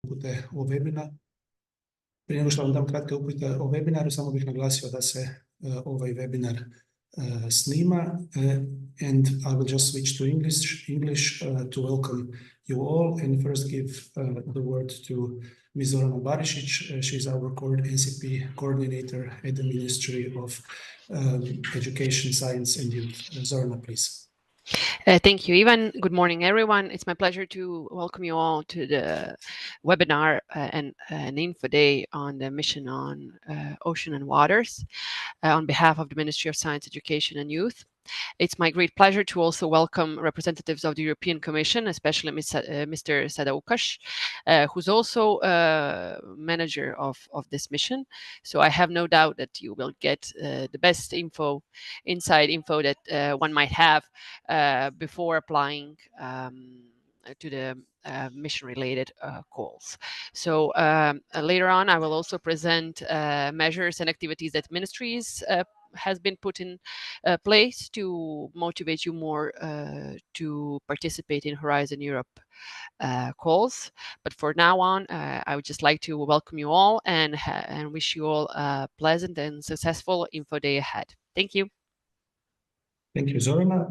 upute o webinar. Prije nego što vam dam kratke upute o webinaru, samo bih naglasio da se ovaj webinar snima, and I will just switch to English to welcome you all and first give the word to Ms. Zorana Barišić. She's our NCP coordinator at the Ministry of Education, Science and Youth. Zorana, please. Thank you, Ivan. Good morning, everyone. It's my pleasure to welcome you all to the webinar and an info day on the mission on ocean and waters on behalf of the Ministry of Science, Education and Youth. It's my great pleasure to also welcome representatives of the European Commission, especially Mr. Sadaukas, who's also manager of this mission. So I have no doubt that you will get the best inside info that one might have before applying to the mission-related calls. So later on, I will also present measures and activities that ministries has been put in place to motivate you more to participate in Horizon Europe calls. But for now on, I would just like to welcome you all and wish you all a pleasant and successful info day ahead. Thank you. Thank you, Zorana.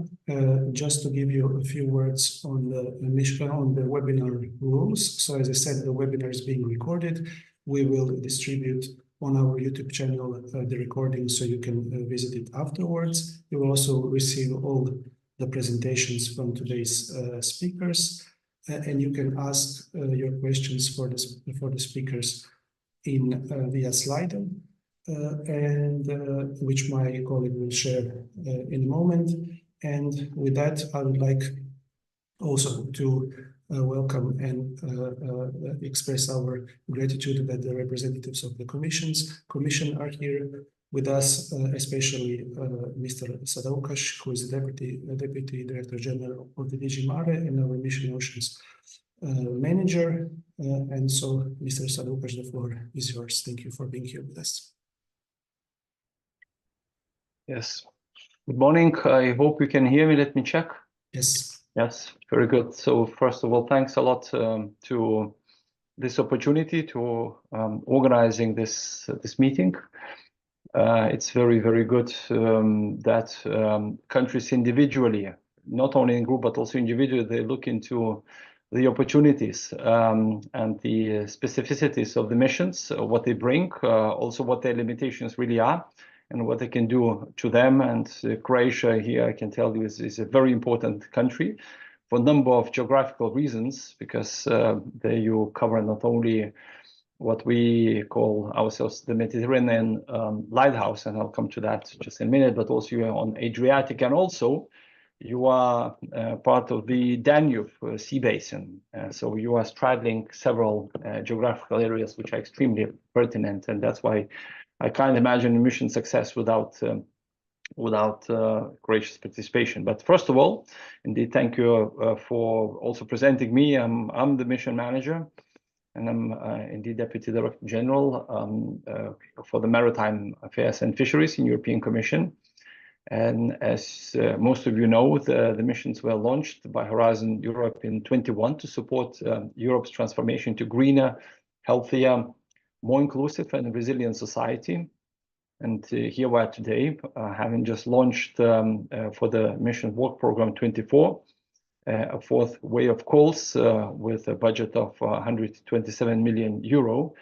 Just to give you a few words on the webinar rules. So as I said, the webinar is being recorded. We will distribute on our YouTube channel the recording so you can visit it afterwards. You will also receive all the presentations from today's speakers, and you can ask your questions for the speakers in via Slido, and which my colleague will share in a moment. And with that, I would like also to welcome and express our gratitude that the representatives of the Commission are here with us, especially Mr. Sadaukas, who is the Deputy Director General of the DG Mare and our Mission Oceans Manager. And so, Mr. Sadaukas, the floor is yours. Thank you for being here with us. Yes. Good morning. I hope you can hear me. Let me check. Yes. Yes, very good. So first of all, thanks a lot to this opportunity to organizing this meeting. It's very, very good that countries individually, not only in group but also individually, they look into the opportunities and the specificities of the missions, what they bring, also what their limitations really are, and what they can do to them. And Croatia here, I can tell you, is a very important country for a number of geographical reasons, because there you cover not only what we call ourselves the Mediterranean lighthouse, and I'll come to that just in a minute, but also you're on Adriatic, and also you are part of the Danube sea basin. So you are straddling several geographical areas which are extremely pertinent, and that's why I can't imagine mission success without Croatia's participation. But first of all, indeed, thank you for also presenting me. I'm the mission manager, and I'm indeed Deputy Director General for the Maritime Affairs and Fisheries in European Commission. And as most of you know, the missions were launched by Horizon Europe in 2021 to support Europe's transformation to greener, healthier, more inclusive and resilient society. And here we are today, having just launched for the Mission Work Program 24, a fourth wave of calls with a budget of 127 million euro.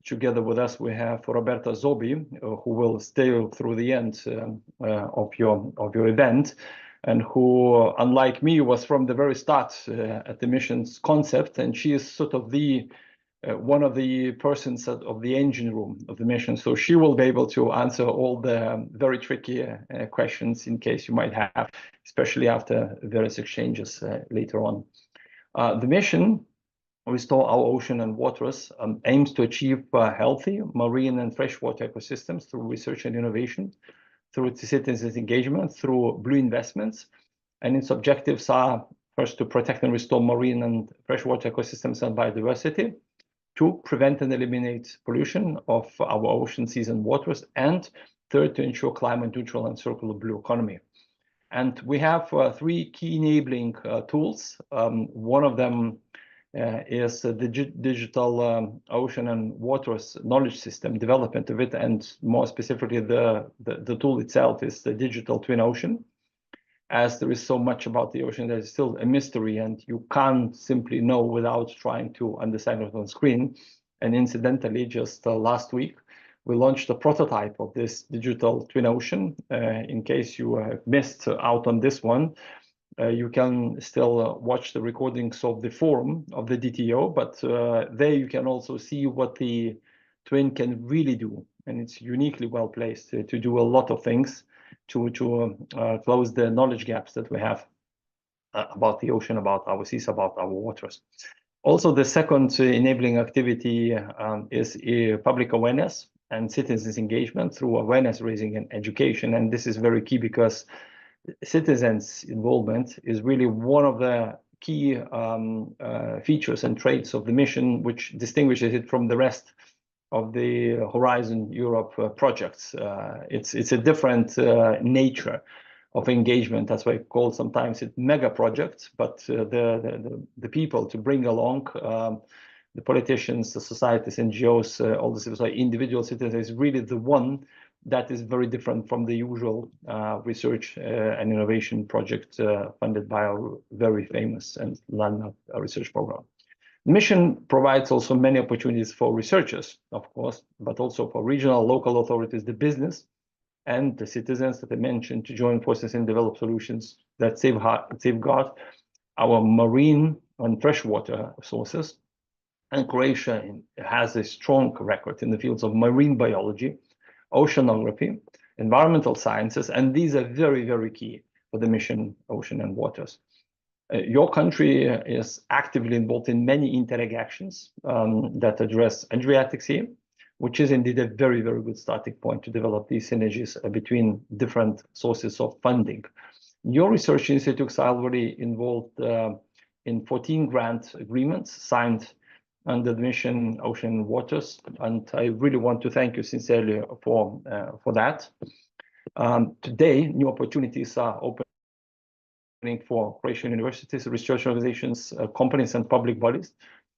Together with us, we have Roberta Zobi, who will stay through the end of your event, and who, unlike me, was from the very start at the mission's concept, and she is sort of the one of the persons of the engine room of the mission. So she will be able to answer all the very tricky questions in case you might have, especially after various exchanges later on. The mission, Restore Our Ocean and Waters, aims to achieve healthy marine and freshwater ecosystems through research and innovation, through citizens' engagement, through blue investments. And its objectives are, first, to protect and restore marine and freshwater ecosystems and biodiversity, to prevent and eliminate pollution of our ocean, seas, and waters, and third, to ensure climate neutral and circular blue economy. And we have three key enabling tools. One of them is the digital ocean and waters knowledge system, development of it, and more specifically the tool itself is the digital twin ocean. As there is so much about the ocean, there's still a mystery, and you can't simply know without trying to understand it on screen. And incidentally, just last week, we launched a prototype of this digital twin ocean. In case you have missed out on this one, you can still watch the recordings of the forum of the DTO, but there you can also see what the twin can really do. And it's uniquely well placed to do a lot of things to close the knowledge gaps that we have about the ocean, about our seas, about our waters. Also, the second enabling activity is public awareness and citizens engagement through awareness raising and education. And this is very key because citizens' involvement is really one of the key features and traits of the mission, which distinguishes it from the rest of the Horizon Europe projects. It's a different nature of engagement. That's why I call sometimes it mega projects, but the people to bring along the politicians, the societies, NGOs, all the civil individual citizens is really the one that is very different from the usual research and innovation project funded by our very famous and landmark research program. The mission provides also many opportunities for researchers, of course, but also for regional, local authorities, the business, and the citizens that I mentioned to join forces and develop solutions that safeguard our marine and freshwater sources. And Croatia has a strong record in the fields of marine biology, oceanography, environmental sciences, and these are very, very key for the mission Ocean and Waters. Your country is actively involved in many Interreg actions that address Adriatic Sea, which is indeed a very, very good starting point to develop these synergies between different sources of funding. Your research institutes are already involved in 14 grant agreements signed under the mission Ocean and Waters, and I really want to thank you sincerely for that. Today, new opportunities are opening for Croatian universities, research organizations, companies, and public bodies.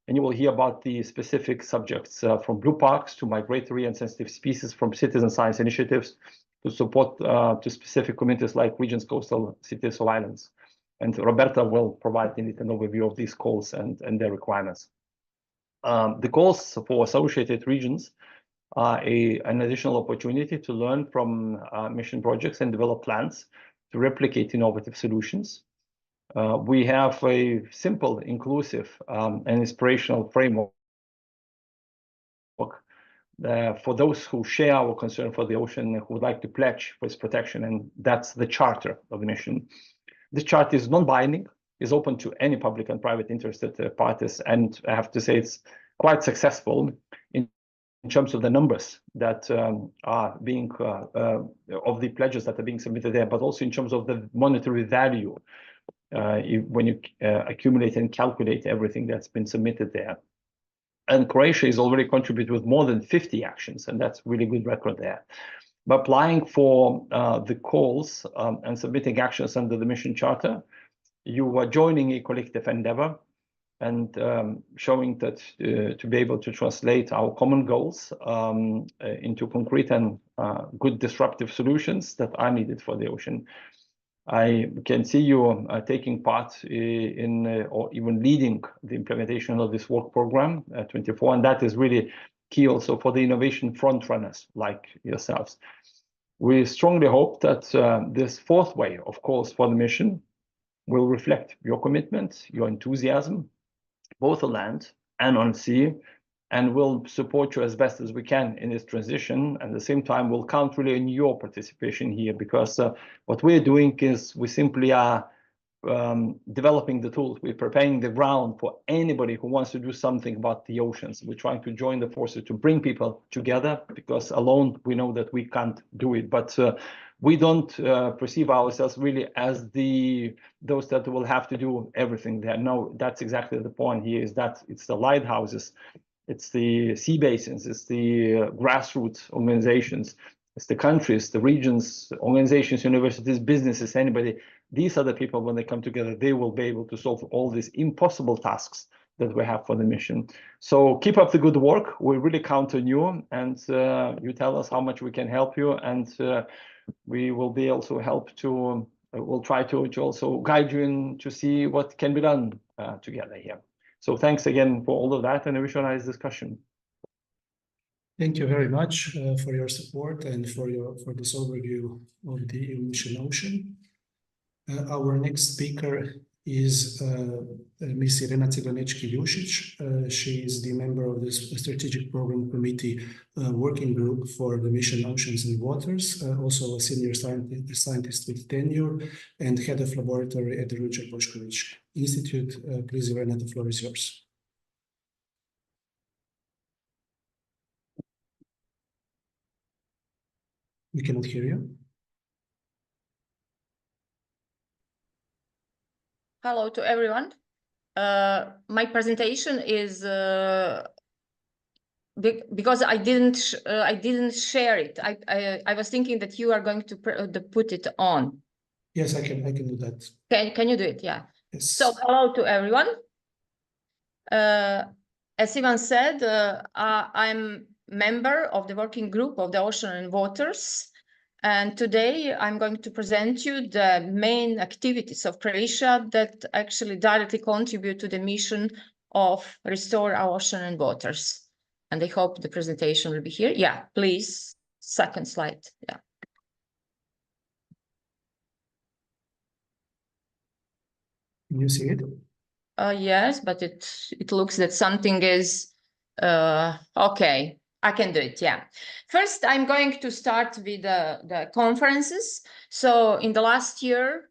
And you will hear about the specific subjects from blue parks to migratory and sensitive species, from citizen science initiatives to support to specific communities like regions, coastal cities, or islands. And Roberta will provide an overview of these calls and their requirements. The calls for associated regions are an additional opportunity to learn from mission projects and develop plans to replicate innovative solutions. We have a simple, inclusive, and inspirational framework for those who share our concern for the ocean and who would like to pledge for its protection, and that's the charter of the mission. This charter is non-binding, is open to any public and private interested parties, and I have to say it's quite successful in terms of the numbers that are being of the pledges that are being submitted there, but also in terms of the monetary value when you accumulate and calculate everything that's been submitted there. And Croatia is already contributed with more than 50 actions, and that's really good record there. By applying for the calls and submitting actions under the mission charter, you are joining a collective endeavor and showing that to be able to translate our common goals into concrete and good disruptive solutions that are needed for the ocean. I can see you taking part in or even leading the implementation of this work program 24, and that is really key also for the innovation front runners like yourselves. We strongly hope that this fourth way, of course, for the mission will reflect your commitment, your enthusiasm, both on land and on sea, and will support you as best as we can in this transition. At the same time, we'll count really on your participation here, because what we're doing is we simply are developing the tools. We're preparing the ground for anybody who wants to do something about the oceans. We're trying to join the forces to bring people together, because alone we know that we can't do it. But we don't perceive ourselves really as those that will have to do everything there. No, that's exactly the point here, is that it's the lighthouses, it's the sea basins, it's the grassroots organizations, it's the countries, the regions, organizations, universities, businesses, anybody. These are the people, when they come together, they will be able to solve all these impossible tasks that we have for the mission. So keep up the good work. We really count on you, and you tell us how much we can help you, and we will be also help to. We'll try to also guide you in to see what can be done together here. So thanks again for all of that, and I wish you a nice discussion. Thank you very much for your support and for this overview of the mission ocean. Our next speaker is Ms. Irena Ciganečki-Ljušić. She is the member of the Strategic Program Committee Working Group for the Mission Oceans and Waters, also a senior scientist with tenure and head of laboratory at the Ruđer Bošković Institute. Please, Irena, the floor is yours. We cannot hear you. Hello to everyone. My presentation is because I didn't share it. I was thinking that you are going to put it on. Yes, I can do that. Can you do it? Yeah. Yes. So hello to everyone. As Ivan said, I'm member of the working group of the Ocean and Waters. And today I'm going to present you the main activities of Croatia that actually directly contribute to the mission of Restore Our Ocean and Waters. And I hope the presentation will be here. Yeah, please, second slide. Yeah. Can you see it? Yes, but it looks that something is okay. I can do it, yeah. First, I'm going to start with the conferences. So in the last year,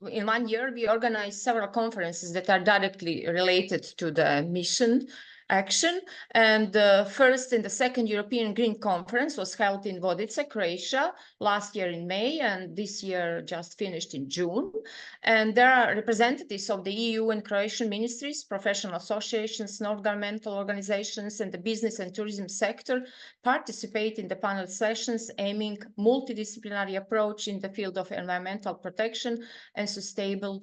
in 1 year, we organized several conferences that are directly related to the mission action. And first and the second European Green Conference was held in Vodice, Croatia, last year in May, and this year just finished in June. And there are representatives of the EU and Croatian ministries, professional associations, non-governmental organizations, and the business and tourism sector participate in the panel sessions aiming multidisciplinary approach in the field of environmental protection and sustainable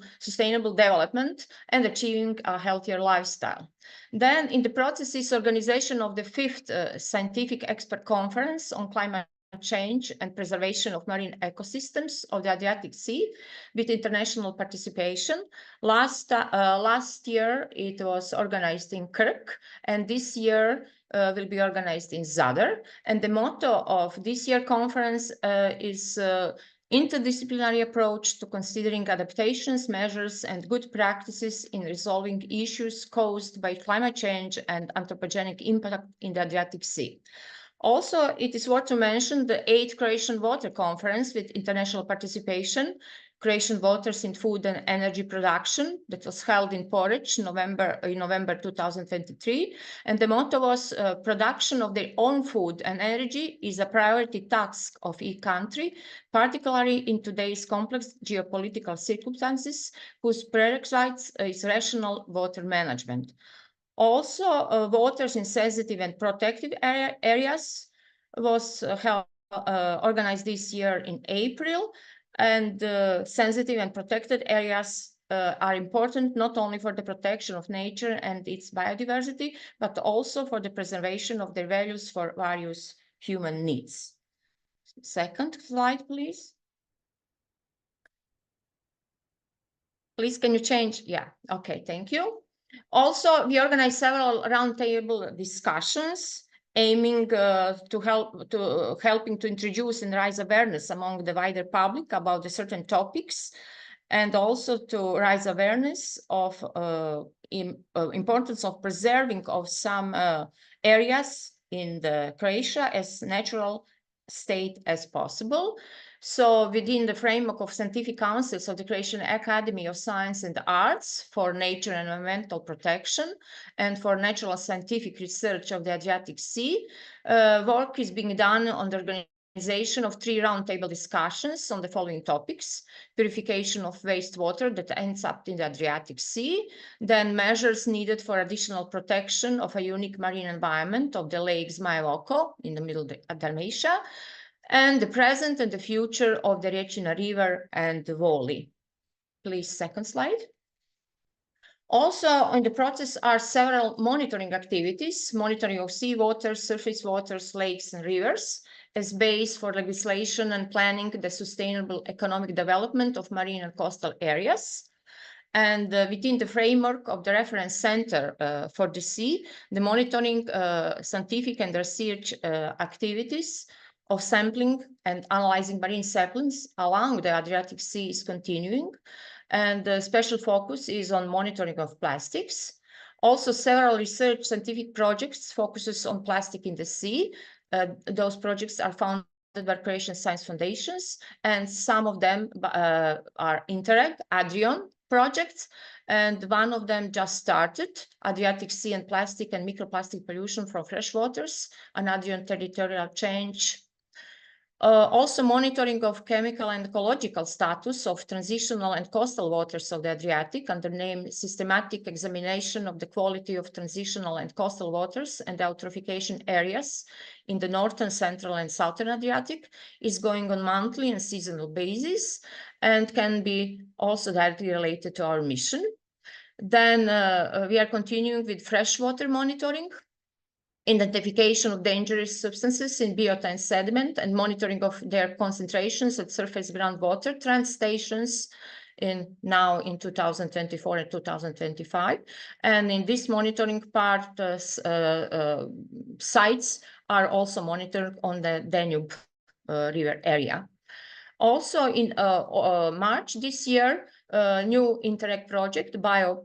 development and achieving a healthier lifestyle. Then in the process is organization of the 5th Scientific Expert Conference on Climate Change and Preservation of Marine Ecosystems of the Adriatic Sea with international participation. Last year it was organized in Krk, and this year will be organized in Zadar. And the motto of this year conference is interdisciplinary approach to considering adaptations, measures, and good practices in resolving issues caused by climate change and anthropogenic impact in the Adriatic Sea. Also, it is worth to mention the 8th Croatian Water Conference with international participation, Croatian Waters in Food and Energy Production, that was held in Porridge in November 2023. And the motto was production of their own food and energy is a priority task of each country, particularly in today's complex geopolitical circumstances, whose prerequisites is rational water management. Also, waters in sensitive and protected areas was organized this year in April. And sensitive and protected areas are important not only for the protection of nature and its biodiversity, but also for the preservation of their values for various human needs. Second slide, please. Please, can you change? Yeah, okay, thank you. Also, we organized several roundtable discussions aiming helping to introduce and raise awareness among the wider public about the certain topics, and also to raise awareness of importance of preserving of some areas in the Croatia as natural state as possible. So within the framework of scientific councils of the Croatian Academy of Science and Arts for Nature and Environmental Protection and for Natural Scientific Research of the Adriatic Sea, work is being done on the organization of 3 roundtable discussions on the following topics: purification of wastewater that ends up in the Adriatic Sea, then measures needed for additional protection of a unique marine environment of the Lake Zmajevo Oko in the middle of Dalmatia, and the present and the future of the Rječina River and the Voli. Please, second slide. Also, in the process are several monitoring activities, monitoring of seawater, surface waters, lakes, and rivers, as base for legislation and planning the sustainable economic development of marine and coastal areas. And within the framework of the reference center for the sea, the monitoring scientific and research activities of sampling and analyzing marine saplings along the Adriatic Sea is continuing. And the special focus is on monitoring of plastics. Also, several research scientific projects focuses on plastic in the sea. Those projects are funded by Croatian Science Foundations, and some of them are Interreg, Adrian projects, and one of them just started, Adriatic Sea and Plastic and Microplastic Pollution from Freshwaters, an Adrian territorial change. Also monitoring of chemical and ecological status of transitional and coastal waters of the Adriatic under name Systematic Examination of the Quality of Transitional and Coastal Waters and Eutrophication Areas in the Northern, Central, and Southern Adriatic is going on monthly and seasonal basis and can be also directly related to our mission. Then we are continuing with freshwater monitoring, identification of dangerous substances in biota and sediment, and monitoring of their concentrations at surface groundwater trans stations now in 2024 and 2025. And in this monitoring part, sites are also monitored on the Danube River area. Also in March this year, new Interreg project,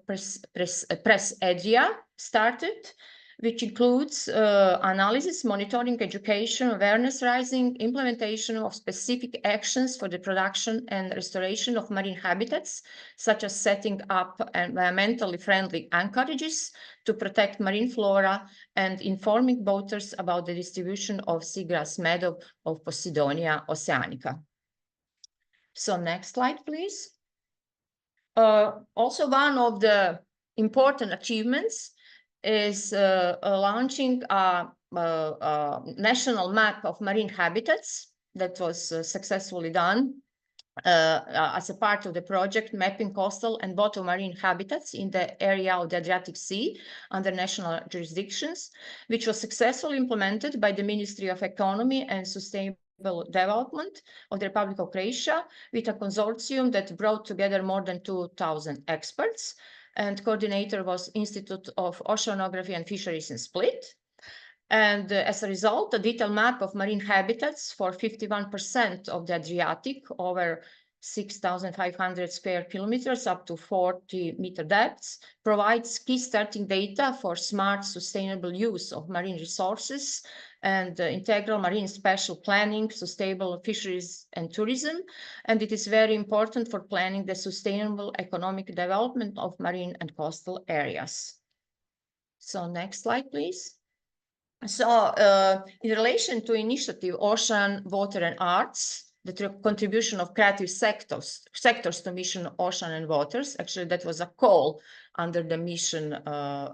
Press Adria, started, which includes analysis, monitoring, education, awareness raising, implementation of specific actions for the production and restoration of marine habitats, such as setting up environmentally friendly anchorages to protect marine flora and informing boaters about the distribution of seagrass meadow of Posidonia oceanica. So next slide, please. Also, one of the important achievements is launching a national map of marine habitats that was successfully done as a part of the project Mapping Coastal and Bottom Marine Habitats in the area of the Adriatic Sea under national jurisdictions, which was successfully implemented by the Ministry of Economy and Sustainable Development of the Republic of Croatia with a consortium that brought together more than 2,000 experts. And coordinator was Institute of Oceanography and Fisheries in Split. And as a result, a detailed map of marine habitats for 51% of the Adriatic, over 6,500 square kilometers up to 40-meter depths, provides key starting data for smart, sustainable use of marine resources and integral marine spatial planning, sustainable fisheries and tourism. And it is very important for planning the sustainable economic development of marine and coastal areas. So next slide, please. So in relation to initiative Ocean, Water and Arts, the contribution of creative sectors to mission Ocean and Waters, actually that was a call under the mission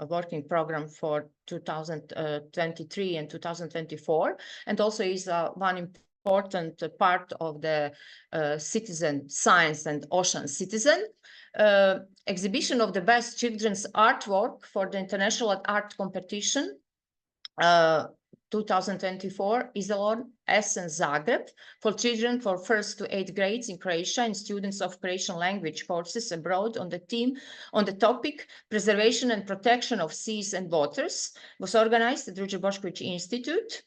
working program for 2023 and 2024, and also is one important part of the citizen science and ocean citizen. Exhibition of the best children's artwork for the International Art Competition 2024 is on Essen Zagreb for children for 1st to 8th grades in Croatia and students of Croatian language courses abroad on the topic preservation and protection of seas and waters. Was organized at Ruđer Bošković Institute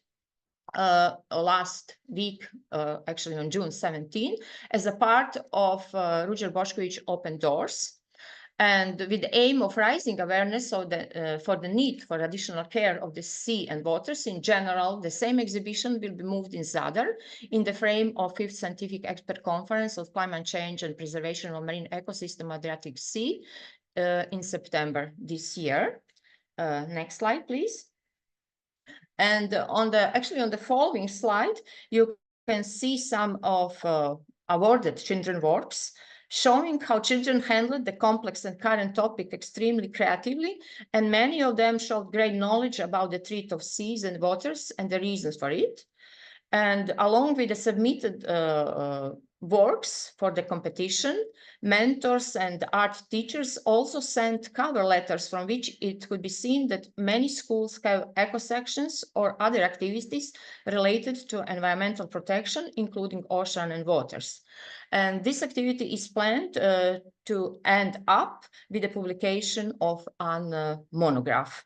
last week, actually on June 17, as a part of Ruđer Bošković Open Doors. And with the aim of raising awareness for the need for additional care of the sea and waters in general, the same exhibition will be moved in Zadar in the frame of 5th Scientific Expert Conference of Climate Change and Preservation of Marine Ecosystem Adriatic Sea in September this year. Next slide, please. And on the following slide, you can see some of awarded children works, showing how children handled the complex and current topic extremely creatively, and many of them showed great knowledge about the treat of seas and waters and the reasons for it. And along with the submitted works for the competition. Mentors and art teachers also sent cover letters from which it could be seen that many schools have eco sections or other activities related to environmental protection, including ocean and waters. And this activity is planned to end up with the publication of a monograph.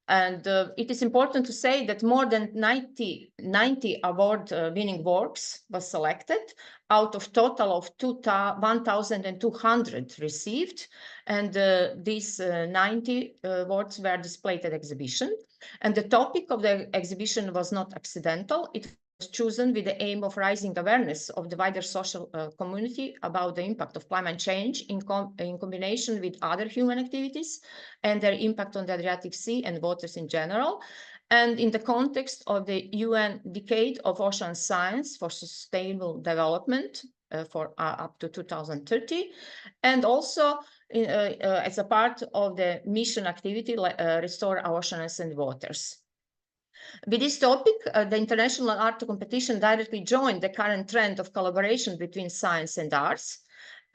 It is important to say that more than 90 award-winning works was selected out of total of 1,200 received. And these 90 awards were displayed at exhibition. And the topic of the exhibition was not accidental. It was chosen with the aim of raising awareness of the wider social community about the impact of climate change in combination with other human activities and their impact on the Adriatic Sea and waters in general, and in the context of the UN Decade of Ocean Science for Sustainable Development for up to 2030, and also as a part of the mission activity, Restore Our Oceans and Waters. With this topic, the International Art Competition directly joined the current trend of collaboration between science and arts.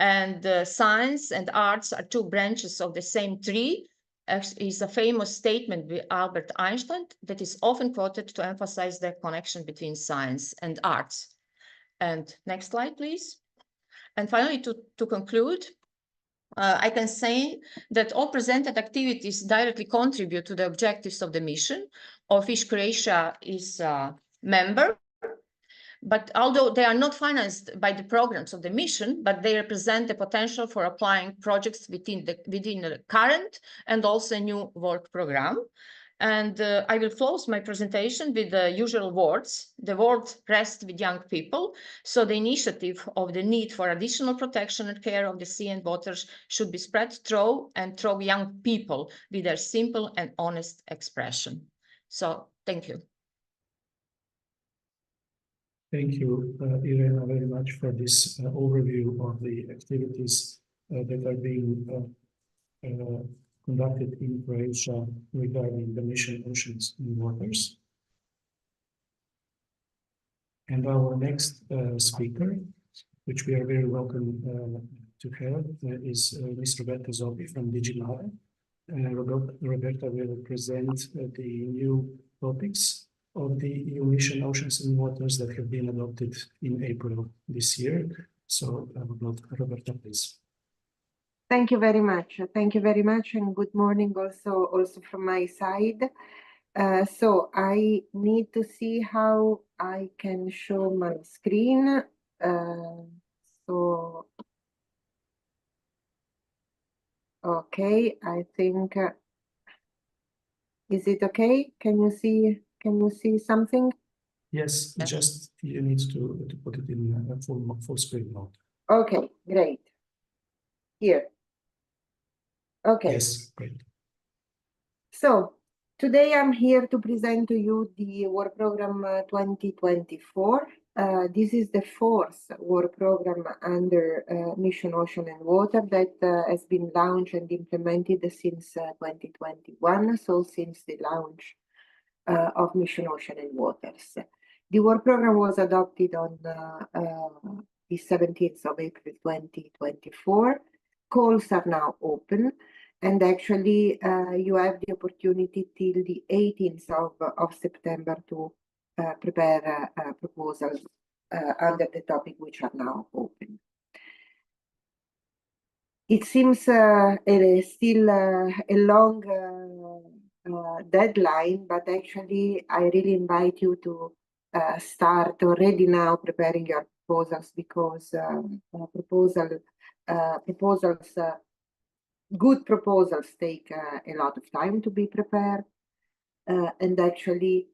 And science and arts are two branches of the same tree, is a famous statement by Albert Einstein that is often quoted to emphasize the connection between science and arts. And next slide, please. And finally, to conclude, I can say that all presented activities directly contribute to the objectives of the mission, of which Croatia is a member. But although they are not financed by the programs of the mission, but they represent the potential for applying projects within the current and also a new work program. And I will close my presentation with the usual words. The world rests with young people. So the initiative of the need for additional protection and care of the sea and waters should be spread through young people with their simple and honest expression. So thank you. Thank you, Irena, very much for this overview of the activities that are being conducted in Croatia regarding the mission Oceans and Waters. And our next speaker, which we are very welcome to have, is Ms. Roberta Zoppi from DigiMare. Roberta will present the new topics of the EU mission Oceans and Waters that have been adopted in April this year. So, Roberta, please. Thank you very much. Thank you very much, and good morning also from my side. So I need to see how I can show my screen. So, okay, I think, is it okay? Can you see something? Yes, just you need to put it in full screen mode. Okay, great. Here. Okay. Yes, great. So today I'm here to present to you the work program 2024. This is the fourth work program under Mission Ocean and Water that has been launched and implemented since 2021, so since the launch of Mission Ocean and Waters. The work program was adopted on the 17th of April 2024. Calls are now open, and actually you have the opportunity till the 18th of September to prepare proposals under the topic which are now open. It seems still a long deadline, but actually I really invite you to start already now preparing your proposals, because good proposals take a lot of time to be prepared, and actually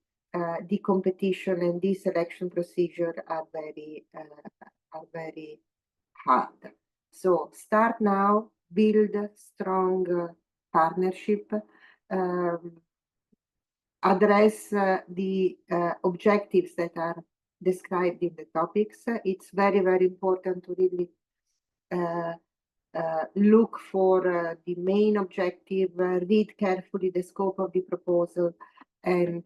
the competition and the selection procedure are very hard. So start now, build strong partnership, address the objectives that are described in the topics. It's very, very important to really look for the main objective, read carefully the scope of the proposal, and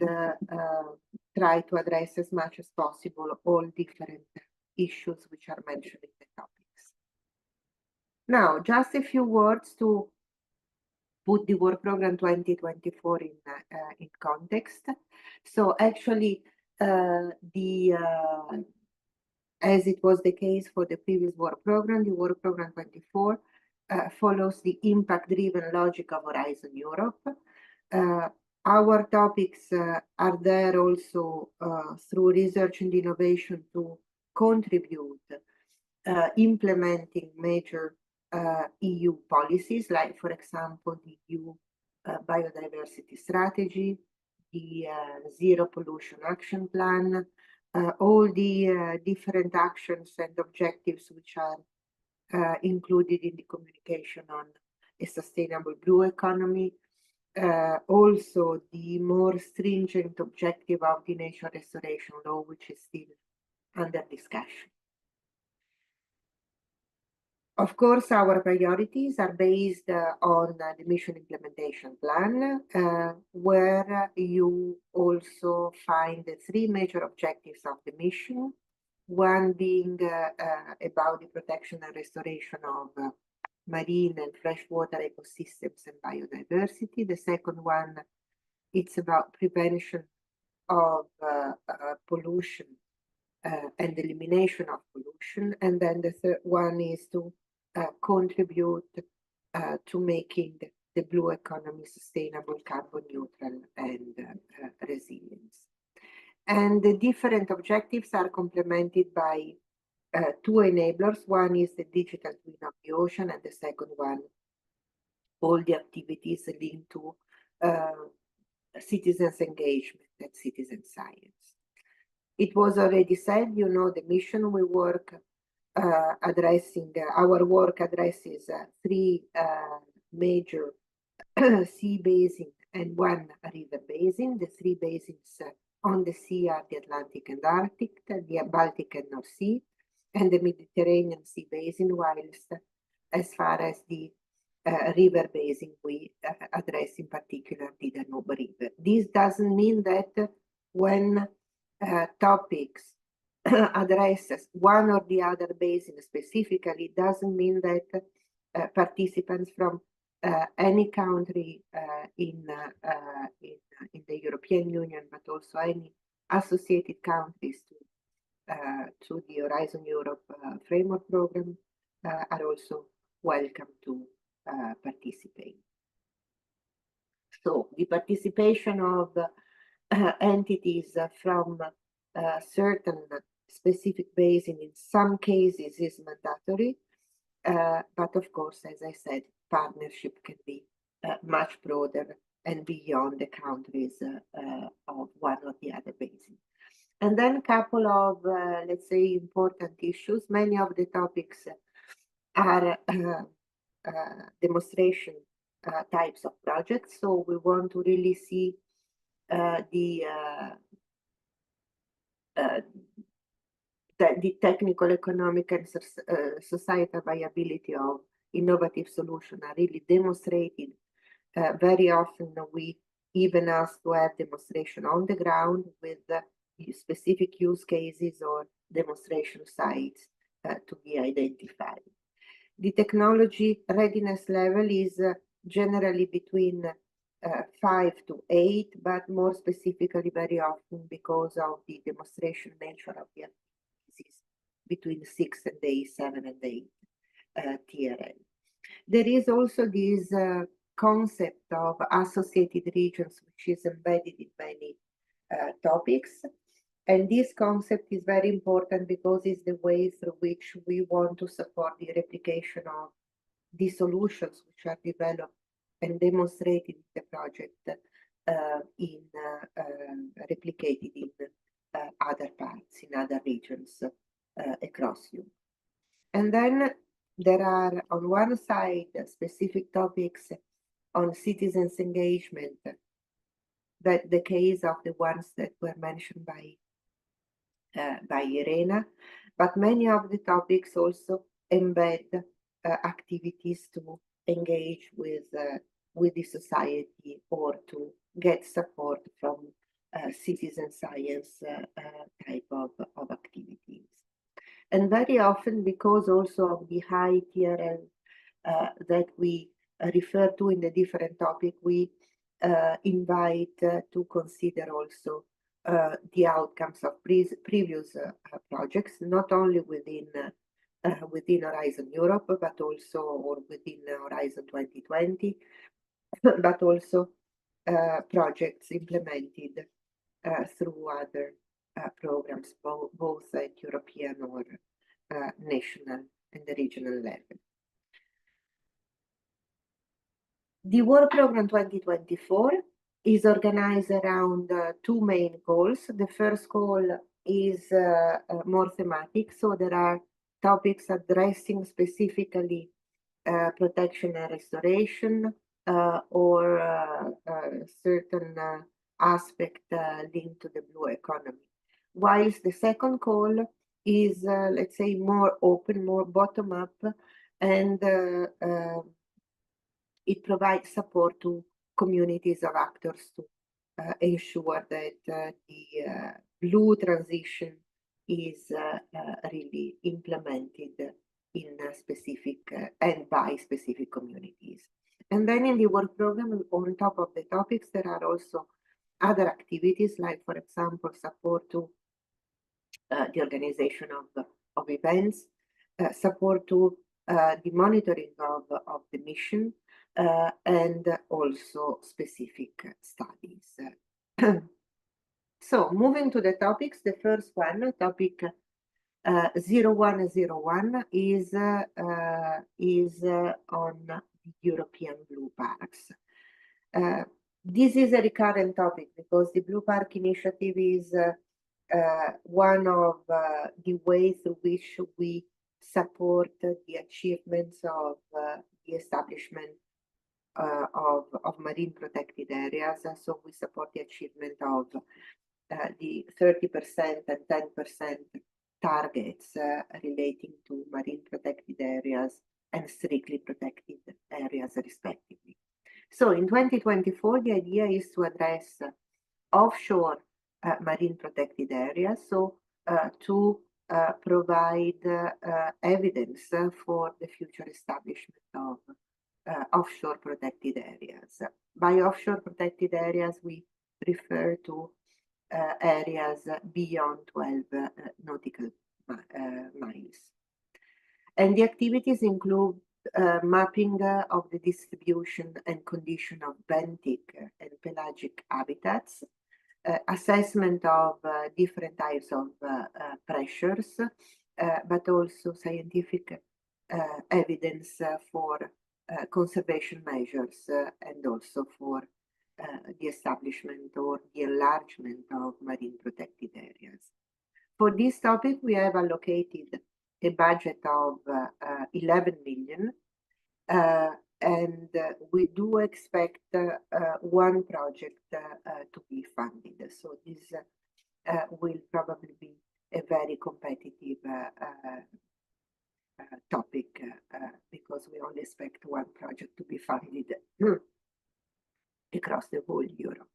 try to address as much as possible all different issues which are mentioned in the topics. Now, just a few words to put the work program 2024 in context. So actually, as it was the case for the previous work program, the work program 24 follows the impact-driven logic of Horizon Europe. Our topics are there also through research and innovation to contribute implementing major EU policies, like, for example, the EU biodiversity strategy, the Zero Pollution Action Plan, all the different actions and objectives which are included in the communication on a sustainable blue economy. Also, the more stringent objective of the nature restoration law, which is still under discussion. Of course, our priorities are based on the mission implementation plan, where you also find the three major objectives of the mission. One being about the protection and restoration of marine and freshwater ecosystems and biodiversity. The second one, it's about prevention of pollution and elimination of pollution. And then the third one is to contribute to making the blue economy sustainable, carbon neutral, and resilience. And the different objectives are complemented by two enablers. One is the digital twin of the ocean, and the second one, all the activities linked to citizens' engagement and citizen science. It was already said, you know, the mission we work our work addresses three major sea basins and one river basin. The three basins on the sea are the Atlantic and Arctic, the Baltic and North Sea, and the Mediterranean Sea basin, whilst as far as the river basin, we address in particular the Danube River. This doesn't mean that when topics addresses one or the other basin specifically, doesn't mean that participants from any country in the European Union, but also any associated countries to the Horizon Europe framework program are also welcome to participate. So the participation of entities from certain specific basin in some cases is mandatory, but of course, as I said, partnership can be much broader and beyond the countries of one or the other basin. And then a couple of, let's say, important issues. Many of the topics are demonstration types of projects. So we want to really see the technical, economic, and societal viability of innovative solutions are really demonstrated. Very often we even ask to have demonstration on the ground with specific use cases or demonstration sites to be identified. The technology readiness level is generally between 5 to 8, but more specifically very often because of the demonstration nature of the activities between 6 and 8, 7 and 8 TRL. There is also this concept of associated regions, which is embedded in many topics. And this concept is very important because it's the way through which we want to support the replication of the solutions which are developed and demonstrated in the project replicated in other parts, in other regions across Europe. And then there are, on one side, specific topics on citizens' engagement, that the case of the ones that were mentioned by Irena, but many of the topics also embed activities to engage with the society or to get support from citizen science type of activities. And very often, because also of the high TRL that we refer to in the different topic, we invite to consider also the outcomes of previous projects, not only within Horizon Europe, but also or within Horizon 2020, but also projects implemented through other programs, both at European or national and the regional level. The Work Program 2024 is organized around two main goals. The first goal is more thematic, so there are topics addressing specifically protection and restoration or certain aspect linked to the blue economy. Whilst the second call is, let's say, more open, more bottom-up, and it provides support to communities of actors to ensure that the blue transition is really implemented in specific and by specific communities. And then in the work program, on top of the topics, there are also other activities, like, for example, support to the organization of events, support to the monitoring of the mission, and also specific studies. So moving to the topics, the first one, topic 0101 is on the European Blue Parks. This is a recurrent topic because the Blue Park Initiative is one of the ways through which we support the achievements of the establishment of marine protected areas. So we support the achievement of the 30% and 10% targets relating to marine protected areas and strictly protected areas respectively. So in 2024, the idea is to address offshore marine protected areas, so to provide evidence for the future establishment of offshore protected areas. By offshore protected areas, we refer to areas beyond 12 nautical miles. And the activities include mapping of the distribution and condition of benthic and pelagic habitats, assessment of different types of pressures, but also scientific evidence for conservation measures and also for the establishment or the enlargement of marine protected areas. For this topic, we have allocated a budget of 11 million, and we do expect one project to be funded. So this will probably be a very competitive topic because we only expect one project to be funded across the whole Europe.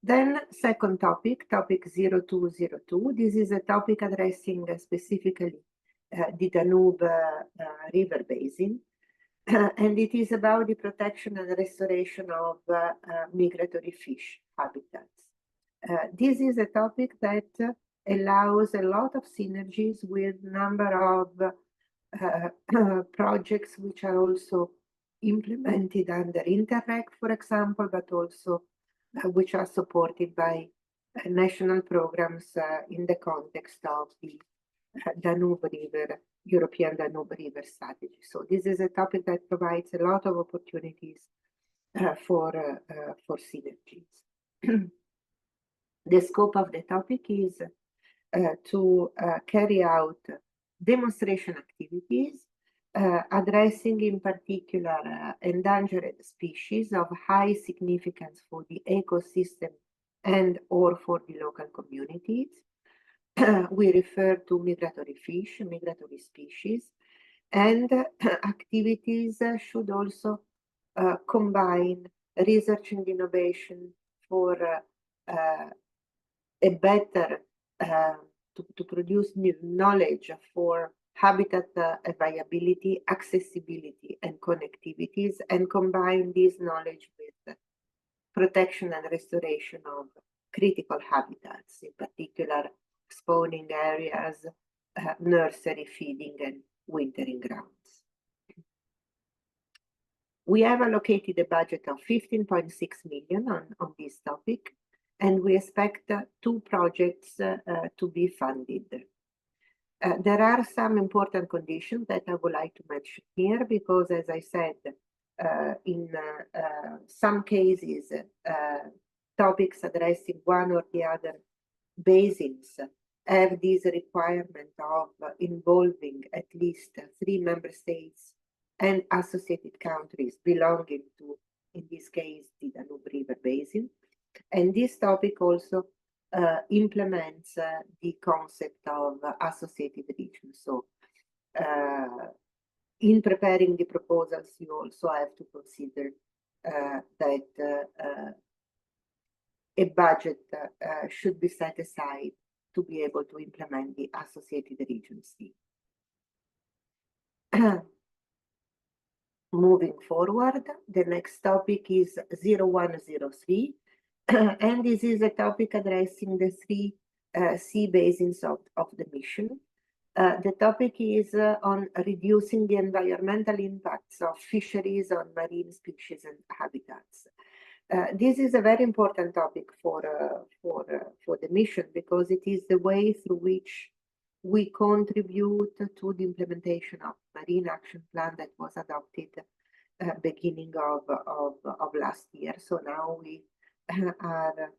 Then second topic, topic 0202. This is a topic addressing specifically the Danube river basin. And it is about the protection and restoration of migratory fish habitats. This is a topic that allows a lot of synergies with a number of projects which are also implemented under Interreg, for example, but also which are supported by national programs in the context of the Danube River, European Danube River strategy. So this is a topic that provides a lot of opportunities for synergies. The scope of the topic is to carry out demonstration activities addressing in particular endangered species of high significance for the ecosystem and or for the local communities. We refer to migratory fish, migratory species, and activities should also combine research and innovation for a better to produce new knowledge for habitat viability, accessibility, and connectivities, and combine this knowledge with protection and restoration of critical habitats, in particular spawning areas, nursery feeding, and wintering grounds. We have allocated a budget of 15.6 million on this topic, and we expect 2 projects to be funded. There are some important conditions that I would like to mention here, because as I said, in some cases, topics addressing one or the other basins have this requirement of involving at least 3 member states and associated countries belonging to, in this case, the Danube River Basin. And this topic also implements the concept of associated regions. So in preparing the proposals, you also have to consider that a budget should be set aside to be able to implement the associated regions theme. Moving forward, the next topic is 0103, and this is a topic addressing the 3 sea basins of the mission. The topic is on reducing the environmental impacts of fisheries on marine species and habitats. This is a very important topic for the mission, because it is the way through which we contribute to the implementation of Marine Action Plan that was adopted beginning of last year. So now we are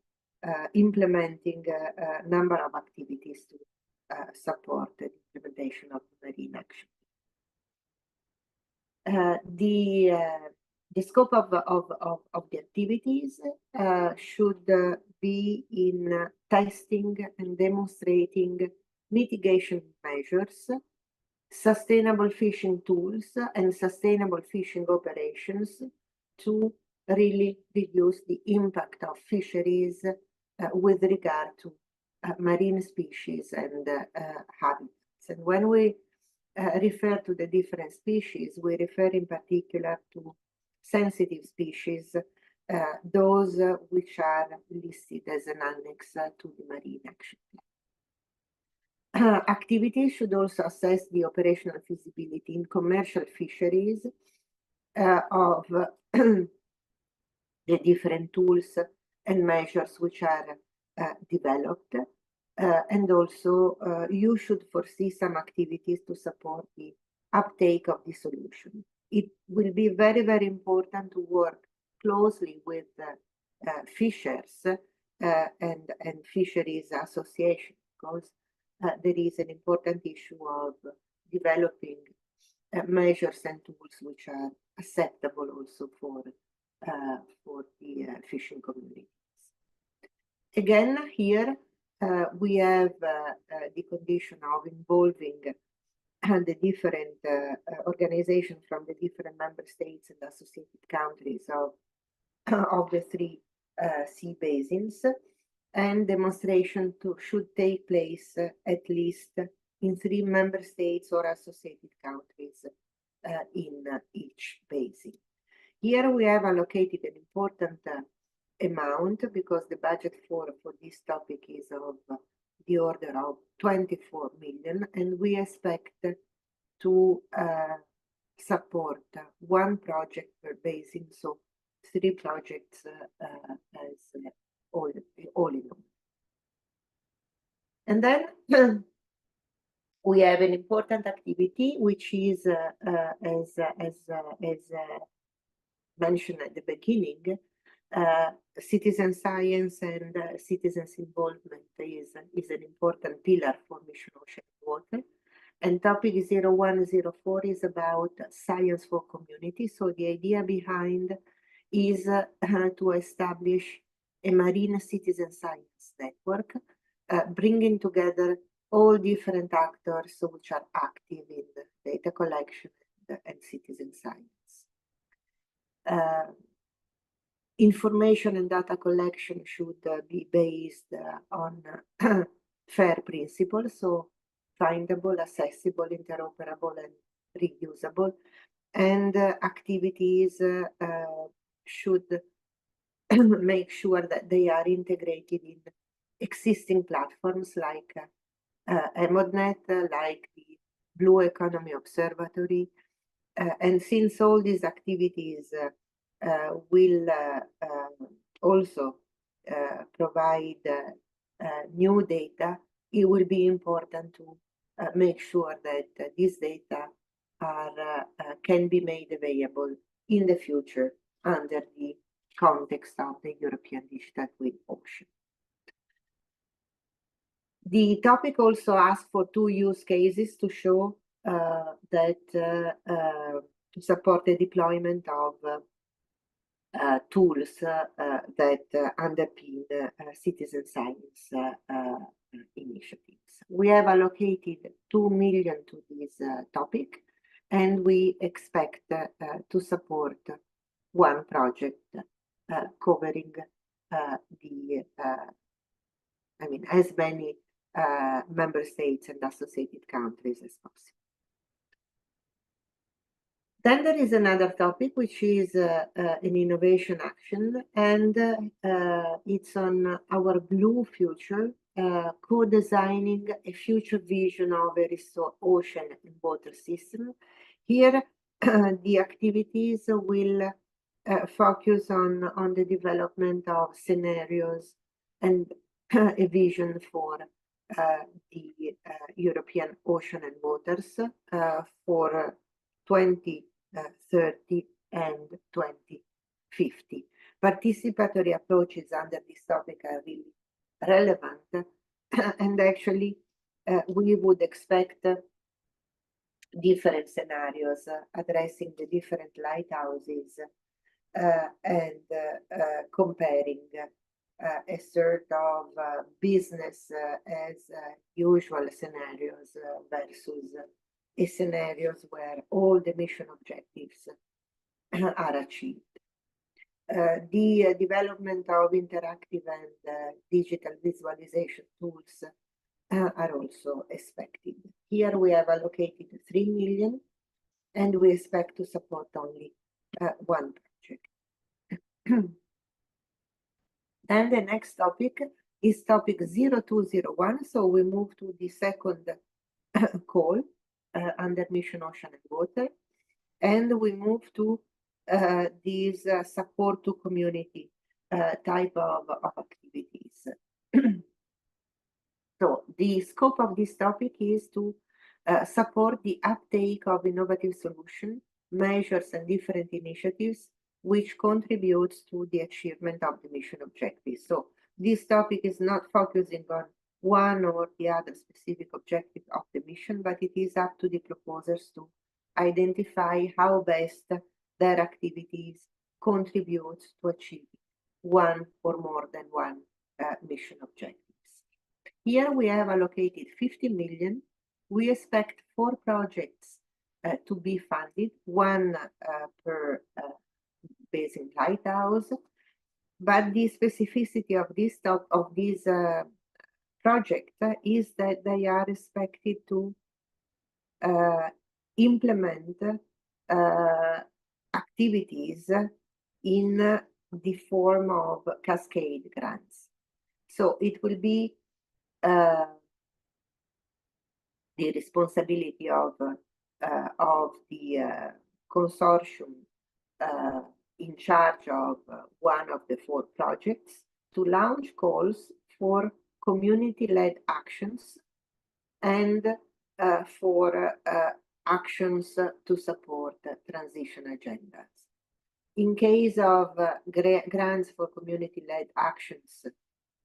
implementing a number of activities to support the implementation of Marine Action. The scope of the activities should be in testing and demonstrating mitigation measures, sustainable fishing tools, and sustainable fishing operations to really reduce the impact of fisheries with regard to marine species and habitats. And when we refer to the different species, we refer in particular to sensitive species, those which are listed as an annex to the Marine Action Plan. Activities should also assess the operational feasibility in commercial fisheries of the different tools and measures which are developed. And also, you should foresee some activities to support the uptake of the solution. It will be very, very important to work closely with fishers and fisheries associations, because there is an important issue of developing measures and tools which are acceptable also for the fishing communities. Again, here we have the condition of involving the different organizations from the different member states and associated countries of the 3 sea basins, and demonstration should take place at least in 3 member states or associated countries in each basin. Here we have allocated an important amount, because the budget for this topic is of the order of 24 million, and we expect to support 1 project per basin, so 3 projects as all in all. And then we have an important activity, which is as mentioned at the beginning, citizen science and citizens' involvement is an important pillar for Mission Ocean and Water. And topic 0104 is about science for community. So the idea behind is to establish a marine citizen science network, bringing together all different actors which are active in data collection and citizen science. Information and data collection should be based on FAIR principle, so findable, accessible, interoperable, and reusable. And activities should make sure that they are integrated in existing platforms like EMODNet, like the Blue Economy Observatory. And since all these activities will also provide new data, it will be important to make sure that these data are can be made available in the future under the context of the European Digital Twin Ocean. The topic also asks for 2 use cases to show that to support the deployment of tools that underpin citizen science initiatives. We have allocated 2 million to this topic, and we expect to support 1 project covering as many member states and associated countries as possible. Then there is another topic, which is an innovation action, and it's on our blue future, co-designing a future vision of a restored ocean and water system. Here, the activities will focus on the development of scenarios and a vision for the European ocean and waters for 2030 and 2050. Participatory approaches under this topic are really relevant, and actually we would expect different scenarios addressing the different lighthouses and comparing a sort of business as usual scenarios versus scenarios where all the mission objectives are achieved. The development of interactive and digital visualization tools are also expected. Here we have allocated 3 million, and we expect to support only 1 project. Then the next topic is topic 0201. So we move to the second call under Mission Ocean and Water, and we move to these support to community type of activities. So the scope of this topic is to support the uptake of innovative solutions, measures, and different initiatives which contributes to the achievement of the mission objectives. So this topic is not focusing on one or the other specific objective of the mission, but it is up to the proposers to identify how best their activities contribute to achieve one or more than one mission objectives. Here we have allocated 50 million. We expect 4 projects to be funded, 1 per basin lighthouse, but the specificity of this project is that they are expected to implement activities in the form of cascade grants. So it will be the responsibility of the consortium in charge of one of the 4 projects to launch calls for community-led actions and for actions to support transition agendas. In case of grants for community-led actions,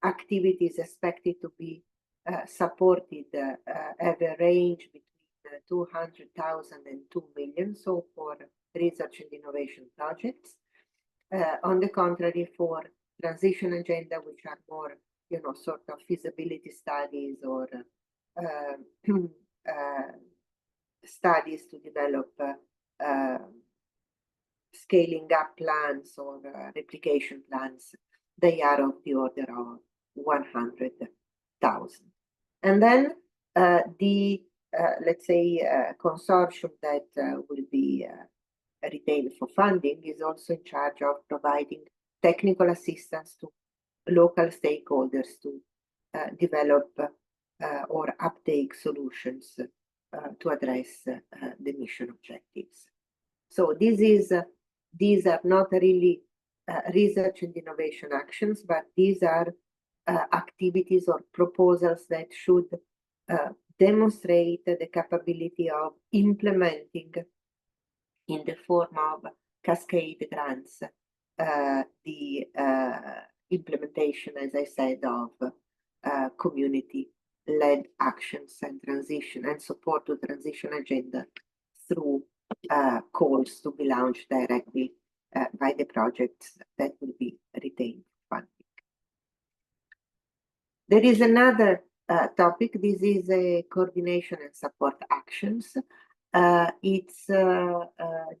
activities expected to be supported have a range between 200,000 and 2 million, so for research and innovation projects. On the contrary, for transition agenda, which are more, sort of feasibility studies or studies to develop scaling up plans or replication plans, they are of the order of 100,000. And then let's say, consortium that will be retained for funding is also in charge of providing technical assistance to local stakeholders to develop or uptake solutions to address the mission objectives. So these are not really research and innovation actions, but these are activities or proposals that should demonstrate the capability of implementing in the form of cascade grants the implementation, as I said, of community-led actions and transition and support to transition agenda through calls to be launched directly by the projects that will be retained funding. There is another topic. This is a coordination and support actions. It's the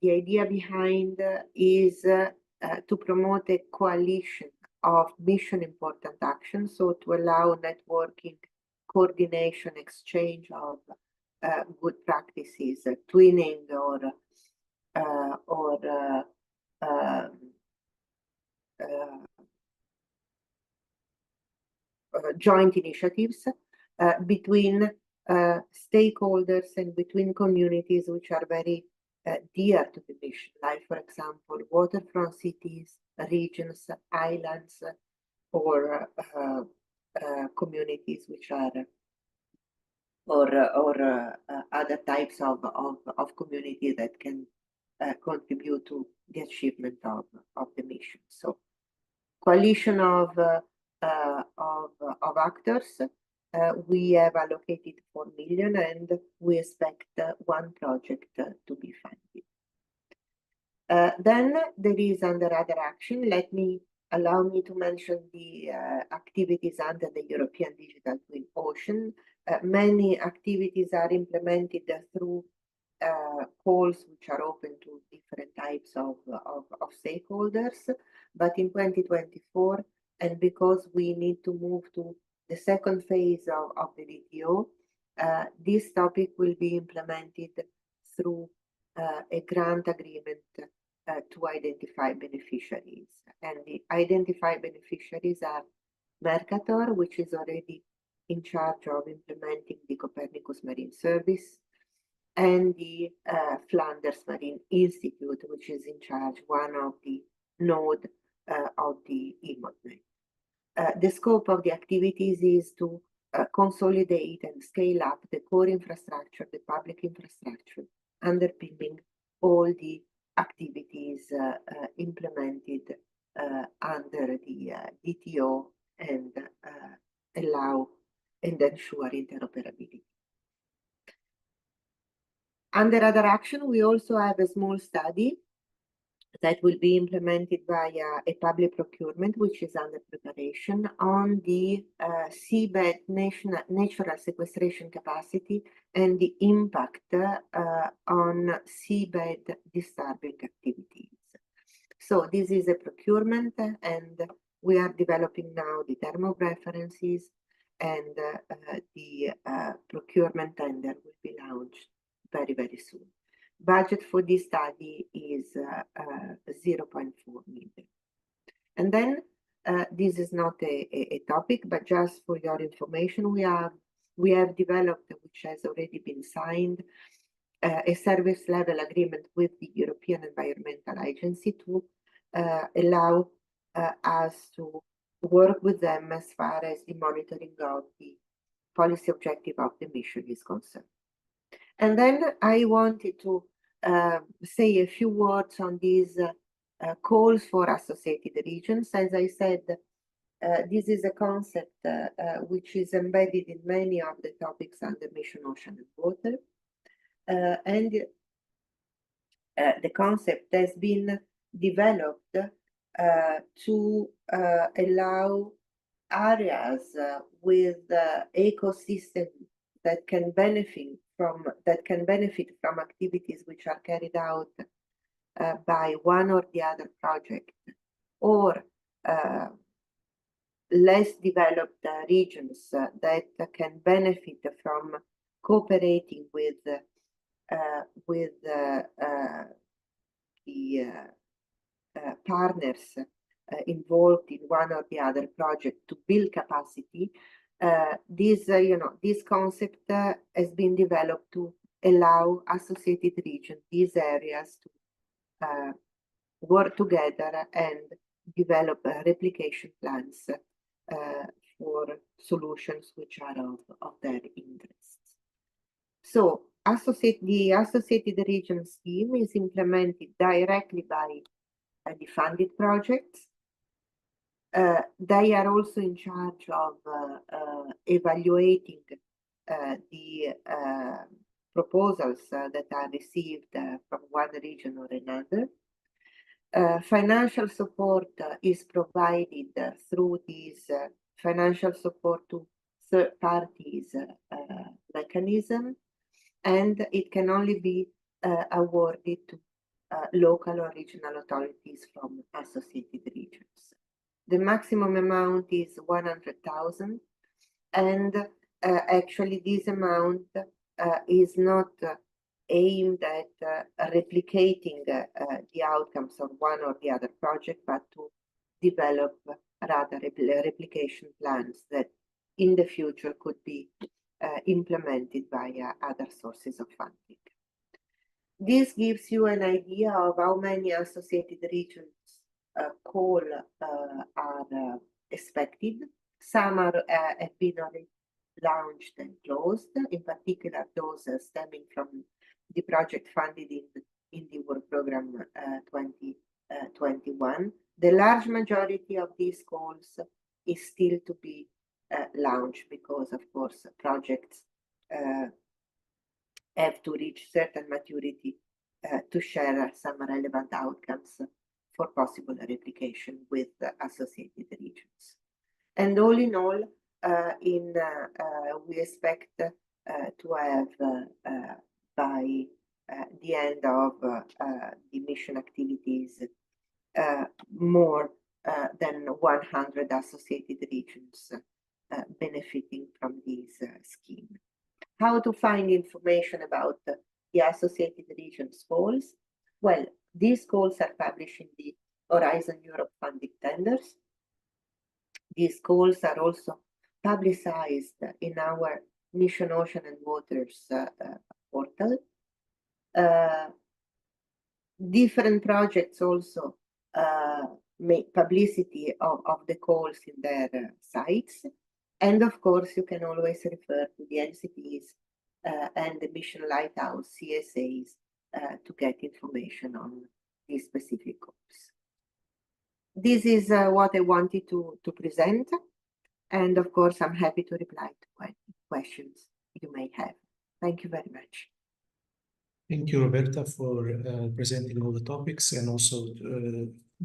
idea behind is to promote a coalition of mission important actions, so to allow networking, coordination, exchange of good practices, twinning or joint initiatives between stakeholders and between communities which are very dear to the mission, like, for example, waterfront cities, regions, islands, or communities which are, or other types of community that can contribute to the achievement of the mission. So, coalition of actors. We have allocated 4 million and we expect one project to be funded. Then there is under other action, allow me to mention the activities under the European Digital Twin Ocean. Many activities are implemented through calls which are open to different types of stakeholders. But in 2024, and because we need to move to the second phase of the DTO, this topic will be implemented through a grant agreement to identify beneficiaries. And the identified beneficiaries are Mercator, which is already in charge of implementing the Copernicus Marine Service, and the Flanders Marine Institute, which is in charge, one of the node of the EMODNet. The scope of the activities is to consolidate and scale up the core infrastructure, the public infrastructure, underpinning all the activities implemented under the DTO and allow and ensure interoperability. Under other action, we also have a small study that will be implemented via a public procurement, which is under preparation, on the seabed natural sequestration capacity and the impact on seabed disturbing activities. So this is a procurement, and we are developing now the term of references, and the procurement tender will be launched very, very soon. Budget for this study is 0.4 million. And then this is not a topic, but just for your information, we have developed, which has already been signed, a service level agreement with the European Environmental Agency to allow us to work with them as far as the monitoring of the policy objective of the mission is concerned. And then I wanted to say a few words on these calls for associated regions. As I said, this is a concept which is embedded in many of the topics under Mission Ocean and Water. And the concept has been developed to allow areas with ecosystem that can benefit from activities which are carried out by one or the other project, or less developed regions that can benefit from cooperating with the partners involved in one or the other project to build capacity. This concept has been developed to allow associated regions, these areas, to work together and develop replication plans for solutions which are of their interests. So the associated region scheme is implemented directly by the funded projects. They are also in charge of evaluating the proposals that are received from one region or another. Financial support is provided through these financial support to third parties mechanism, and it can only be awarded to local or regional authorities from associated regions. The maximum amount is 100,000, and actually this amount is not aimed at replicating the outcomes of one or the other project, but to develop rather replication plans that in the future could be implemented via other sources of funding. This gives you an idea of how many associated regions call are expected. Some have been already launched and closed, in particular those stemming from the project funded in the work program 2021. The large majority of these calls is still to be launched because, of course, projects have to reach certain maturity to share some relevant outcomes for possible replication with associated regions. And all in all, we expect to have by the end of the mission activities more than 100 associated regions benefiting from this scheme. How to find information about the associated regions calls? Well, these calls are published in the Horizon Europe funding tenders. These calls are also publicized in our Mission Ocean and Waters portal. Different projects also make publicity of the calls in their sites. And of course, you can always refer to the NCPs and the Mission Lighthouse CSAs to get information on these specific calls. This is what I wanted to present. And of course, I'm happy to reply to any questions you may have. Thank you very much. Thank you, Roberta, for presenting all the topics and also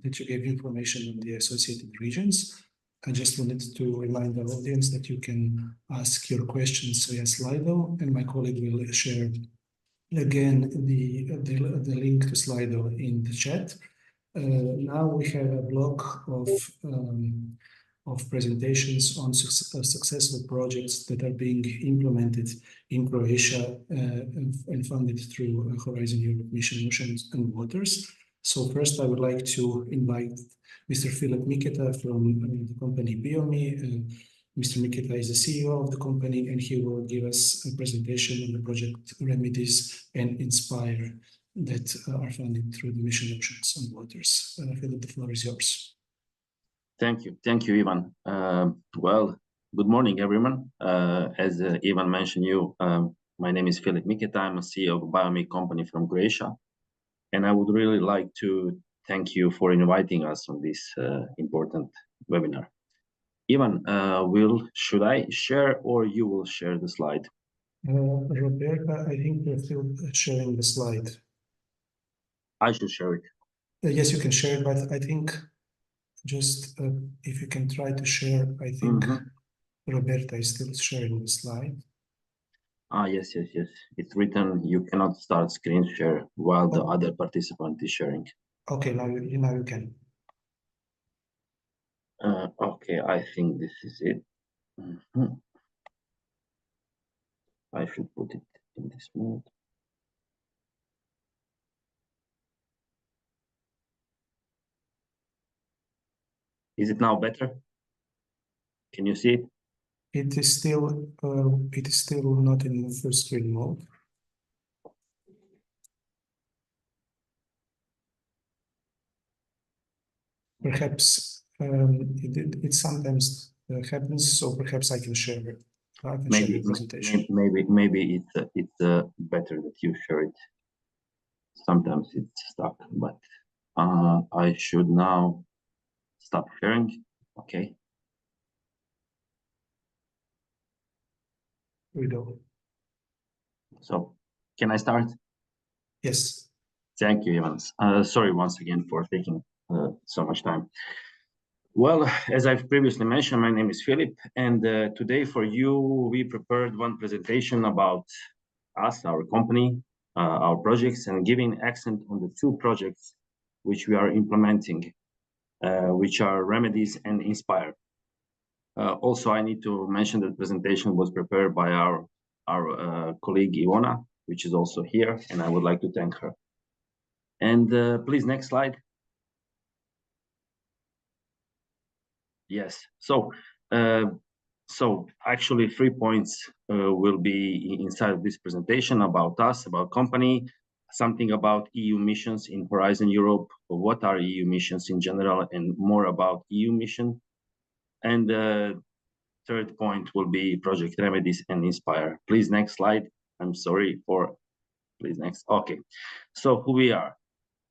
that you gave information on the associated regions. I just wanted to remind our audience that you can ask your questions via Slido, and my colleague will share again the link to Slido in the chat. Now we have a block of presentations on successful projects that are being implemented in Croatia and funded through Horizon Europe Mission Oceans and Waters. So first I would like to invite Mr. Filip Miketa from the company Biomi. Mr. Miketa is the CEO of the company, and he will give us a presentation on the project Remedies and Inspire that are funded through the Mission Oceans and Waters. Filip, the floor is yours. Thank you, Ivan. Well, good morning, everyone. As Ivan mentioned, my name is Filip Miketa. I'm a CEO of Biomi company from Croatia, and I would really like to thank you for inviting us on this important webinar. Ivan, should I share or you will share the slide? Roberta, I think you're still sharing the slide. I should share it. Yes, you can share it, but I think just if you can try to share, I think Roberta is still sharing the slide. Yes. It's written, you cannot start screen share while the other participant is sharing. Okay, now you can. Okay. Okay, I think this is it. I should put it in this mode. Is it now better? Can you see it? It is still not in the full screen mode. Perhaps it sometimes happens, so perhaps I can share it. I can share the presentation. Maybe it's better that you share it. Sometimes it's stuck, but I should now stop sharing. Okay. We go. So can I start? Yes. Thank you, Evans. Sorry once again for taking so much time. Well, as I've previously mentioned, my name is Philip, and today for you, we prepared one presentation about us, our company, our projects, and giving accent on the two projects which we are implementing, which are Remedies and Inspire. Also, I need to mention that the presentation was prepared by our colleague Ivona, which is also here, and I would like to thank her. And please, next slide. Yes, so actually 3 points will be inside of this presentation about us, about company, something about EU missions in Horizon Europe, what are EU missions in general, and more about EU mission. And the third point will be Project Remedies and Inspire. Please, next slide. I'm sorry for, please, next. Okay, so who we are.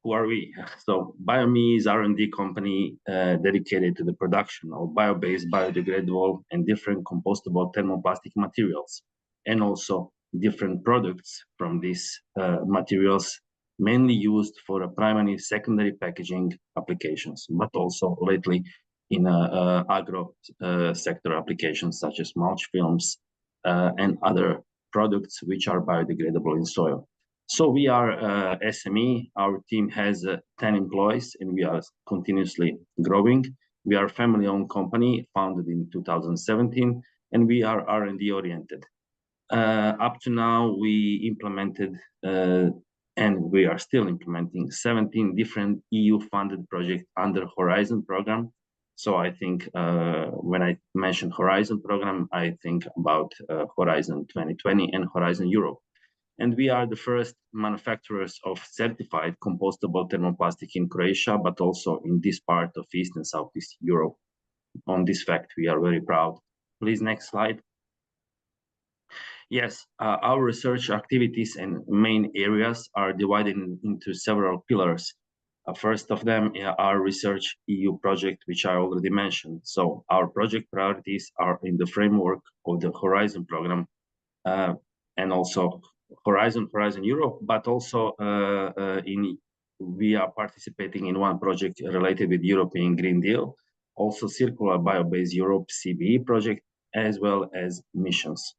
Who are we? So BioMe is R&D company dedicated to the production of bio-based, biodegradable, and different compostable thermoplastic materials, and also different products from these materials, mainly used for primary, secondary packaging applications, but also lately in agro sector applications such as mulch films and other products which are biodegradable in soil. So we are SME. Our team has 10 employees, and we are continuously growing. We are a family-owned company founded in 2017, and we are R&D oriented. Up to now, we implemented and we are still implementing 17 different EU-funded projects under Horizon program. So I think when I mention Horizon program, I think about Horizon 2020 and Horizon Europe. And we are the first manufacturers of certified compostable thermoplastic in Croatia, but also in this part of East and Southeast Europe. On this fact, we are very proud. Please, next slide. Yes, our research activities and main areas are divided into several pillars. First of them are research EU project, which I already mentioned. So our project priorities are in the framework of the Horizon program and also Horizon Europe, but also we are participating in one project related with European Green Deal, also Circular Bio-Based Europe CBE project, as well as missions.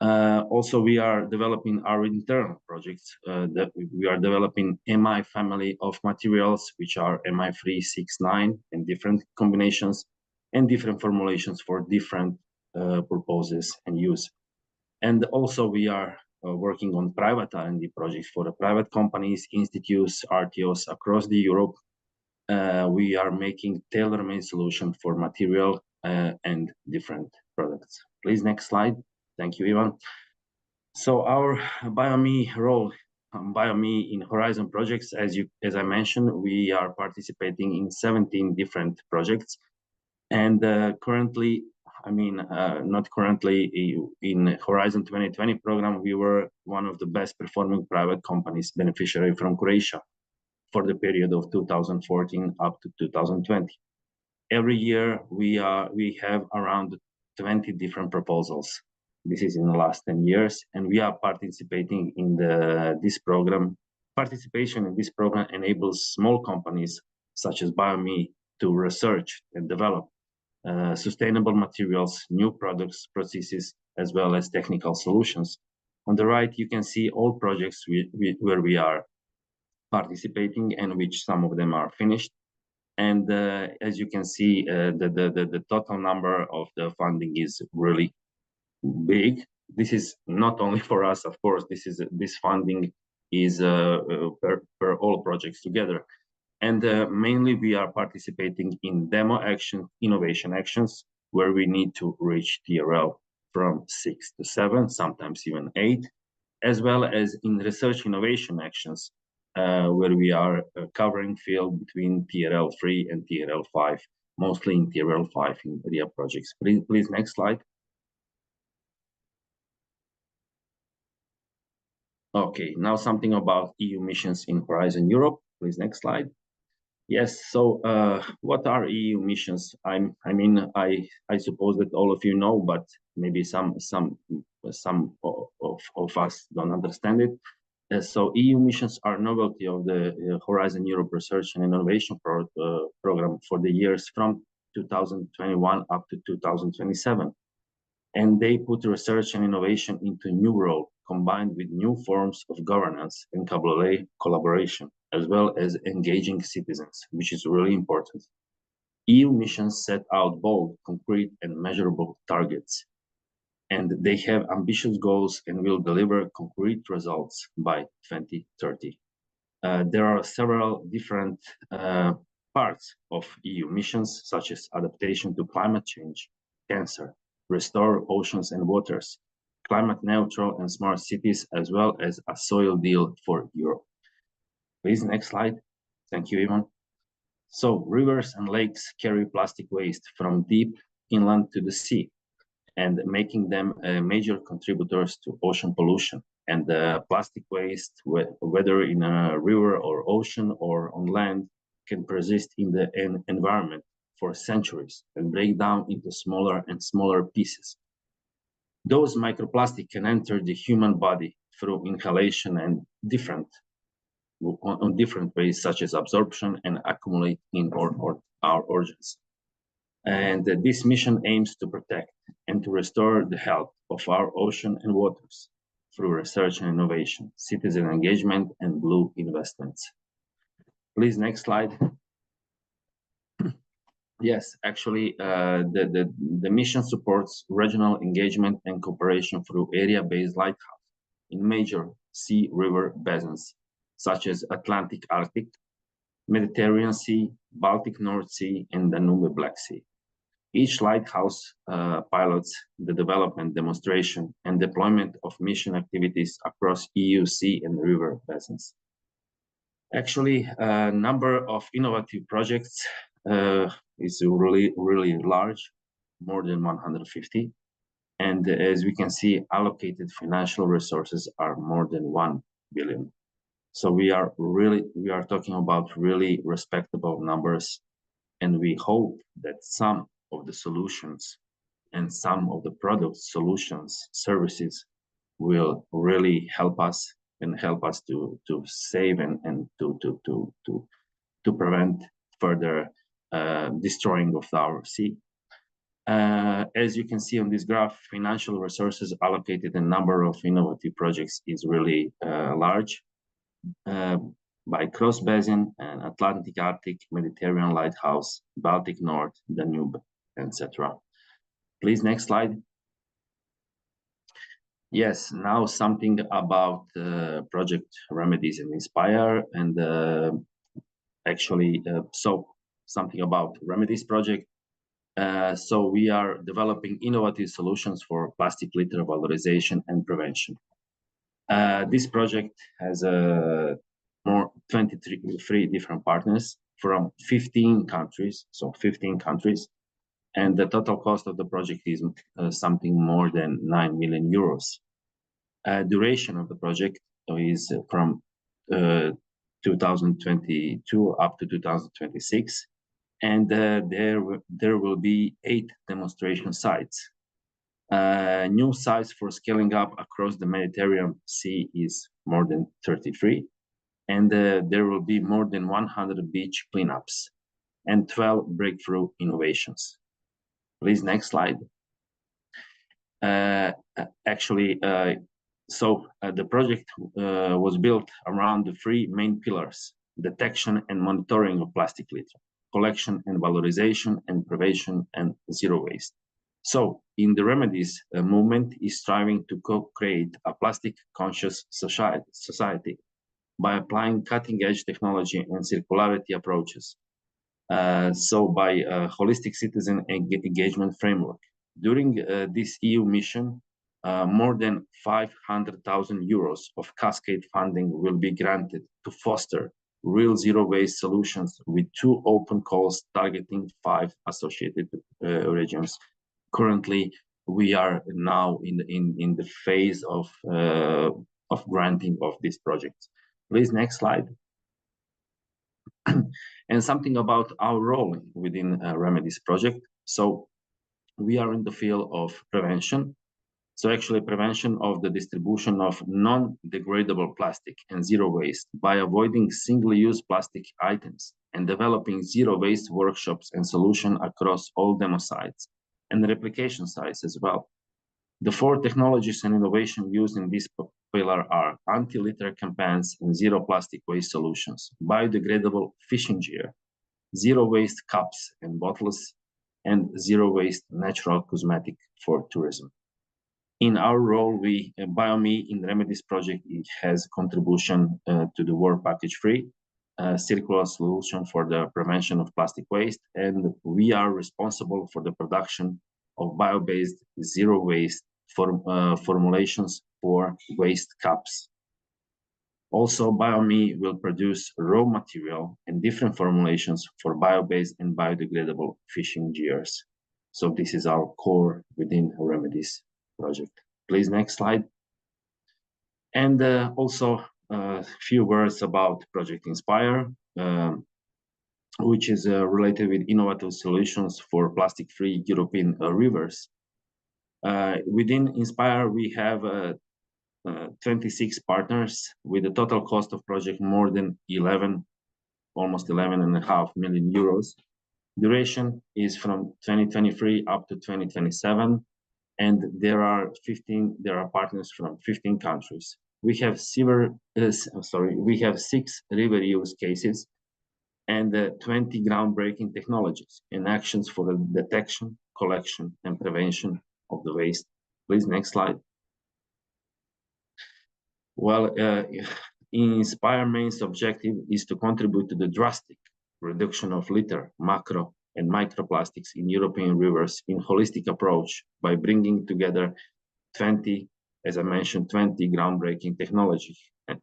Also, we are developing our internal projects that we are developing MI family of materials, which are MI3, 6, 9, and different combinations and different formulations for different purposes and use. And also we are working on private R&D projects for the private companies, institutes, RTOs across the Europe. We are making tailor-made solution for material and different products. Please, next slide. Thank you, Ivan. So our BioMe role, BioMe in Horizon projects, as I mentioned, we are participating in 17 different projects, and currently, not currently, in Horizon 2020 program, we were one of the best performing private companies beneficiary from Croatia for the period of 2014 up to 2020. Every year we have around 20 different proposals. This is in the last 10 years, and we are participating in this program. Participation in this program enables small companies such as BioMe to research and develop sustainable materials, new products, processes, as well as technical solutions. On the right, you can see all projects where we are participating and which some of them are finished. And as you can see, the total number of the funding is really big. This is not only for us, of course. This funding is per all projects together, and mainly we are participating in demo action, innovation actions, where we need to reach TRL from 6 to 7, sometimes even 8, as well as in research innovation actions, where we are covering field between TRL 3 and TRL 5, mostly in TRL 5 in area projects. Please, next slide. Okay, now something about EU missions in Horizon Europe. Please, next slide. Yes, so what are EU missions? I mean, I suppose that all of you know, but maybe some of us don't understand it. So EU missions are novelty of the Horizon Europe Research and Innovation program for the years from 2021 up to 2027. And they put research and innovation into a new role, combined with new forms of governance and collaboration, as well as engaging citizens, which is really important. EU missions set out bold, concrete, and measurable targets, and they have ambitious goals and will deliver concrete results by 2030. There are several different parts of EU missions, such as adaptation to climate change, cancer, restore oceans and waters, climate neutral and smart cities, as well as a soil deal for Europe. Please, next slide. Thank you, Ivan. So rivers and lakes carry plastic waste from deep inland to the sea, and making them major contributors to ocean pollution. And plastic waste, whether in a river or ocean or on land, can persist in the environment for centuries and break down into smaller and smaller pieces. Those microplastics can enter the human body through inhalation and on different ways, such as absorption, and accumulate in our organs. And this mission aims to protect and to restore the health of our ocean and waters through research and innovation, citizen engagement, and blue investments. Please, next slide. Yes, actually, the mission supports regional engagement and cooperation through area-based lighthouse in major sea river basins, such as Atlantic Arctic, Mediterranean Sea, Baltic North Sea, and Danube Black Sea. Each lighthouse pilots the development, demonstration, and deployment of mission activities across EU sea and river basins. Actually, a number of innovative projects is really large, more than 150. And as we can see, allocated financial resources are more than 1 billion. So we are talking about really respectable numbers, and we hope that some of the solutions and some of the products, solutions, services will really help us and help us to save and to prevent further destroying of our sea. As you can see on this graph, financial resources allocated in number of innovative projects is really large. By cross basin and Atlantic, Arctic, Mediterranean Lighthouse, Baltic North, Danube, etc. Please, next slide. Yes, now something about project Remedies and Inspire, and so something about Remedies project. So we are developing innovative solutions for plastic litter valorization and prevention. This project has more 23 different partners from 15 countries, so 15 countries, and the total cost of the project is something more than 9 million euros. Duration of the project is from 2022 up to 2026, and there will be 8 demonstration sites. New sites for scaling up across the Mediterranean Sea is more than 33, and there will be more than 100 beach cleanups and 12 breakthrough innovations. Please, next slide. The project was built around the 3 main pillars: detection and monitoring of plastic litter, collection and valorization, and prevention and zero waste. So in the remedies movement is striving to co-create a plastic conscious society by applying cutting-edge technology and circularity approaches. So by a holistic citizen engagement framework. During this EU mission, more than 500,000 euros of cascade funding will be granted to foster real zero waste solutions with 2 open calls targeting 5 associated regions. Currently, we are now in the phase of granting of these projects. Please, next slide. And something about our role within Remedies project. So we are in the field of prevention. So actually prevention of the distribution of non-degradable plastic and zero waste by avoiding single-use plastic items and developing zero waste workshops and solutions across all demo sites and replication sites as well. The 4 technologies and innovation used in this pillar are anti-litter campaigns and zero plastic waste solutions, biodegradable fishing gear, zero waste cups and bottles, and zero waste natural cosmetic for tourism. In our role, BioMe in the Remedies project, it has contribution to the Work Package Free, circular solution for the prevention of plastic waste, and we are responsible for the production of bio-based zero waste formulations for waste cups. Also, BioMe will produce raw material and different formulations for bio-based and biodegradable fishing gears. So this is our core within Remedies project. Please, next slide. And also a few words about Project Inspire, which is related with innovative solutions for plastic-free European rivers. Within Inspire, we have 26 partners with a total cost of project more than almost 11.5 million euros. Duration is from 2023 up to 2027, and there are partners from 15 countries. We have 6 river use cases and 20 groundbreaking technologies and actions for the detection, collection, and prevention of the waste. Please, next slide. Well, Inspire Main's objective is to contribute to the drastic reduction of litter, macro, and microplastics in European rivers in holistic approach by bringing together 20, as I mentioned, 20 groundbreaking technology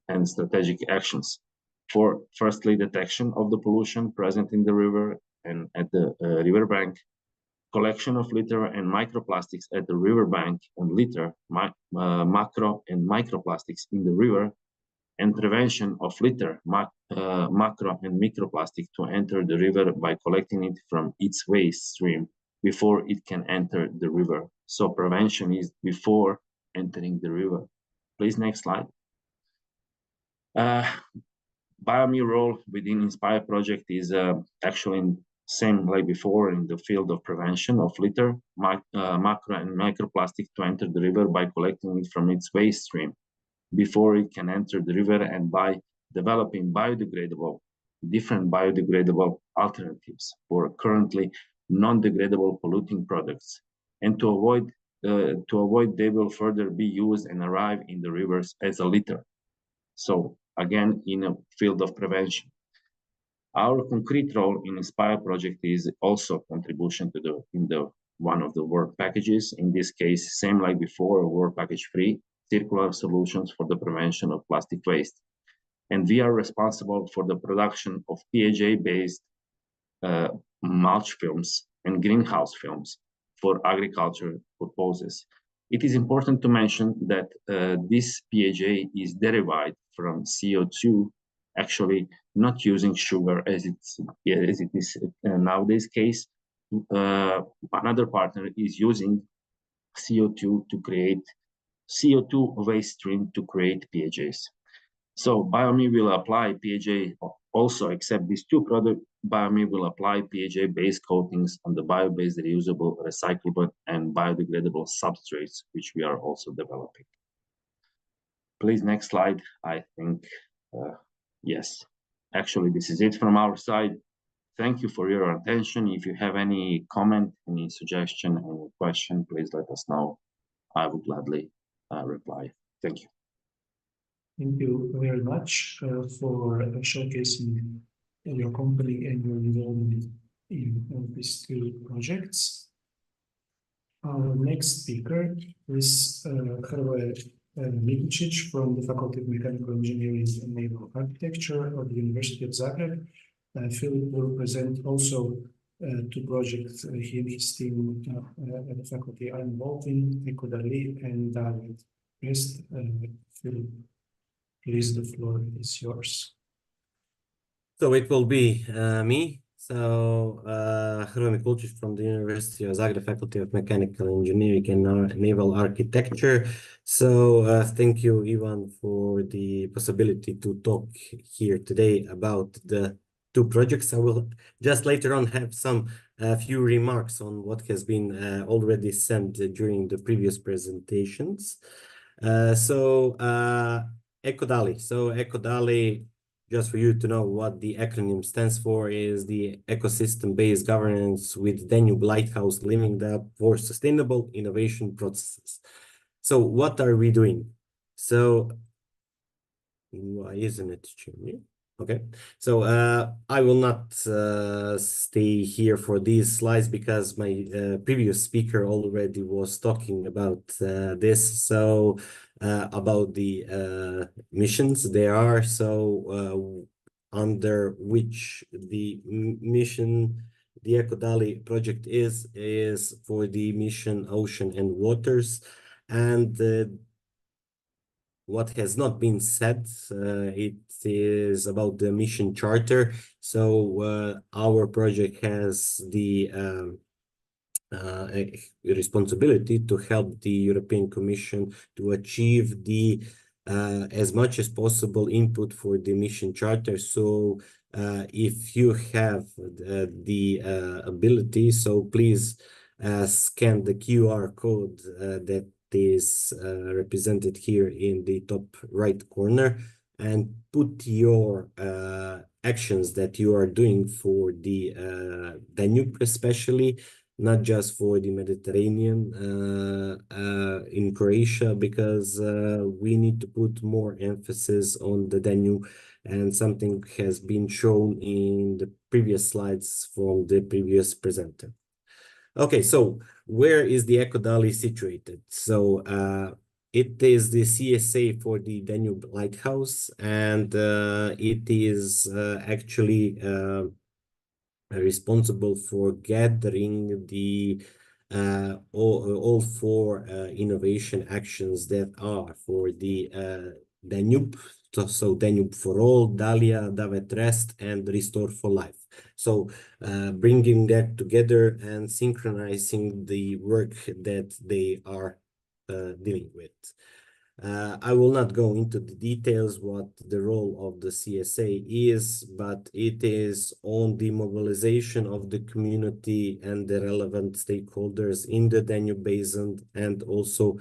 and strategic actions for firstly detection of the pollution present in the river and at the riverbank, collection of litter and microplastics at the riverbank and litter, macro and microplastics in the river, and prevention of litter, macro and microplastic to enter the river by collecting it from its waste stream before it can enter the river. So prevention is before entering the river. Please, next slide. BioMe role within Inspire project is actually same like before in the field of prevention of litter, macro and microplastic to enter the river by collecting it from its waste stream before it can enter the river, and by developing different biodegradable alternatives for currently non-degradable polluting products, and to avoid they will further be used and arrive in the rivers as a litter. So again, in a field of prevention. Our concrete role in Inspire project is also contribution to one of the work packages. In this case, same like before, Work Package Free, circular solutions for the prevention of plastic waste. And we are responsible for the production of PHA-based mulch films and greenhouse films for agriculture purposes. It is important to mention that this PHA is derived from CO2, actually not using sugar as it is nowadays case. Another partner is using CO2 to create CO2 waste stream to create PHAs. So BioMe will apply PHA also, except these 2 products. BioMe will apply PHA-based coatings on the bio-based reusable, recyclable, and biodegradable substrates, which we are also developing. Please, next slide. I think, yes, actually, this is it from our side. thank you for your attention. If you have any comment, any suggestion, or question, please let us know. I will gladly reply. Thank you. Thank you very much for showcasing your company and your involvement in these two projects. Our next speaker is Mikučić from the Faculty of Mechanical Engineering and Naval Architecture of the University of Zagreb. Philip will present also two projects he and his team at the faculty are involved in, Ekodali and David. Yes, Philip, please, the floor is yours. So it will be me. So, Hrvoje Mikučić from the University of Zagreb, Faculty of Mechanical Engineering and Naval Architecture. So, thank you, Ivan, for the possibility to talk here today about the two projects. I will just later on have some few remarks on what has been already said during the previous presentations. Ekodali. So, Ekodali, just for you to know what the acronym stands for, is the ecosystem-based governance with Danube Lighthouse Living Up for Sustainable Innovation Processes. So what are we doing? So why isn't it changing? Okay, so I will not stay here for these slides because my previous speaker already was talking about this. So about the missions there are. So under which the mission, the Ekodali project is for the mission Ocean and Waters. And what has not been said, it is about the mission charter. So our project has the responsibility to help the European Commission to achieve the as much as possible input for the mission charter. So if you have the ability, so please scan the QR code that is represented here in the top right corner and put your actions that you are doing for the Danube, especially, not just for the Mediterranean in Croatia, because we need to put more emphasis on the Danube, and something has been shown in the previous slides from the previous presenter. Okay, so where is the Ekodali situated? So it is the CSA for the Danube Lighthouse, and it is actually responsible for gathering the all four innovation actions that are for the Danube. So Danube for All, Dalia, Davet Rest, and Restore for Life. So bringing that together and synchronizing the work that they are dealing with. I will not go into the details what the role of the CSA is, but it is on the mobilization of the community and the relevant stakeholders in the Danube Basin, and also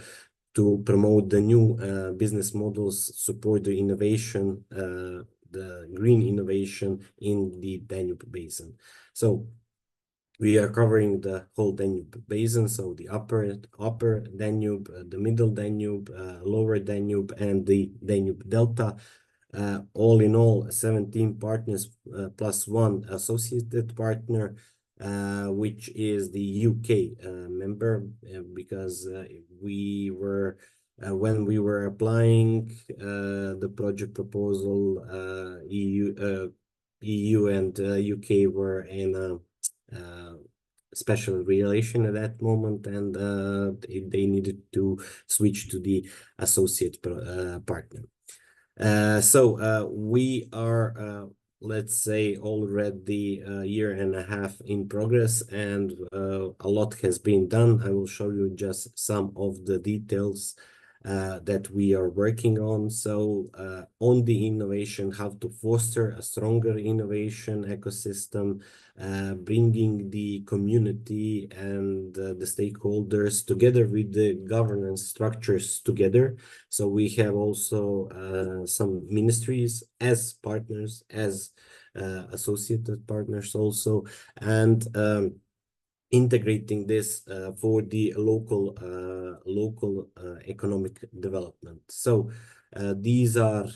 to promote the new business models, support the innovation, the green innovation in the Danube Basin. So we are covering the whole Danube Basin, so the upper Danube, the middle Danube, lower Danube, and the Danube Delta. All in all, 17 partners plus one associated partner, which is the UK member, because we were when we were applying the project proposal, EU and UK were in a special relation at that moment, and they needed to switch to the associate partner. So we are let's say already a year and a half in progress, and a lot has been done. I will show you just some of the details that we are working on. So on the innovation, how to foster a stronger innovation ecosystem, bringing the community and the stakeholders together with the governance structures together. So we have also some ministries as partners, as associated partners also, and integrating this for the local economic development. So these are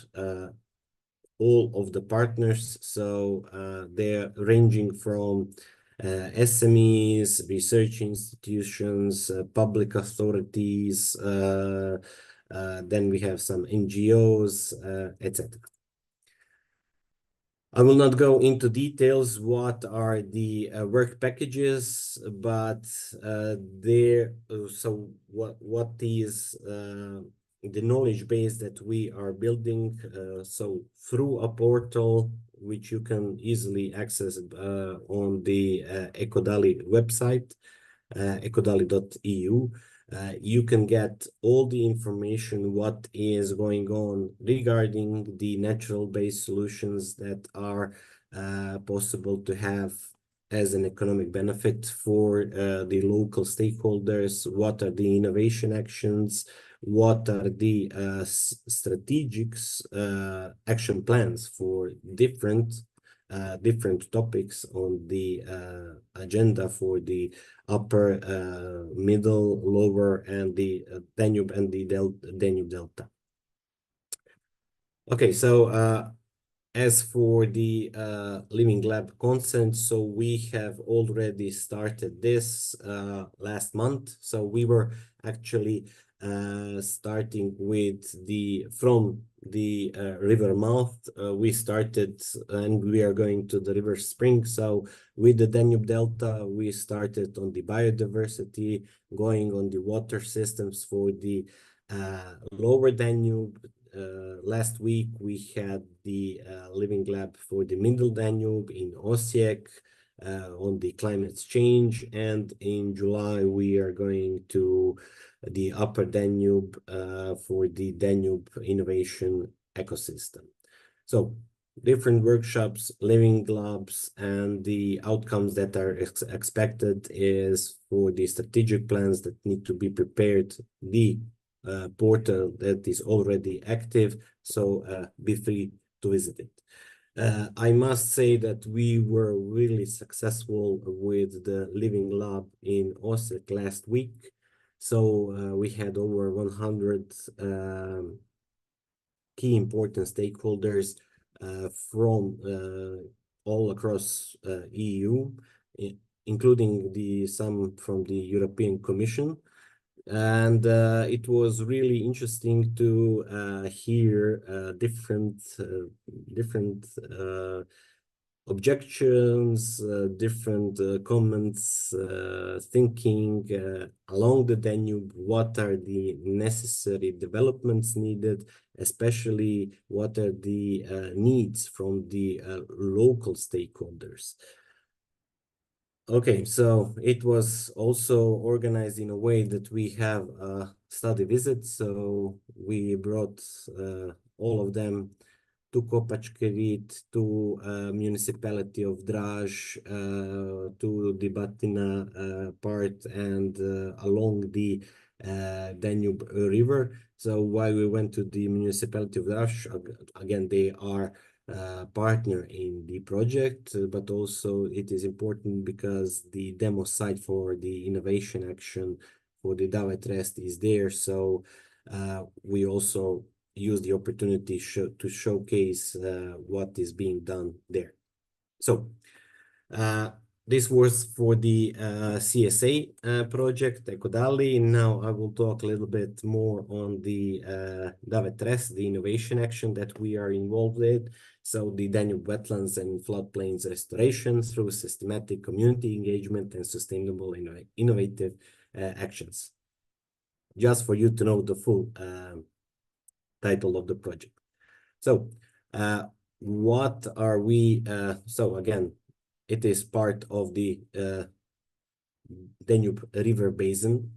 all of the partners. So they're ranging from SMEs, research institutions, public authorities, then we have some NGOs, etc. I will not go into details what are the work packages, but so what is the knowledge base that we are building, so through a portal which you can easily access on the Ecodali website, ecodali.eu. You can get all the information what is going on regarding the natural-based solutions that are possible to have as an economic benefit for the local stakeholders, what are the innovation actions, what are the strategic action plans for different topics on the agenda for the upper, middle, lower, and the Danube and the Danube Delta. Okay, so as for the Living Lab consent, so we have already started this last month. So we were actually starting with from the river mouth. We started and we are going to the river spring. So with the Danube Delta, we started on the biodiversity, going on the water systems for the lower Danube. Last week we had the Living Lab for the Middle Danube in Osijek on the climate change, and in July we are going to the Upper Danube for the Danube Innovation Ecosystem. So different workshops, living labs, and the outcomes that are expected is for the strategic plans that need to be prepared, the portal that is already active, so be free to visit it. I must say that we were really successful with the Living Lab in Osijek last week. So we had over 100 key important stakeholders from all across EU, including some from the European Commission. And it was really interesting to hear different objections, different comments, thinking along the Danube, what are the necessary developments needed, especially what are the needs from the local stakeholders. Okay, so it was also organized in a way that we have a study visit. So we brought all of them to Kopački, to municipality of Draž, to the Batina part, and along the Danube River. So while we went to the municipality of Draž, again, they are partner in the project, but also it is important because the demo site for the innovation action for the Davet Rest is there. So we also use the opportunity to showcase what is being done there. So this was for the CSA project, Ecodali. Now I will talk a little bit more on the Davet Rest, the innovation action that we are involved with. So the Danube wetlands and floodplains restoration through systematic community engagement and sustainable innovative actions. Just for you to know the full title of the project. So what are we, so again, it is part of the Danube River Basin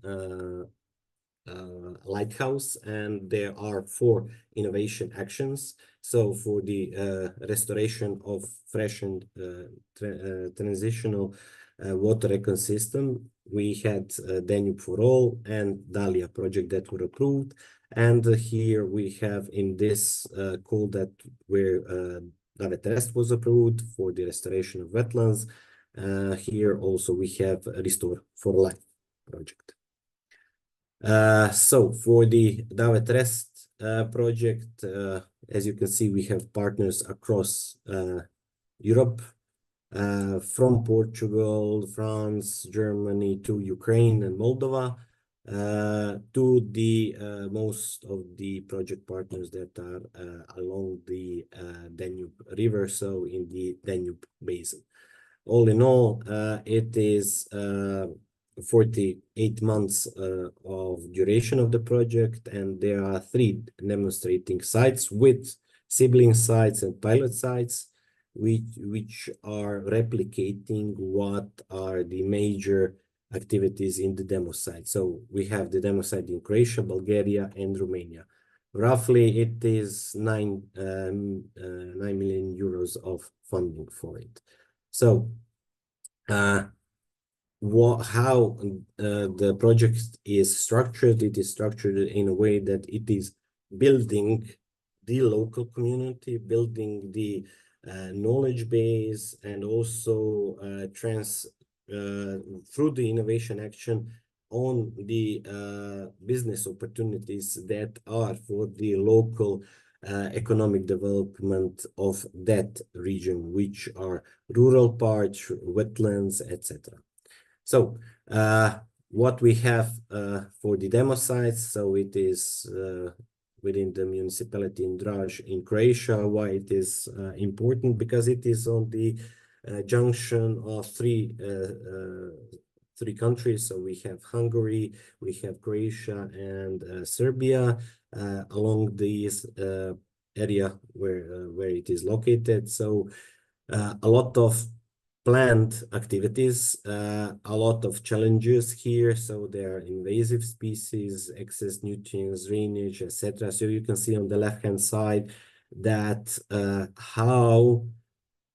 lighthouse, and there are 4 innovation actions. So for the restoration of fresh and transitional water ecosystem, we had Danube for All and Dahlia project that were approved. And here we have in this call that were Test was approved for the restoration of wetlands. Here also we have a Restore for Life project. So for the Rest project, as you can see, we have partners across Europe, from Portugal, France, Germany to Ukraine and Moldova, to the most of the project partners that are along the Danube River, so in the Danube Basin. All in all, it is 48 months of duration of the project, and there are 3 demonstrating sites with sibling sites and pilot sites, which are replicating what are the major activities in the demo site. So we have the demo site in Croatia, Bulgaria, and Romania. Roughly, it is 9 million euros of funding for it. So, how the project is structured? It is structured in a way that it is building the local community, building the knowledge base, and also through the innovation action on the business opportunities that are for the local economic development of that region, which are rural parts, wetlands, etc. So what we have for the demo sites, so it is within the municipality in Drž in Croatia. Why it is important? Because it is on the junction of three countries. So we have Hungary, we have Croatia, and Serbia along this area where it is located. So a lot of planned activities, a lot of challenges here. So there are invasive species, excess nutrients, drainage, etc. So you can see on the left-hand side that how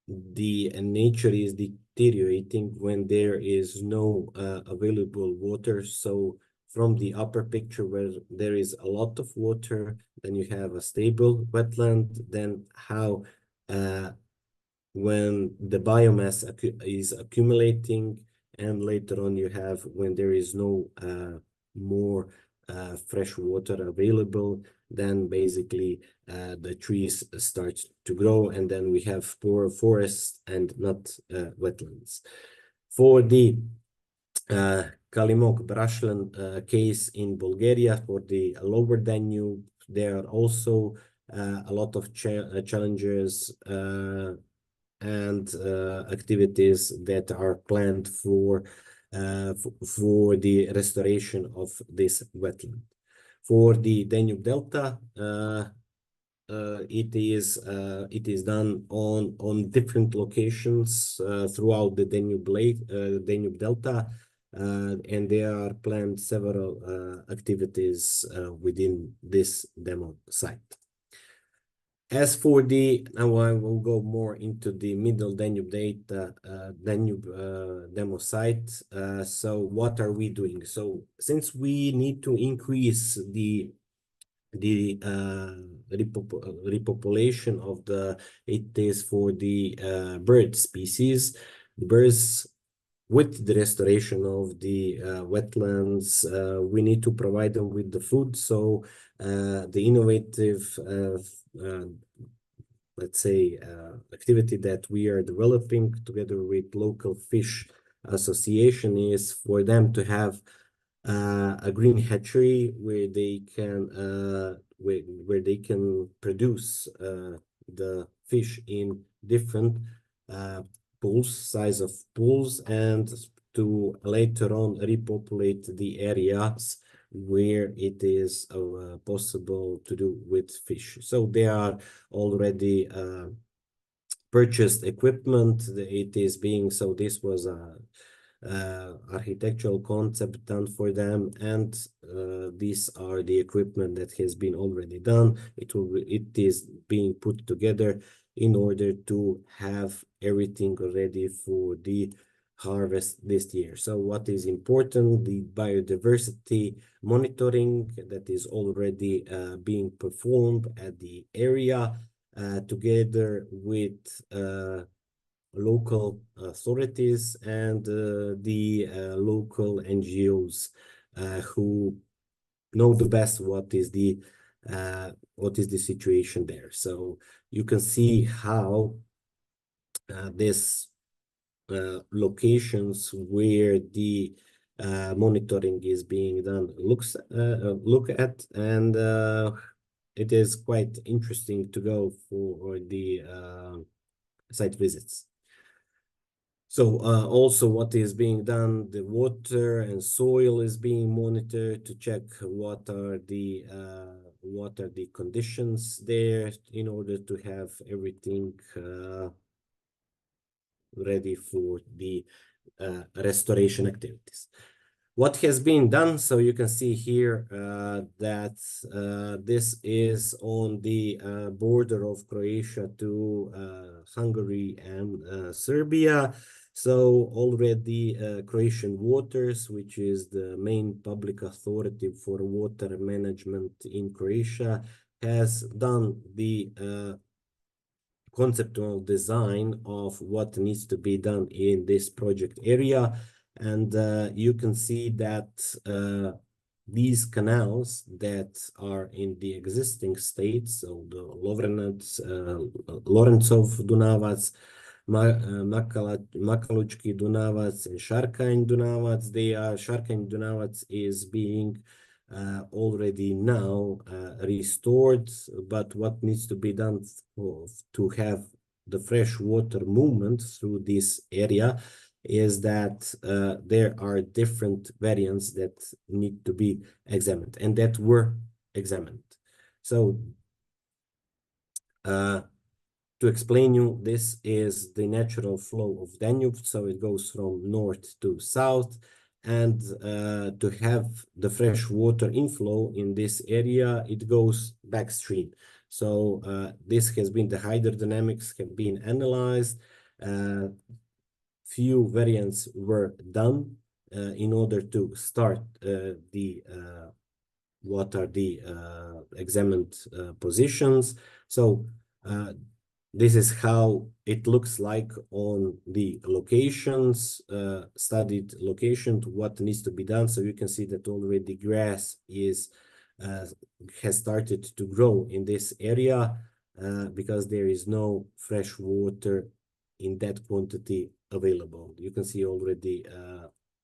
the nature is deteriorating when there is no available water. So from the upper picture where there is a lot of water, then you have a stable wetland, then how when the biomass is accumulating, and later on you have when there is no more fresh water available, then basically the trees start to grow, and then we have poor forests and not wetlands. For the Kalimok-Brashlan case in Bulgaria, for the lower Danube, there are also a lot of challenges and activities that are planned for the restoration of this wetland. For the Danube Delta, it is done on different locations throughout the Danube Delta, and there are planned several activities within this demo site. As for now I will go more into the middle Danube demo site. So what are we doing? So since we need to increase the repopulation of it is for the bird species, the birds, with the restoration of the wetlands, we need to provide them with the food. So the innovative let's say activity that we are developing together with local fish association is for them to have a green hatchery where they can produce the fish in different size of pools, and to later on repopulate the areas where it is possible to do with fish. So there are already purchased equipment. It is being, so this was a architectural concept done for them, and these are the equipment that has been already done. It is being put together in order to have everything ready for the harvest this year. So what is important, the biodiversity monitoring that is already being performed at the area, together with local authorities and the local NGOs who know the best what is the situation there. So you can see how this locations where the monitoring is being done look at, and it is quite interesting to go for the site visits. So also what is being done, the water and soil is being monitored to check what are the conditions there in order to have everything ready for the restoration activities. What has been done, so you can see here that this is on the border of Croatia to Hungary and Serbia. So already Croatian Waters, which is the main public authority for water management in Croatia, has done the conceptual design of what needs to be done in this project area. And you can see that these canals that are in the existing states, so the Lorencov Dunavac, Makalučki Dunavac, and Šarkanj Dunavac, Šarkanj Dunavac is being already now restored, but what needs to be done to have the fresh water movement through this area is that there are different variants that need to be examined and that were examined. So to explain you, this is the natural flow of Danube, so it goes from north to south, and to have the fresh water inflow in this area, it goes backstream. So this has been, the hydrodynamics have been analyzed. Few variants were done in order to start what are the examined positions. So this is how it looks like on the locations, studied location, to what needs to be done. So you can see that already grass is has started to grow in this area because there is no fresh water in that quantity available. You can see already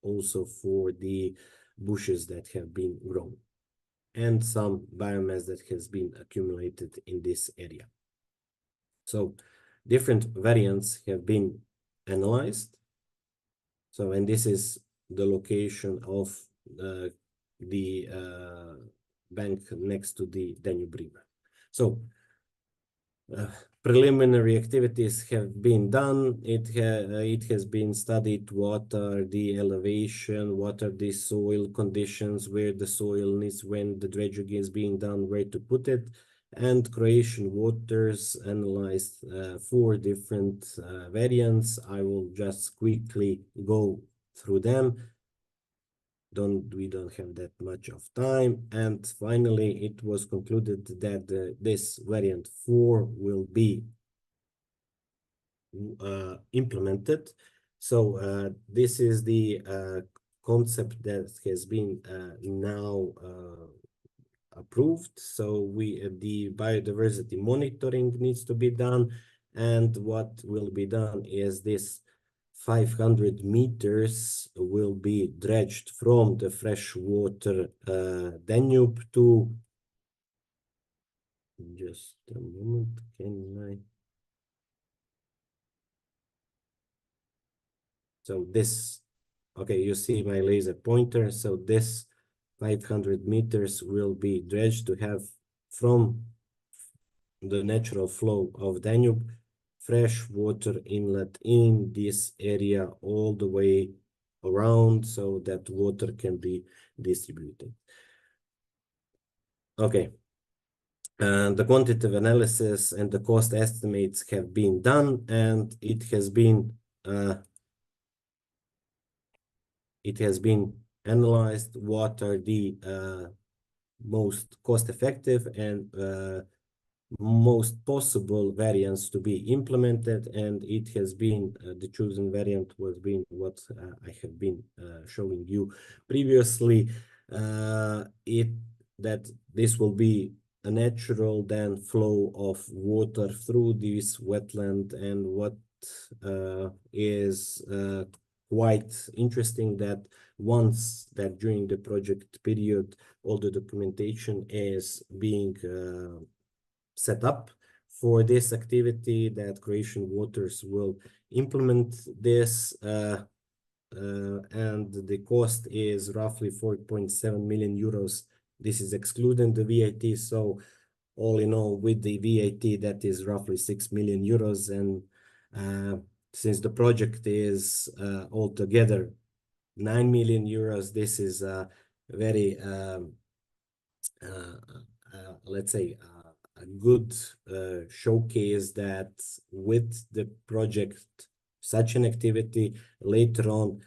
also for the bushes that have been grown and some biomass that has been accumulated in this area. So different variants have been analyzed. So, and this is the location of the bank next to the Danube River. So preliminary activities have been done. It has been studied what are the elevation, what are the soil conditions, where the soil needs, when the dredging is being done, where to put it. And Croatian Waters analyzed 4 different variants. I will just quickly go through them. We don't have that much of time. And finally, it was concluded that this variant 4 will be implemented. So this is the concept that has been now approved. So the biodiversity monitoring needs to be done, and what will be done is this 500 meters will be dredged from the freshwater Danube to, just a moment, so this, okay, you see my laser pointer. So this 500 meters will be dredged to have from the natural flow of Danube fresh water inlet in this area all the way around, so that water can be distributed. Okay, and the quantitative analysis and the cost estimates have been done, and it has been analyzed what are the most cost effective and most possible variants to be implemented, and it has been the chosen variant was being what I have been showing you previously. That this will be a natural then flow of water through this wetland, and what is quite interesting that once that during the project period all the documentation is being set up for this activity, that Croatian Waters will implement this, and the cost is roughly 4.7 million euros. This is excluding the VAT, so all in all with the VAT that is roughly 6 million euros, and since the project is altogether 9 million euros, this is a very let's say a good showcase that with the project, such an activity later on,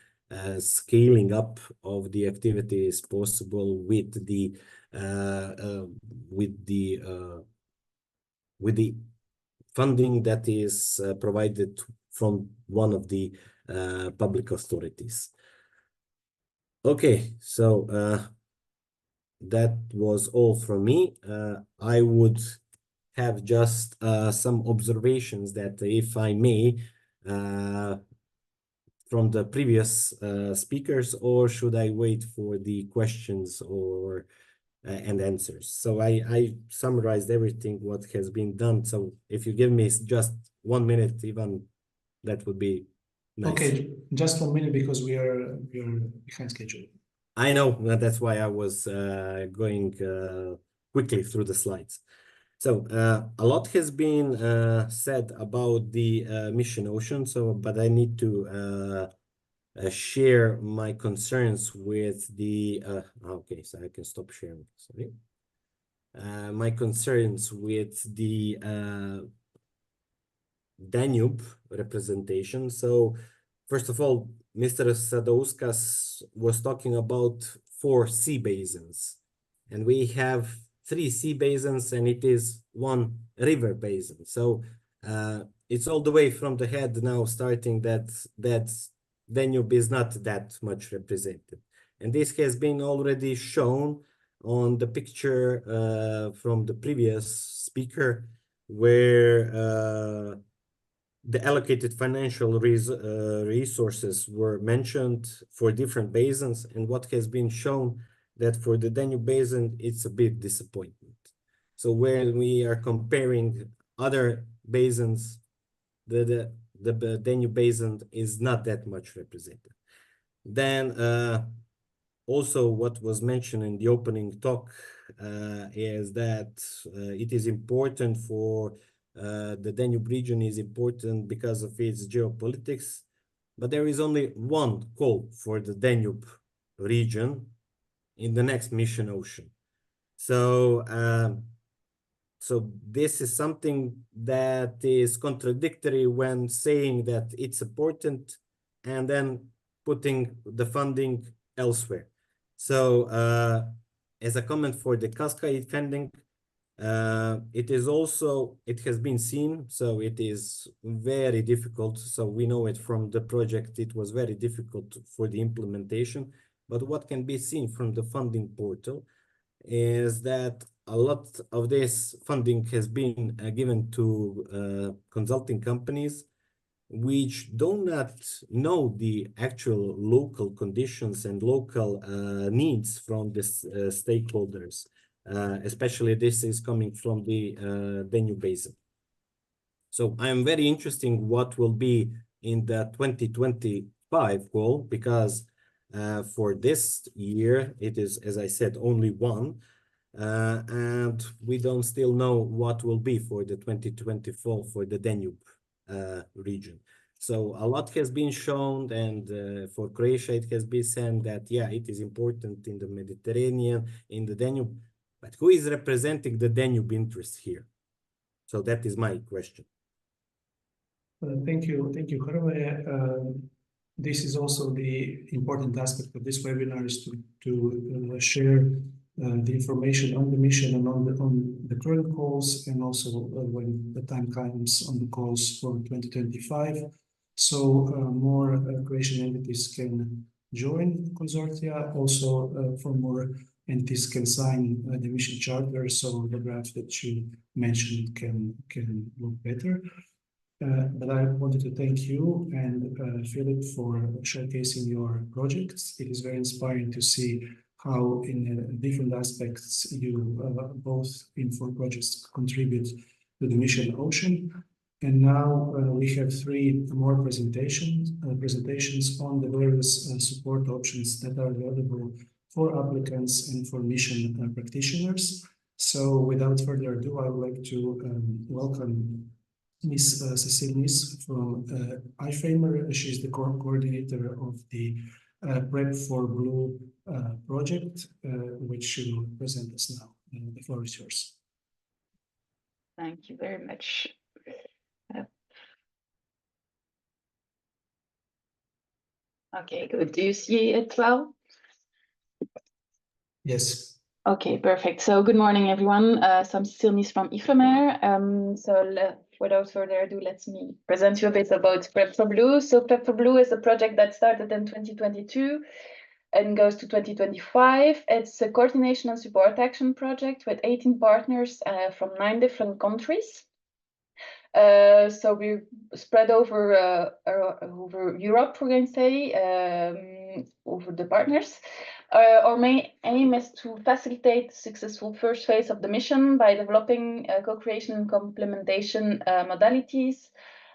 scaling up of the activity is possible with the funding that is provided from one of the public authorities. Okay, so that was all from me. I would have just some observations that, if I may, from the previous speakers, or should I wait for the questions or and answers? So I summarized everything what has been done. So if you give me just 1 minute, Ivan, that would be nice. Okay, just 1 minute because we are behind schedule. I know, that's why I was going quickly through the slides. So a lot has been said about the mission Ocean. So, but I need to share my concerns with the. Okay, so I can stop sharing. Sorry. My concerns with the Danube representation. So, first of all, Mr. Sadauskas was talking about 4 sea basins, and we have 3 sea basins, and it is 1 river basin. So it's all the way from the head now, starting that Danube is not that much represented, and this has been already shown on the picture from the previous speaker, where the allocated financial resources were mentioned for different basins, and what has been shown that for the Danube basin, it's a bit disappointment. So when we are comparing other basins, the Danube basin is not that much represented. Then also what was mentioned in the opening talk is that it is important for the Danube region is important because of its geopolitics, but there is only one call for the Danube region in the next mission Ocean. So so this is something that is contradictory when saying that it's important and then putting the funding elsewhere. So as a comment for the Cascade funding, it has been seen, so it is very difficult. So we know it from the project, it was very difficult for the implementation. But what can be seen from the funding portal is that a lot of this funding has been given to consulting companies which do not know the actual local conditions and local needs from the stakeholders. Especially this is coming from the Danube basin. So I am very interested what will be in the 2025 goal, because for this year, it is, as I said, only 1. And we don't still know what will be for the 2024 for the Danube region. So a lot has been shown, and for Croatia, it has been said that, yeah, it is important in the Mediterranean, in the Danube. But who is representing the Danube interest here? So that is my question. Thank you, Hrvoje. This is also the important aspect of this webinar, is to share the information on the mission and on the current calls, and also when the time comes on the calls for 2025. So more Croatian entities can join consortia. Also, for more entities can sign the mission charter, so the graph that you mentioned can look better. But I wanted to thank you and Philip for showcasing your projects. It is very inspiring to see how in different aspects you both in 4 projects contribute to the mission Ocean. And now we have 3 more presentations on the various support options that are available for applicants and for mission practitioners. So without further ado, I would like to welcome Ms. Cecile Nis from iFramer. She's the coordinator of the Prep for Blue project, which she will present us now. The floor is yours. Thank you very much. Okay, good. Do you see it well? Yes. Okay, perfect. So good morning, everyone. So I'm Cecile Nis from iFramer. Without further ado, let me present you a bit about Prep for Blue. So Prep for Blue is a project that started in 2022 and goes to 2025. It's a coordination and support action project with 18 partners from 9 different countries. So we spread over Europe, we're going to say, over the partners. Our main aim is to facilitate the successful first phase of the mission by developing co-creation and complementation modalities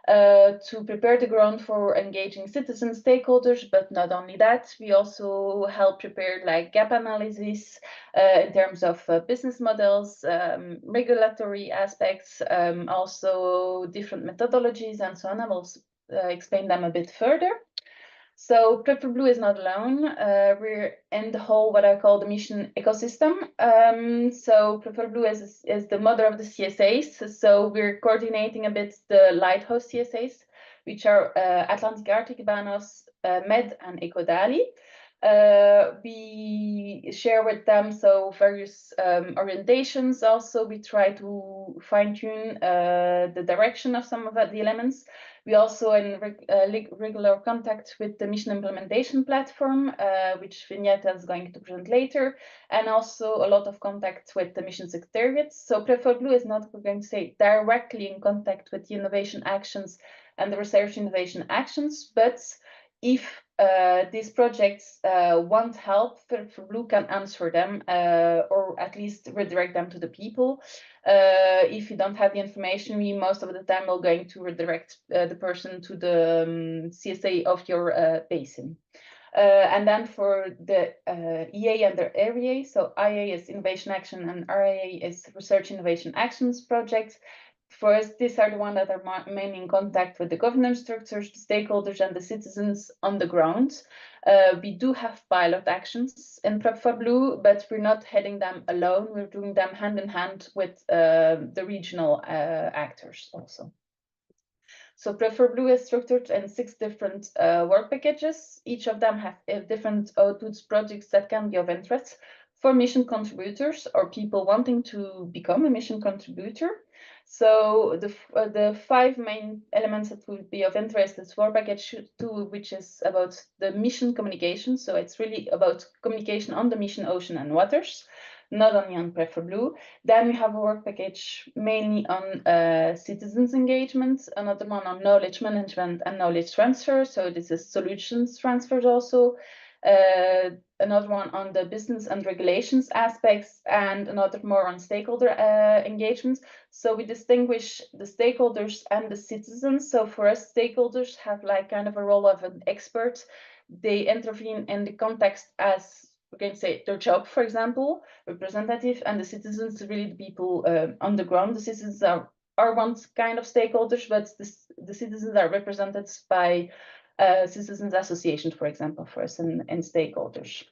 to prepare the ground for engaging citizen stakeholders. But not only that, we also help prepare like gap analysis in terms of business models, regulatory aspects, also different methodologies and so on. I will explain them a bit further. So Prep for Blue is not alone. We're in the whole, what I call the mission ecosystem. So Prep for Blue is the mother of the CSAs. So we're coordinating a bit the lighthouse CSAs, which are Atlantic Arctic Banos, Med and Ecodali. We share with them various orientations. Also, we try to fine-tune the direction of some of the elements. We also in regular contact with the mission implementation platform, which Vignetta is going to present later, and also a lot of contact with the mission secretariats. So Prep for Blue is not, we're going to say, directly in contact with the innovation actions and the research innovation actions, but if these projects want help, Prep for Blue can answer them or at least redirect them to the people. If you don't have the information, we most of the time are going to redirect the person to the CSA of your basin. And then for the EA and the REA, so IA is Innovation Action and RIA is Research Innovation Actions projects. For us, these are the ones that are mainly in contact with the governance structures, the stakeholders, and the citizens on the ground. We do have pilot actions in Prep for Blue, but we're not heading them alone. We're doing them hand in hand with the regional actors also. So Prep for Blue is structured in 6 different work packages. Each of them have different outputs, projects that can be of interest for mission contributors or people wanting to become a mission contributor. So the 5 main elements that will be of interest is work package 2, which is about the mission communication. So it's really about communication on the mission, ocean and waters, not only on Prep for Blue. Then we have a work package mainly on citizens engagement, another one on knowledge management and knowledge transfer. So this is solutions transfers also. Another one on the business and regulations aspects, and another more on stakeholder engagement. So we distinguish the stakeholders and the citizens. So for us, stakeholders have like kind of a role of an expert. They intervene in the context as, we can say, their job, for example, representative, and the citizens are really the people on the ground. The citizens are one kind of stakeholders, but the citizens are represented by citizens associations, for example, for us and stakeholders.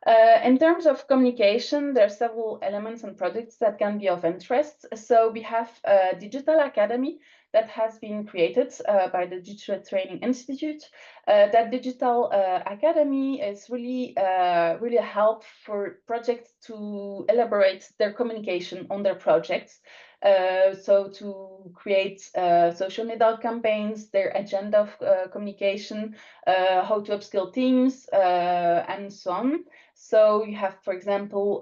In terms of communication, there are several elements and projects that can be of interest. So we have a digital academy that has been created by the Digital Training Institute. That digital academy is really a help for projects to elaborate their communication on their projects. So to create social media campaigns, their agenda of communication, how to upskill teams, and so on. So you have, for example,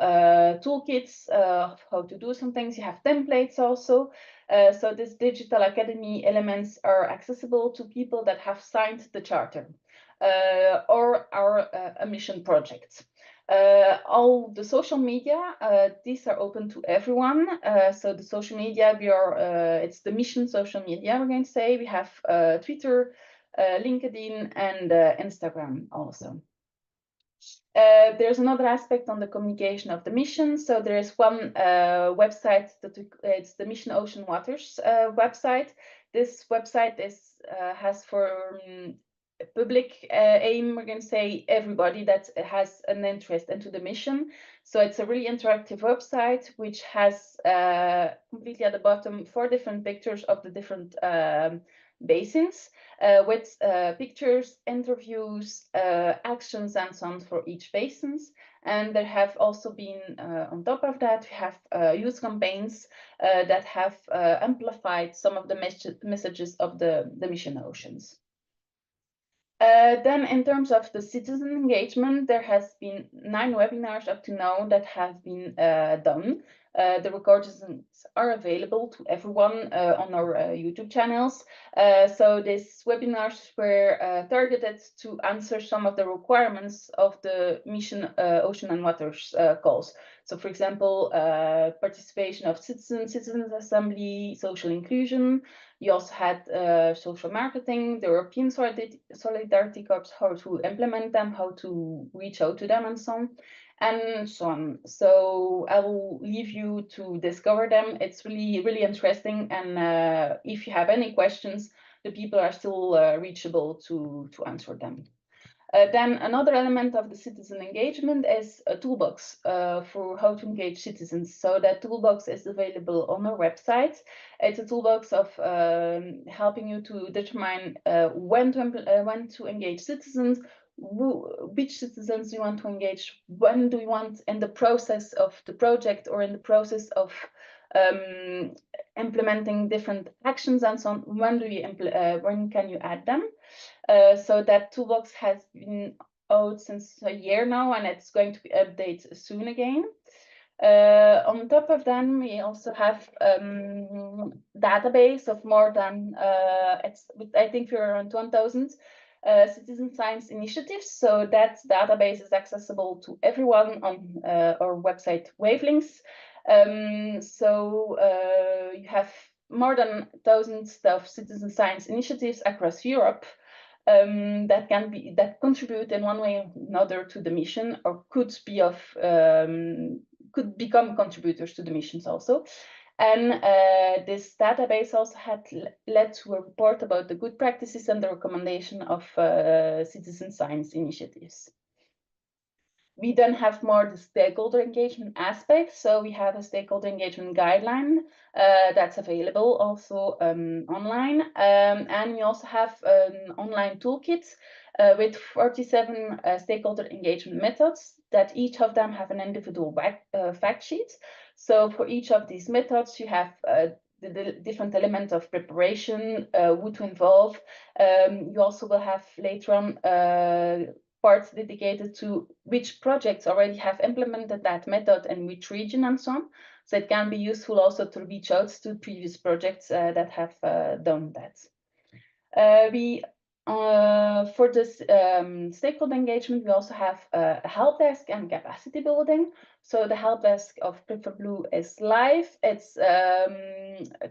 toolkits of how to do some things. You have templates also. So this digital academy elements are accessible to people that have signed the charter or are a mission project. All the social media, these are open to everyone. So the social media, it's the mission social media, we're going to say. We have Twitter, LinkedIn, and Instagram also. There's another aspect on the communication of the mission. So there is one website it's the Mission Ocean Waters website. This website has for public aim, we're going to say, everybody that has an interest into the mission. So it's a really interactive website which has completely at the bottom 4 different pictures of the different basins with pictures, interviews, actions, and so on for each basins. And there have also been, on top of that, we have youth campaigns that have amplified some of the messages of the mission oceans. Then in terms of the citizen engagement, there has been 9 webinars up to now that have been done. The recordings are available to everyone on our YouTube channels. So these webinars were targeted to answer some of the requirements of the Mission Ocean and Waters calls. So for example, participation of citizens assembly, social inclusion. You also had social marketing, the European Solidarity Corps, how to implement them, how to reach out to them, and so on. So I will leave you to discover them. It's really, really interesting. And if you have any questions, the people are still reachable to answer them. Then another element of the citizen engagement is a toolbox for how to engage citizens. So that toolbox is available on our website. It's a toolbox of helping you to determine when to engage citizens, which citizens you want to engage, when do you want in the process of the project or in the process of implementing different actions and so on. When can you add them? So that toolbox has been out since a year now, and it's going to be updated soon again. On top of them, we also have database of more than I think we're around 1,000 citizen science initiatives. So that database is accessible to everyone on our website Wavelengths. So you have more than thousands of citizen science initiatives across Europe that contribute in one way or another to the mission, or could become contributors to the missions also. And this database also had led to a report about the good practices and the recommendation of citizen science initiatives. We then have more the stakeholder engagement aspect. So we have a stakeholder engagement guideline that's available also online. And we also have an online toolkit with 47 stakeholder engagement methods that each of them have an individual fact sheet. So for each of these methods, you have the different elements of preparation, who to involve. You also will have later on parts dedicated to which projects already have implemented that method and which region and so on. So it can be useful also to reach out to previous projects that have done that. For this stakeholder engagement, we also have a help desk and capacity building. So the help desk of Blue is live. It's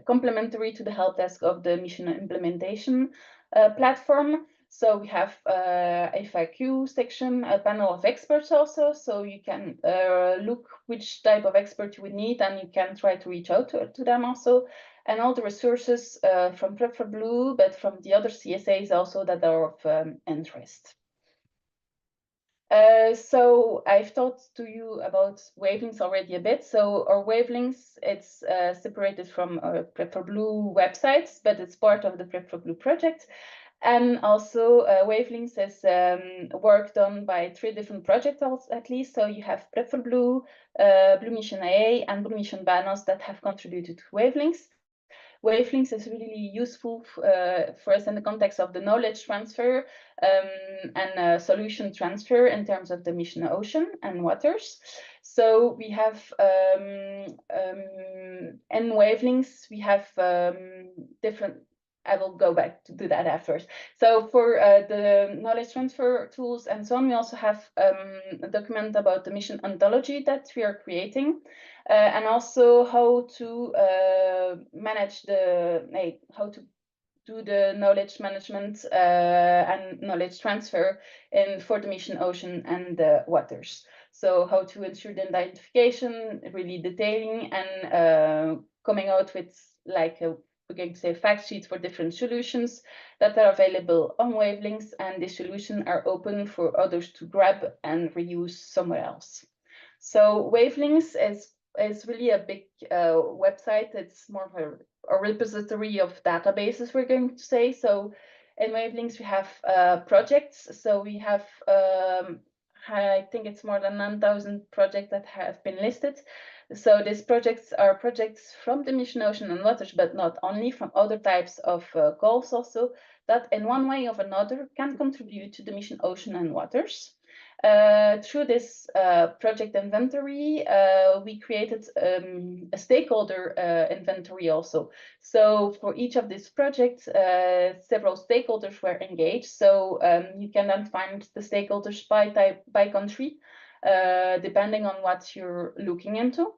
complementary to the help desk of the mission implementation platform. So we have a FAQ section, a panel of experts also. So you can look which type of expert you would need, and you can try to reach out to them also. And all the resources from Blue, but from the other CSAs also that are of interest. So I've talked to you about wavelengths already a bit. So our wavelengths, it's separated from our Prep4Blue websites, but it's part of the Prep4Blue project. And also wavelengths is work done by 3 different projects at least. So you have Prep4Blue, Blue Mission AA, and Blue Mission Banos that have contributed to wavelengths. Wavelengths is really useful for us in the context of the knowledge transfer and solution transfer in terms of the mission ocean and waters. So we have in wavelengths, we have different. I will go back to do that afterwards. So for the knowledge transfer tools and so on, we also have a document about the mission ontology that we are creating, and also how to manage how to do the knowledge management and knowledge transfer for the mission ocean and the waters. So how to ensure the identification, really detailing, and coming out with like we're going to say fact sheets for different solutions that are available on wavelengths, and the solutions are open for others to grab and reuse somewhere else. So wavelengths is really a big website. It's more of a repository of databases, we're going to say. So in wavelengths we have projects. So we have I think it's more than 9,000 projects that have been listed. So these projects are projects from the mission ocean and waters, but not only, from other types of goals also, that in one way or another can contribute to the mission ocean and waters. Through this project inventory, we created a stakeholder inventory also. So for each of these projects, several stakeholders were engaged. So you can then find the stakeholders by type, by country, depending on what you're looking into.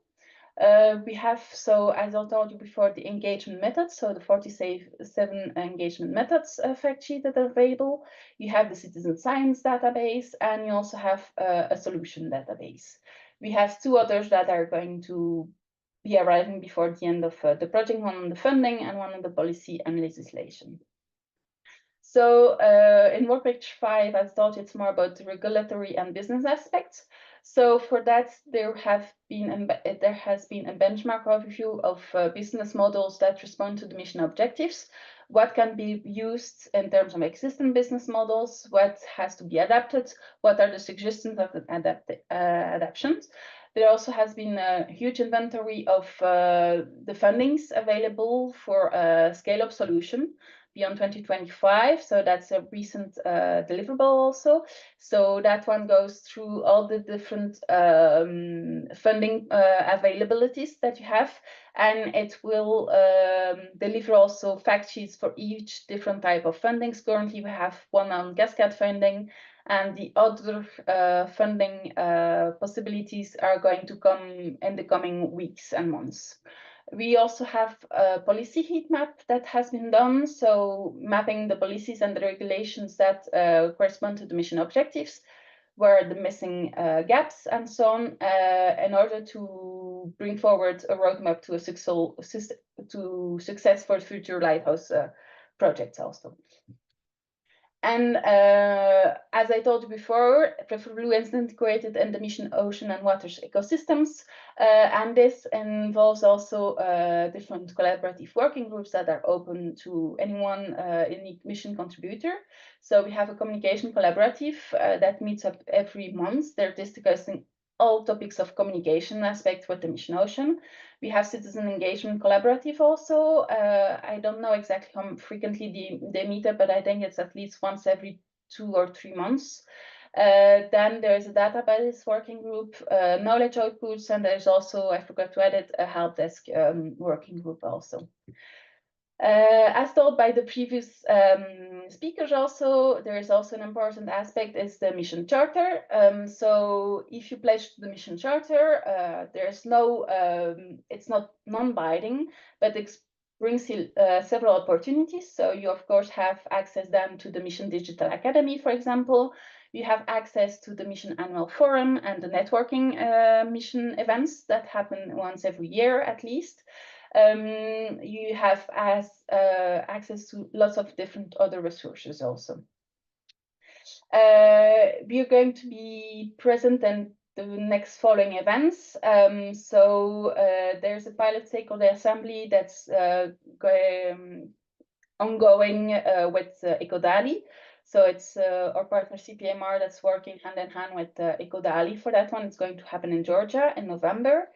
We have, so as I told you before, the engagement methods, so the 47 engagement methods fact sheet that are available. You have the citizen science database, and you also have a solution database. We have 2 others that are going to be arriving before the end of the project, one on the funding and one on the policy and legislation. So in workpage 5, I thought it's more about the regulatory and business aspects. So for that, there has been a benchmark overview of business models that respond to the mission objectives. What can be used in terms of existing business models? What has to be adapted? What are the suggestions of the adaptations? There also has been a huge inventory of the fundings available for a scale-up solution beyond 2025. So that's a recent deliverable also. So that one goes through all the different funding availabilities that you have, and it will deliver also fact sheets for each different type of fundings. Currently, we have one on cascade funding, and the other funding possibilities are going to come in the coming weeks and months. We also have a policy heat map that has been done, so mapping the policies and the regulations that correspond to the mission objectives, where are the missing gaps and so on, in order to bring forward a roadmap to success for future lighthouse projects also. And as I told you before, Prep4Blue is integrated in the mission ocean and waters ecosystems, and this involves also different collaborative working groups that are open to anyone, any mission contributor. So we have a communication collaborative that meets up every month. They're discussing all topics of communication aspect with the mission ocean. We have citizen engagement collaborative also. I don't know exactly how frequently they meet up, but I think it's at least once every 2 or 3 months. Then there's a database working group, knowledge outputs, and there's also, I forgot to add it, a help desk working group also. As told by the previous speakers also, there is also an important aspect is the mission charter. So if you pledge to the mission charter, there's no, it's not non-binding, but it brings you several opportunities. So you of course have access then to the Mission Digital Academy, for example. You have access to the Mission Annual Forum and the networking mission events that happen once every year at least. You have access to lots of different other resources also. We are going to be present in the next following events. There's a pilot stakeholder assembly that's ongoing with EcoDali. So it's our partner CPMR that's working hand in hand with EcoDali for that one. It's going to happen in Georgia in November.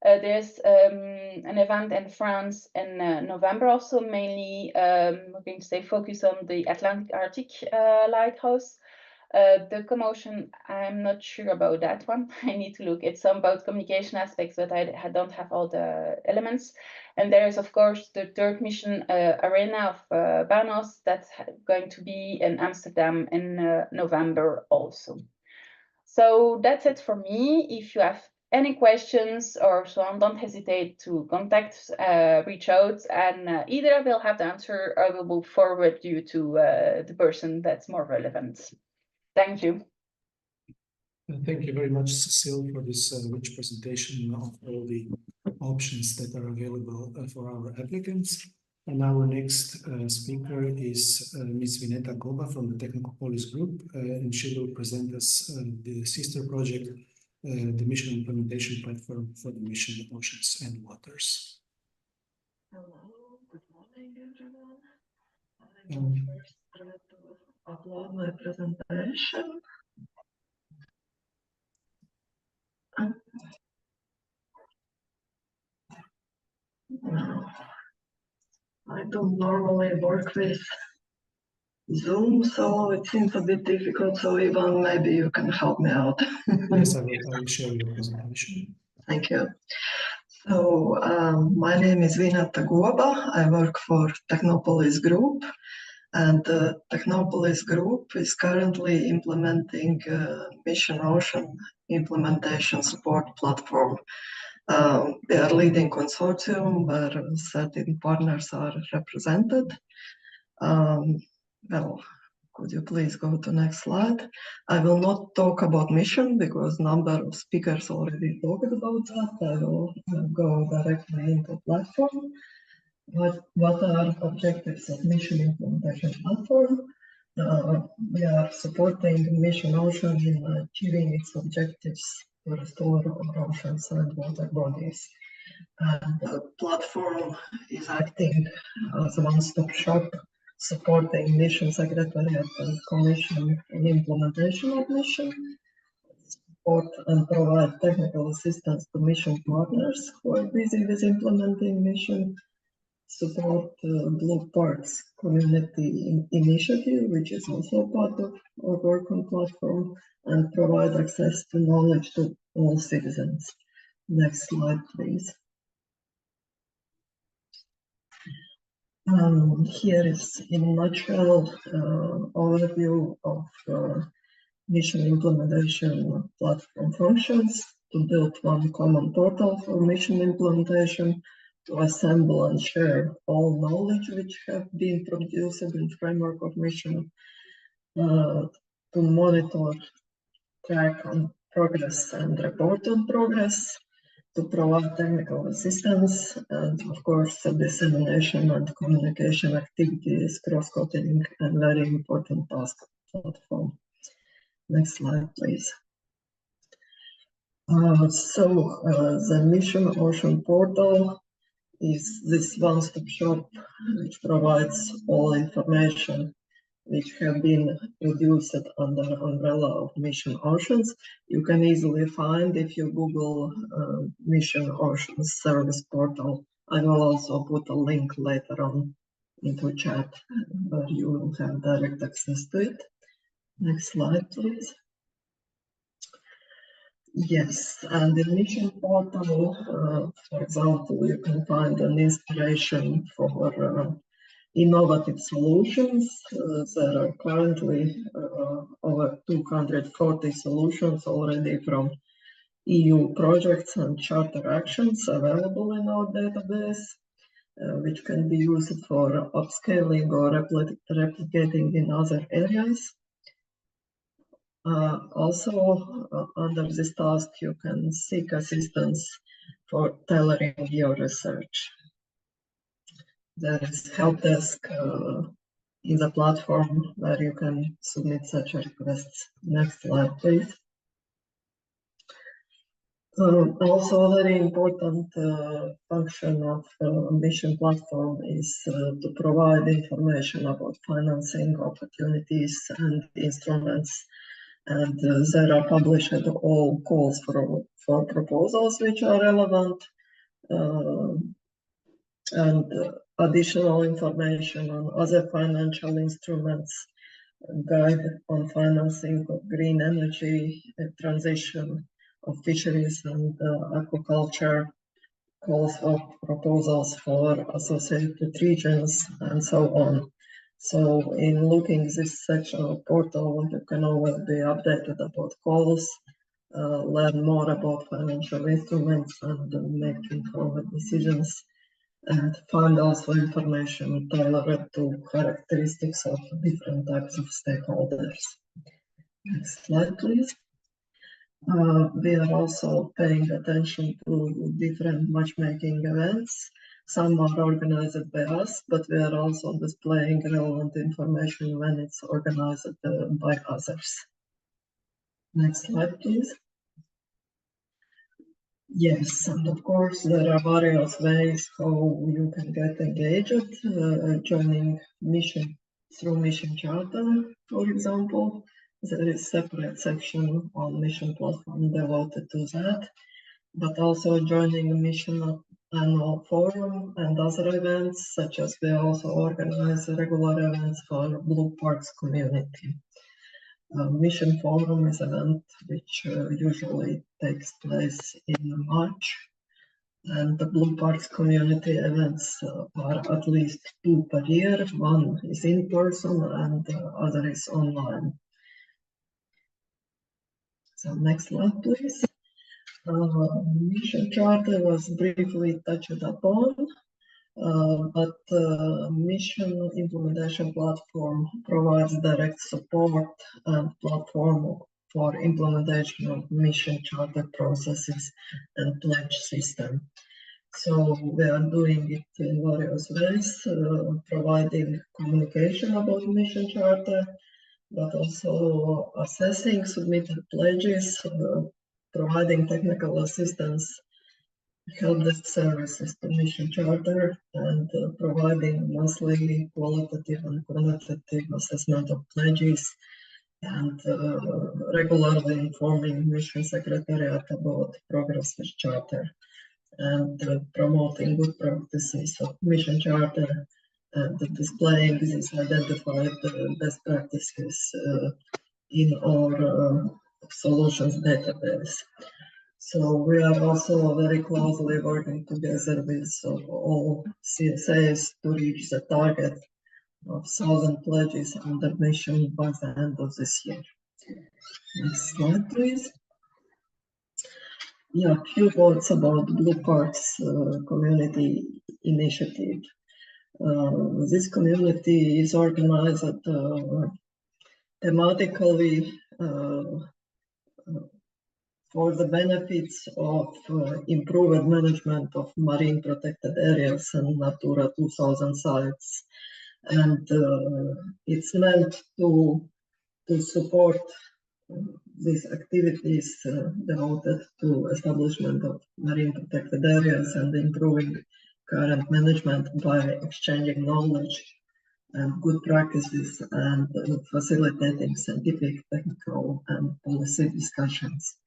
There's an event in France in November also, mainly we're going to stay focused on the Atlantic Arctic lighthouse. The commotion, I'm not sure about that one. I need to look. It's about communication aspects, but I don't have all the elements. And there is, of course, the third mission arena of Banos that's going to be in Amsterdam in November also. So that's it for me. If you have any questions or so on, don't hesitate to contact, reach out, and either I will have the answer or I will forward you to the person that's more relevant. Thank you. Thank you very much, Cecile, for this rich presentation of all the options that are available for our applicants. And our next speaker is Ms. Vineta Goba from the Technical Police Group, and she will present us the sister project, the mission implementation platform for the mission Oceans and Waters. Hello, good morning, everyone. I will first try to upload my presentation. I don't normally work with Zoom, so it seems a bit difficult. So Ivan, maybe you can help me out. Yes, I will share your presentation. Thank you. So my name is Vineta Goba. I work for Technopolis Group, and the Technopolis Group is currently implementing Mission Ocean implementation support platform. They are leading consortium where certain partners are represented. Well, could you please go to next slide? I will not talk about mission because number of speakers already talked about that. I will go directly into platform. What are objectives of mission implementation platform? We are supporting Mission Ocean in achieving its objectives to restore our oceans and water bodies. And the platform is acting as a one-stop shop, supporting mission secretariat and commission in implementation of mission, support and provide technical assistance to mission partners who are busy with implementing mission, support Blue Parks community initiative, which is also part of our work on platform, and provide access to knowledge to all citizens. Next slide, please. Here is, in a nutshell, overview of mission implementation platform functions: to build one common portal for mission implementation, to assemble and share all knowledge which have been produced in framework of mission, to monitor, track on progress and report on progress, to provide technical assistance, and of course dissemination and communication activities, cross-cutting and very important task platform. Next slide, please. The Mission Ocean portal is this one-stop shop which provides all information which have been produced under umbrella of Mission Oceans. You can easily find if you Google Mission Oceans service portal. I will also put a link later on into chat where you will have direct access to it. Next slide, please. Yes, and in Mission portal, for example, you can find an inspiration for innovative solutions. There are currently over 240 solutions already from EU projects and charter actions available in our database, which can be used for upscaling or replicating in other areas. Also, under this task, you can seek assistance for tailoring your research. There is help desk in the platform where you can submit such requests. Next slide, please. Also, a very important function of mission platform is to provide information about financing opportunities and instruments. And there are published all calls for proposals which are relevant, and additional information on other financial instruments, guide on financing of green energy transition, of fisheries and aquaculture, calls for proposals for associated regions, and so on. So in looking this section of portal, you can always be updated about calls, learn more about financial instruments and make informed decisions, and find also information tailored to characteristics of different types of stakeholders. Next slide, please. We are also paying attention to different matchmaking events. Some are organized by us, but we are also displaying relevant information when it's organized by others. Next slide, please. Yes, and of course there are various ways how you can get engaged, joining mission through mission charter, for example. There is a separate section on mission platform devoted to that, but also joining a mission annual forum and other events, such as we also organize regular events for Blue Parks community. Mission forum is an event which usually takes place in March, and the Blue Parks community events are at least 2 per year. One is in person and the other is online. So next slide, please. Mission charter was briefly touched upon, but mission implementation platform provides direct support and platform for implementation of mission charter processes and pledge system. So we are doing it in various ways, providing communication about mission charter, but also assessing submitted pledges, providing technical assistance, help desk services to mission charter, and providing monthly qualitative and quantitative assessment of pledges, and regularly informing mission secretariat about progress with charter, and promoting good practices of mission charter, and displaying these identified best practices in our solutions database. So we are also very closely working together with all CSAs to reach the target of 1,000 pledges under mission by the end of this year. Next slide, please. Yeah, a few words about Blue Parks community initiative. This community is organized thematically for the benefits of improved management of marine protected areas and Natura 2000 sites. And it's meant to support these activities devoted to establishment of marine protected areas and improving current management by exchanging knowledge and good practices and facilitating scientific, technical, and policy discussions.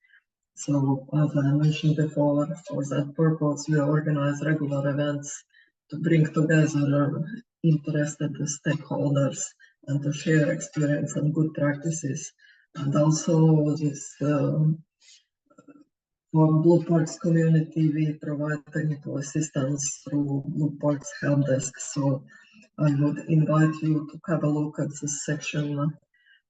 So, as I mentioned before, for that purpose, we organize regular events to bring together interested stakeholders and to share experience and good practices. And also, this for Blue Parks community, we provide technical assistance through Blue Parks help desk. So, I would invite you to have a look at this section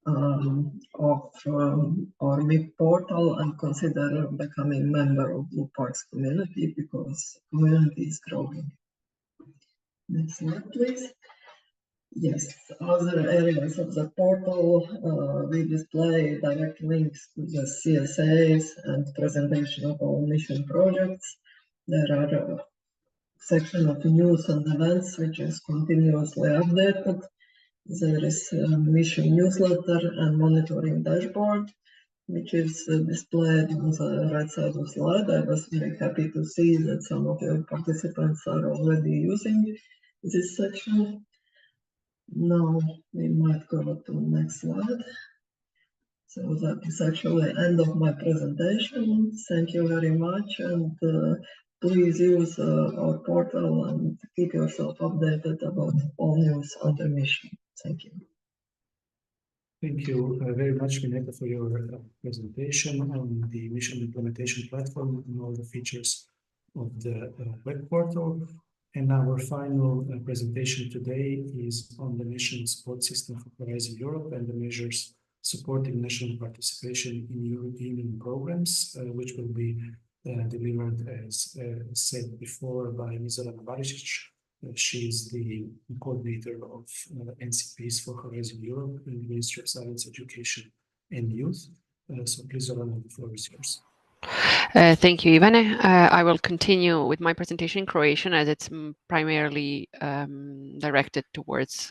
of our MIP portal and consider becoming a member of Blue Parks community, because community is growing. Next slide, please. Yes, other areas of the portal, we display direct links to the CSAs and presentation of our mission projects. There are a section of news and events which is continuously updated, There is a mission newsletter and monitoring dashboard, which is displayed on the right side of the slide. I was very happy to see that some of your participants are already using this section. Now we might go to the next slide. So that is actually the end of my presentation. Thank you very much, and please use our portal and keep yourself updated about all news on the mission. Thank you. Thank you very much, Mineta, for your presentation on the mission implementation platform and all the features of the web portal. And our final presentation today is on the mission support system for Horizon Europe and the measures supporting national participation in European programs, which will be delivered, as said before, by Ms. Zorana Barišić. She is the coordinator of NCPs for Horizon Europe in the Ministry of Science, Education and Youth. So please, Zorana, the floor is yours. Thank you, Ivane. I will continue with my presentation in Croatian, as it's primarily directed towards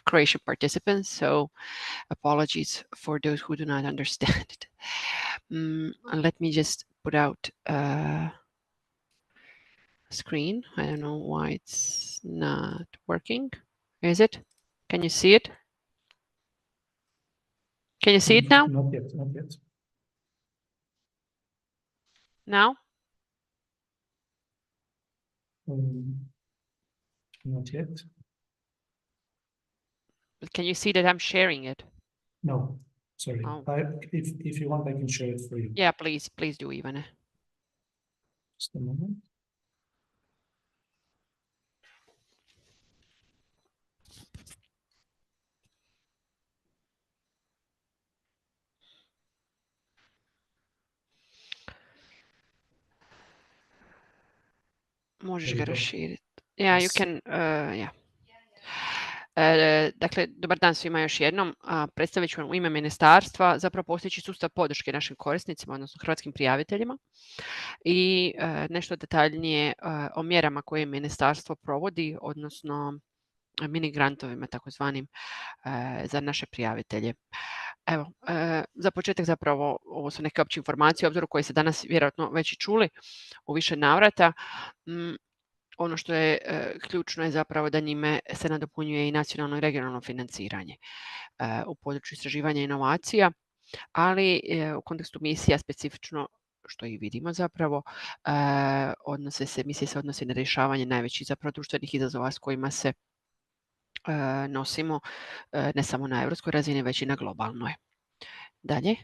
Croatian participants. So apologies for those who do not understand it. Let me just put out a screen. I don't know why it's not working. Is it? Can you see it? Can you see it now? Not yet, not yet. Now? Not yet. Can you see that I'm sharing it? No, sorry. Oh. If you want, I can share it for you. Yeah, please do, Ivane. Just a moment. Možeš There ga you go. raširiti. Yeah, you Yes. can, yeah. Dakle, dobar dan svima još jednom. Predstavit ću vam u ime Ministarstva zapravo postojeći sustav podrške našim korisnicima, odnosno hrvatskim prijaviteljima, i nešto detaljnije o mjerama koje Ministarstvo provodi, odnosno mini grantovima takozvanim za naše prijavitelje. Evo, za početak zapravo ovo su neke opće informacije o obzoru koje se danas vjerojatno već i čuli u više navrata. Ono što je ključno je zapravo da njime se nadopunjuje i nacionalno i regionalno financiranje u području istraživanja i inovacija, ali u kontekstu misija specifično, što i vidimo zapravo, misije se odnose na rješavanje najvećih zapravo društvenih izazova s kojima se nosimo, ne samo na europskoj razini, već i na globalnoj. Dalje.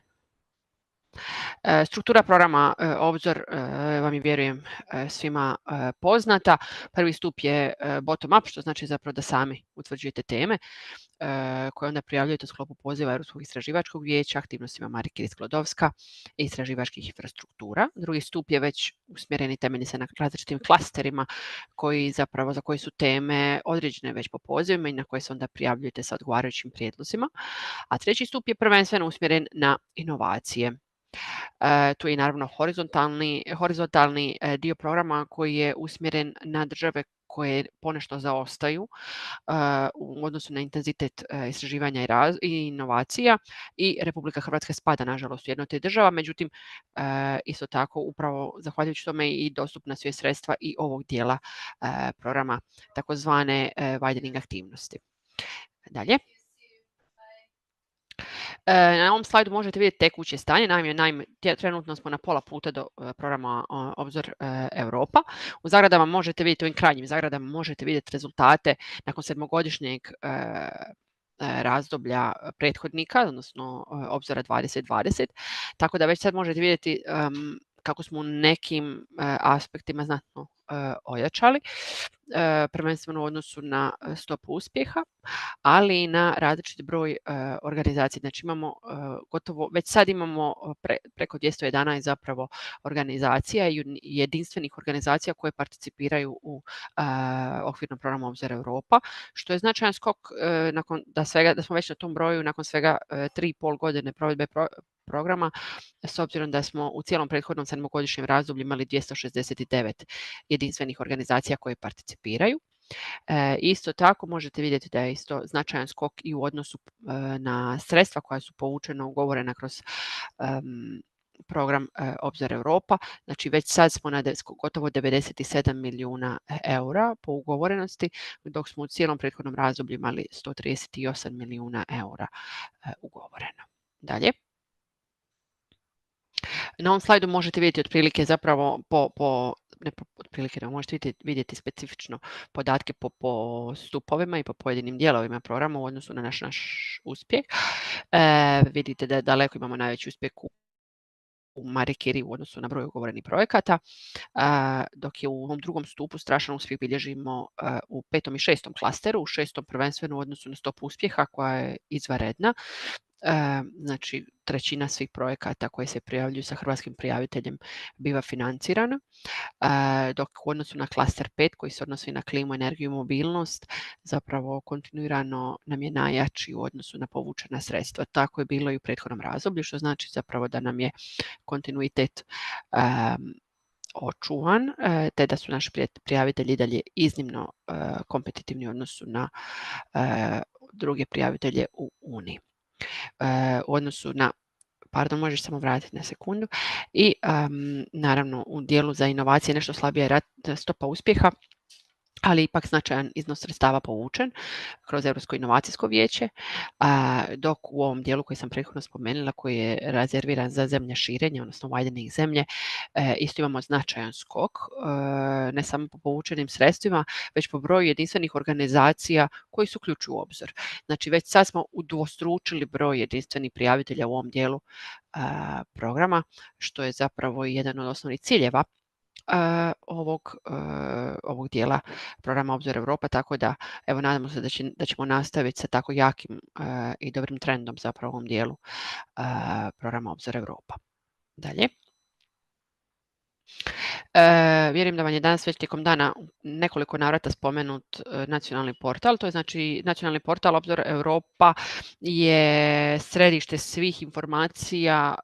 Struktura programa Obzor vam je, vjerujem, svima poznata. Prvi stup je bottom up, što znači zapravo da sami utvrđujete teme koje onda prijavljujete u sklopu poziva Europskog istraživačkog vijeća, aktivnostima Marie Curie Sklodowska i istraživačkih infrastruktura. Drugi stup je već usmjeren i temelji se na različitim klasterima za koji su teme određene već po pozivima i na koje se onda prijavljujete sa odgovarajućim prijedlozima. A treći stup je prvenstveno usmjeren na inovacije. Tu je naravno horizontalni dio programa koji je usmjeren na države koje ponešto zaostaju u odnosu na intenzitet istraživanja i inovacija, i Republika Hrvatska spada nažalost u jednu od tih država, međutim isto tako upravo zahvaljujući tome i dostupna su je sredstva i ovog dijela programa, takozvane widening aktivnosti. Dalje. Na ovom slajdu možete vidjeti tekuće stanje. Naime, trenutno smo na pola puta do programa Obzor Europa. U zagradama možete vidjeti, ovim krajnjim zagradama možete vidjeti rezultate nakon 7-godišnjeg razdoblja prethodnika, odnosno Obzora 2020. Tako da već sad možete vidjeti kako smo u nekim aspektima znatno ojačali, prvenstveno u odnosu na stopu uspjeha, ali i na različiti broj organizacija. Znači imamo već sad imamo preko 211 zapravo organizacija i jedinstvenih organizacija koje participiraju u okvirnom programu Obzor Europa, što je značajan skok da smo već na tom broju nakon svega 3,5 godine provedbe programa, s obzirom da smo u cijelom prethodnom 7-godišnjem razdoblju imali 269 jedinstvenih organizacija koje participiraju. Isto tako možete vidjeti da je isto značajan skok i u odnosu na sredstva koja su povučena, ugovorena kroz program Obzor Europa. Znači već sad smo na gotovo 97 milijuna eura po ugovorenosti, dok smo u cijelom prethodnom razdoblju imali 138 milijuna eura ugovoreno. Dalje. Na ovom slajdu možete vidjeti otprilike zapravo možete vidjeti specifično podatke po stupovima i po pojedinim dijelovima programa u odnosu na naš uspjeh. Vidite da daleko imamo najveći uspjeh u Marikiri u odnosu na broj ugovorenih projekata, dok je u ovom drugom stupu strašan uspjeh bilježimo u 5. i 6. klasteru, u 6. prvenstveno u odnosu na stopu uspjeha koja je izvanredna. Znači, 1/3 svih projekata koji se prijavljuju sa hrvatskim prijaviteljem biva financirana, dok u odnosu na klaster 5 koji se odnosi na klimu, energiju i mobilnost zapravo kontinuirano nam je najjači u odnosu na povučena sredstva. Tako je bilo i u prethodnom razdoblju, što znači zapravo da nam je kontinuitet očuvan, te da su naši prijavitelji i dalje iznimno kompetitivni u odnosu na druge prijavitelje u Uniji. U odnosu na, možeš samo vratiti na sekundu, i naravno u dijelu za inovacije nešto slabija je stopa uspjeha, ali ipak značajan iznos sredstava povučen kroz Europsko inovacijsko vijeće, dok u ovom dijelu koji sam prethodno spomenula, koji je rezerviran za zemlje širenja, odnosno widening zemlje, isto imamo značajan skok, ne samo po povučenim sredstvima, već po broju jedinstvenih organizacija koji se uključuju u Obzor. Znači već sad smo udvostručili broj jedinstvenih prijavitelja u ovom dijelu programa, što je zapravo jedan od osnovnih ciljeva ovog dijela programa Obzor Europa, tako da evo nadamo se da ćemo nastaviti sa tako jakim i dobrim trendom zapravo u ovom dijelu programa Obzor Europa. Dalje. Vjerujem da vam je danas već tijekom dana nekoliko navrata spomenut nacionalni portal. To je znači nacionalni portal Obzor Europa je središte svih informacija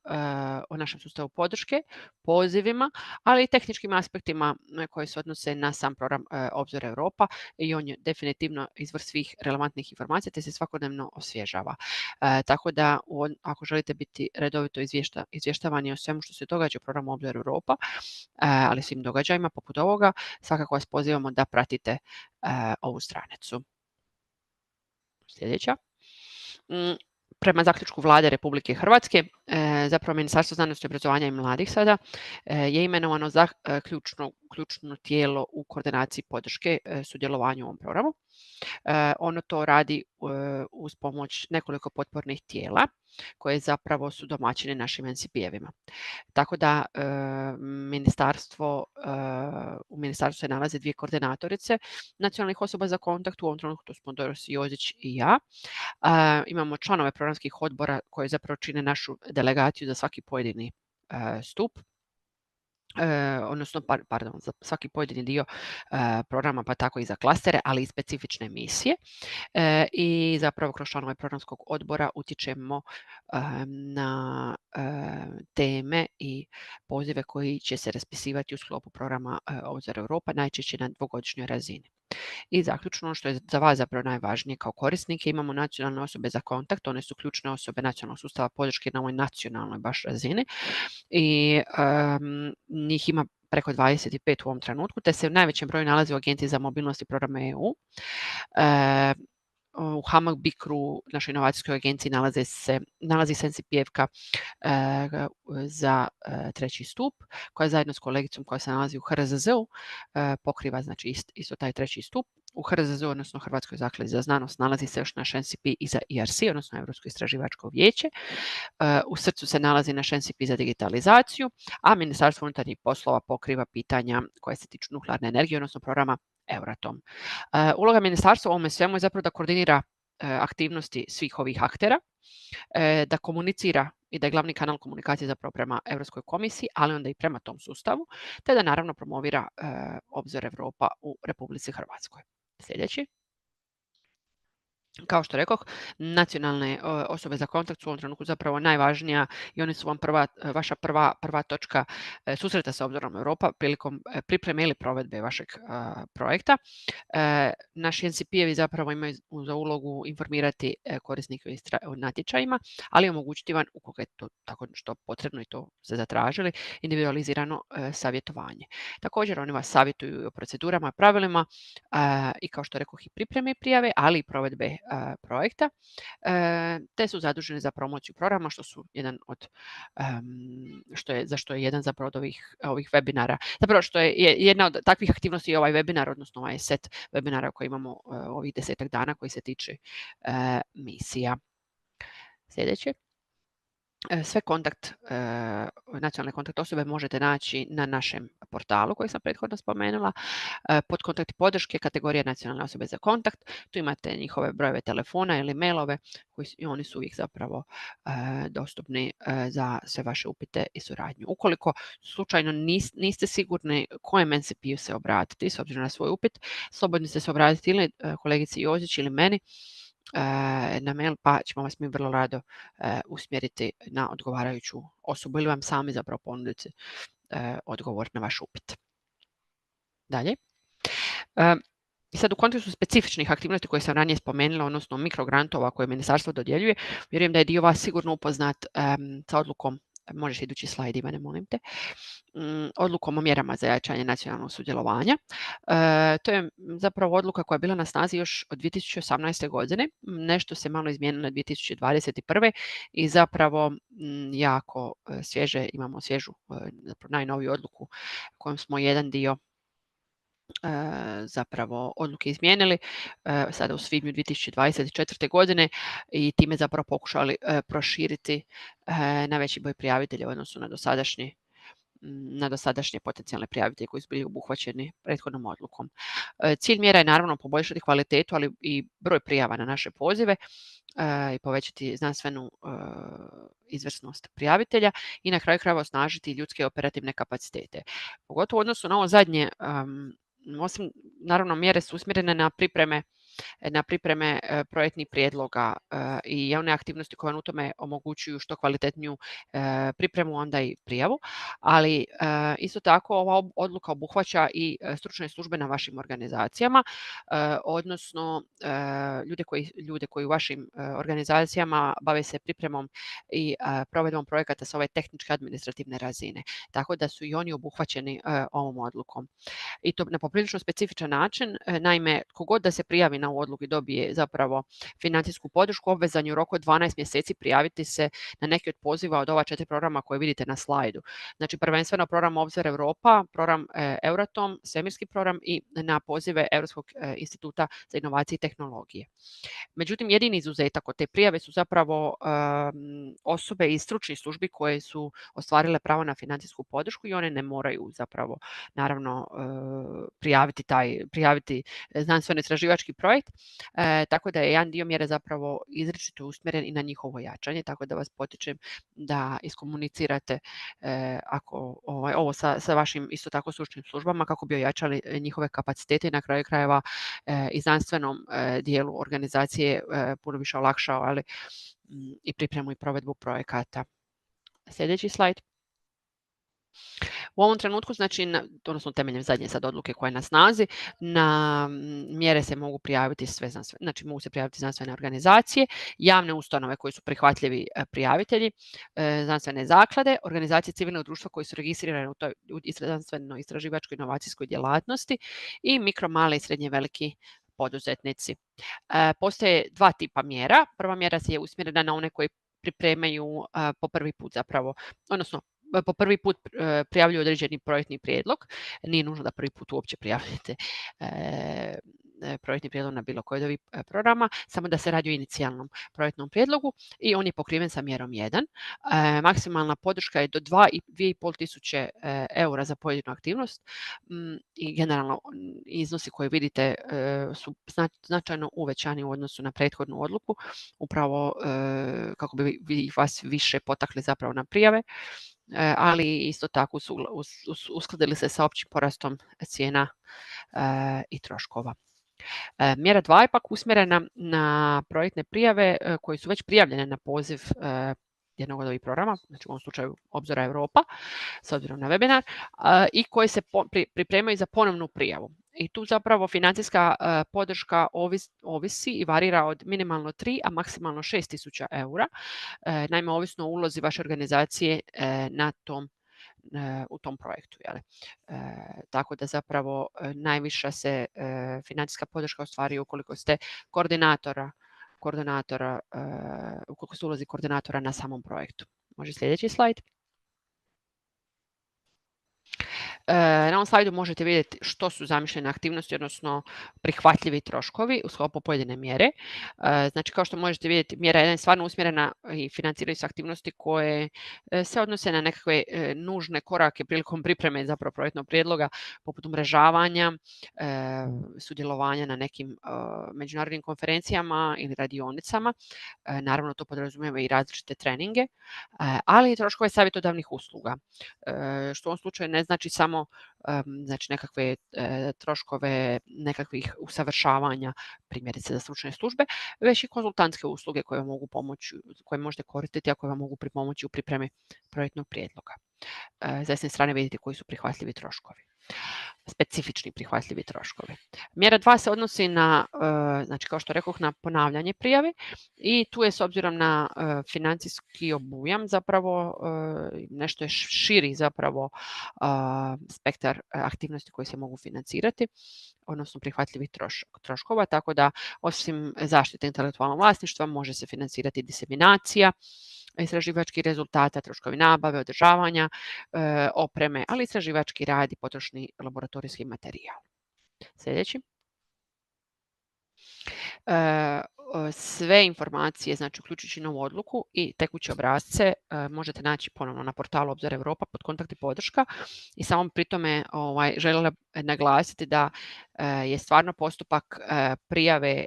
o našem sustavu podrške, pozivima, ali i tehničkim aspektima koji se odnose na sam program Obzor Europa, i on je definitivno izvor svih relevantnih informacija te se svakodnevno osvježava. Tako da ako želite biti redovito izvještavani o svemu što se događa u programu Obzor Europa, ali svim događajima poput ovoga, svakako vas pozivamo da pratite ovu stranicu. Sljedeća. Prema zaključku Vlade Republike Hrvatske, zapravo Ministarstvo znanosti, obrazovanja i mladih sada je imenovano za ključno tijelo u koordinaciji podrške sudjelovanju u ovom programu. Ono to radi uz pomoć nekoliko potpornih tijela koje zapravo su domaćini našim NCP-evima. Tako da u ministarstvu se nalaze 2 koordinatorice nacionalnih osoba za kontakt, u ovom trenutku to smo Doris Jozić i ja. Imamo članove programskih odbora koji zapravo čine našu delegaciju za svaki pojedini stup, odnosno za svaki pojedini dio programa, pa tako i za klastere, ali i specifične misije. I zapravo kroz članove programskog odbora utječemo na teme i pozive koji će se raspisivati u sklopu programa Obzor Europa, najčešće na 2-godišnjoj razini. I zaključno, što je za vas zapravo najvažnije kao korisnike, imamo nacionalne osobe za kontakt, one su ključne osobe nacionalnog sustava podrške na ovoj nacionalnoj baš razini, i njih ima preko 25 u ovom trenutku, te se u najvećem broju nalazi u Agenciji za mobilnost i programe EU. U HAMAG BICRU, našoj inovacijskoj agenciji, nalazi se NCP-evka za 3. stup, koja zajedno s kolegicom koja se nalazi u HRZZ-u pokriva znači isto taj 3. stup. U HRZZ-u, odnosno Hrvatskoj zakladi za znanost, nalazi se još naš NCP i za ERC, odnosno Europsko istraživačko vijeće. U srcu se nalazi naš NCP za digitalizaciju, a Ministarstvo unutarnjih poslova pokriva pitanja koje se tiču nuklearne energije, odnosno programa Euratom. Uloga ministarstva u ovome svemu je zapravo da koordinira aktivnosti svih ovih aktera, da komunicira i da je glavni kanal komunikacije zapravo prema Europskoj komisiji, ali onda i prema tom sustavu, te da naravno promovira Obzor Europa u Republici Hrvatskoj. Sljedeći. Kao što rekoh, nacionalne osobe za kontakt su u ovom trenutku zapravo najvažnija i oni su vam vaša prva točka susreta sa Obzorom Europa prilikom pripreme ili provedbe vašeg projekta. Naši NCP-evi zapravo imaju za ulogu informirati korisnike o natječajima, ali omogućiti vam, ukoliko je to tako što potrebno i to ste zatražili, individualizirano savjetovanje. Također, oni vas savjetuju o procedurama, pravilima i kao što rekoh i pripreme prijave, ali i provedbe projekta, te su zaduženi za promociju programa, što su jedan od zašto je jedan zapravo od ovih webinara, zapravo što je jedna od takvih aktivnosti ovaj webinar, odnosno ovaj set webinara koji imamo ovih 10 dana koji se tiče misija. Sljedeće. Sve nacionalne kontakt osobe možete naći na našem portalu koji sam prethodno spomenula. Pod kontakt i podrške kategorija nacionalne osobe za kontakt. Tu imate njihove brojeve telefona ili mailove i oni su uvijek zapravo dostupni za sve vaše upite i suradnju. Ukoliko slučajno niste sigurni kojem NCP-u se obratiti s obzirom na svoj upit, slobodni ste se obratiti ili kolegici Jozić ili meni na mail, pa ćemo vas mi vrlo rado usmjeriti na odgovarajuću osobu ili vam sami zapravo ponuditi odgovor na vaš upit. Dalje. I sad u kontekstu specifičnih aktivnosti koje sam ranije spomenula, odnosno mikrograntova koje Ministarstvo dodjeljuje, vjerujem da je dio vas sigurno upoznat sa odlukom, možeš idući slajd, Ivane, molim te, odlukom o mjerama za jačanje nacionalnog sudjelovanja. To je zapravo odluka koja je bila na snazi još od 2018. godine. Nešto se malo izmijenilo 2021. i zapravo jako imamo svježu, zapravo najnoviju odluku kojom smo jedan dio zapravo odluke izmijenili sada u svibnju 2024. godine i time zapravo pokušali proširiti na veći broj prijavitelja u odnosu na dosadašnje potencijalne prijavitelje koji su bili obuhvaćeni prethodnom odlukom. Cilj mjera je naravno poboljšati kvalitetu, ali i broj prijava na naše pozive i povećati znanstvenu izvrsnost prijavitelja i na kraju krajeva osnažiti ljudske operativne kapacitete. Pogotovo u odnosu na ovo zadnje, osim naravno mjere su usmjerene na pripreme projektnih prijedloga i one aktivnosti koje u tome omogućuju što kvalitetniju pripremu, onda i prijavu, ali isto tako ova odluka obuhvaća i stručne službe na vašim organizacijama, odnosno ljude koji u vašim organizacijama bave se pripremom i provedbom projekata sa ove tehničke administrativne razine, tako da su i oni obuhvaćeni ovom odlukom. I to na poprilično specifičan način. Naime, kogod da se prijavi na ovu odluku i dobije zapravo financijsku podršku, obvezan je u roku od 12 mjeseci prijaviti se na neki od poziva od ova 4 programa koje vidite na slajdu. Znači, prvenstveno program Obzor Europa, program Euratom, svemirski program i na pozive Europskog instituta za inovacije i tehnologije. Međutim, jedini izuzetak od te prijave su zapravo osobe iz stručnih službi koje su ostvarile pravo na financijsku podršku i one ne moraju zapravo naravno prijaviti znanstveno-istraživački projekt, tako da je jedan dio mjere zapravo izričito usmjeren i na njihovo jačanje, tako da vas potičem da iskomunicirate ovo sa vašim isto tako stručnim službama kako bi ojačali njihove kapacitete i na kraju krajeva i znanstvenom dijelu organizacije puno više olakšao, ali i pripremu i provedbu projekata. Sljedeći slajd. U ovom trenutku, znači, odnosno temeljem zadnje sad odluke koja je na snazi, na mjere se mogu prijaviti mogu se prijaviti znanstvene organizacije, javne ustanove koji su prihvatljivi prijavitelji, znanstvene zaklade, organizacije civilnog društva koji su registrirane u toj znanstveno-istraživačkoj inovacijskoj djelatnosti i mikro, male i srednje veliki poduzetnici. Postoje dva tipa mjera. Prva mjera je usmjerena na one koji pripremaju po prvi put zapravo, odnosno po prvi put prijavljuju određeni projektni prijedlog. Nije nužno da prvi put uopće prijavljate projektni prijedlog na bilo koji od ovih programa, samo da se radi o inicijalnom projektnom prijedlogu i on je pokriven sa mjerom 1. Maksimalna podrška je do 2.500 tisuće eura za pojedinu aktivnost i generalno iznosi koje vidite su značajno uvećani u odnosu na prethodnu odluku, upravo kako bi vas više potakli zapravo na prijave, ali isto tako uskladili se sa općim porastom cijena i troškova. Mjera 2 je pak usmjerena na projektne prijave koje su već prijavljene na poziv jednog od ovih programa, znači u ovom slučaju Obzora Europa, s obzirom na webinar, i koje se pripremaju za ponovnu prijavu. I tu zapravo financijska podrška ovisi i varira od minimalno 3, a maksimalno 6.000 eura, naime ovisno o ulozi vaše organizacije u tom projektu. Tako da zapravo najviša se financijska podrška ostvaruje ukoliko ste ukoliko ste ulozi koordinatora na samom projektu. Može sljedeći slajd. Na ovom slajdu možete vidjeti što su zamišljene aktivnosti, odnosno prihvatljivi troškovi u sklopu pojedine mjere. Znači, kao što možete vidjeti, mjera 1 je stvarno usmjerena i financiraju se aktivnosti koje se odnose na nekakve nužne korake prilikom pripreme zapravo projektnog prijedloga, poput umrežavanja, sudjelovanja na nekim međunarodnim konferencijama ili radionicama. Naravno, to podrazumijeva i različite treninge, ali i troškove savjetodavnih usluga, što u ovom slučaju ne znači samo znači nekakve troškove nekakvih usavršavanja, primjerice za stručne službe, već i konzultantske usluge koje mogu pomoći, koje možete koristiti, a koje vam mogu pripomoći u pripremi projektnog prijedloga. S desne strane vidite koji su prihvatljivi troškovi, specifični prihvatljivi troškovi. Mjera 2 se odnosi na, znači kao što rekoh, na ponavljanje prijave i tu je s obzirom na financijski obujam zapravo nešto je širi zapravo spektar aktivnosti koje se mogu financirati, odnosno prihvatljivih troškova, tako da osim zaštite intelektualnog vlasništva može se financirati diseminacija istraživačkih rezultata, troškovi nabave, održavanja, opreme, ali istraživački rad i potrošni laboratorijski materijal. Sljedeći. Sve informacije, znači uključujući novu odluku i tekuće obrasce, možete naći ponovno na portalu Obzor Europa pod kontakt i podrška. I samo pri tome željela naglasiti da je stvarno postupak prijave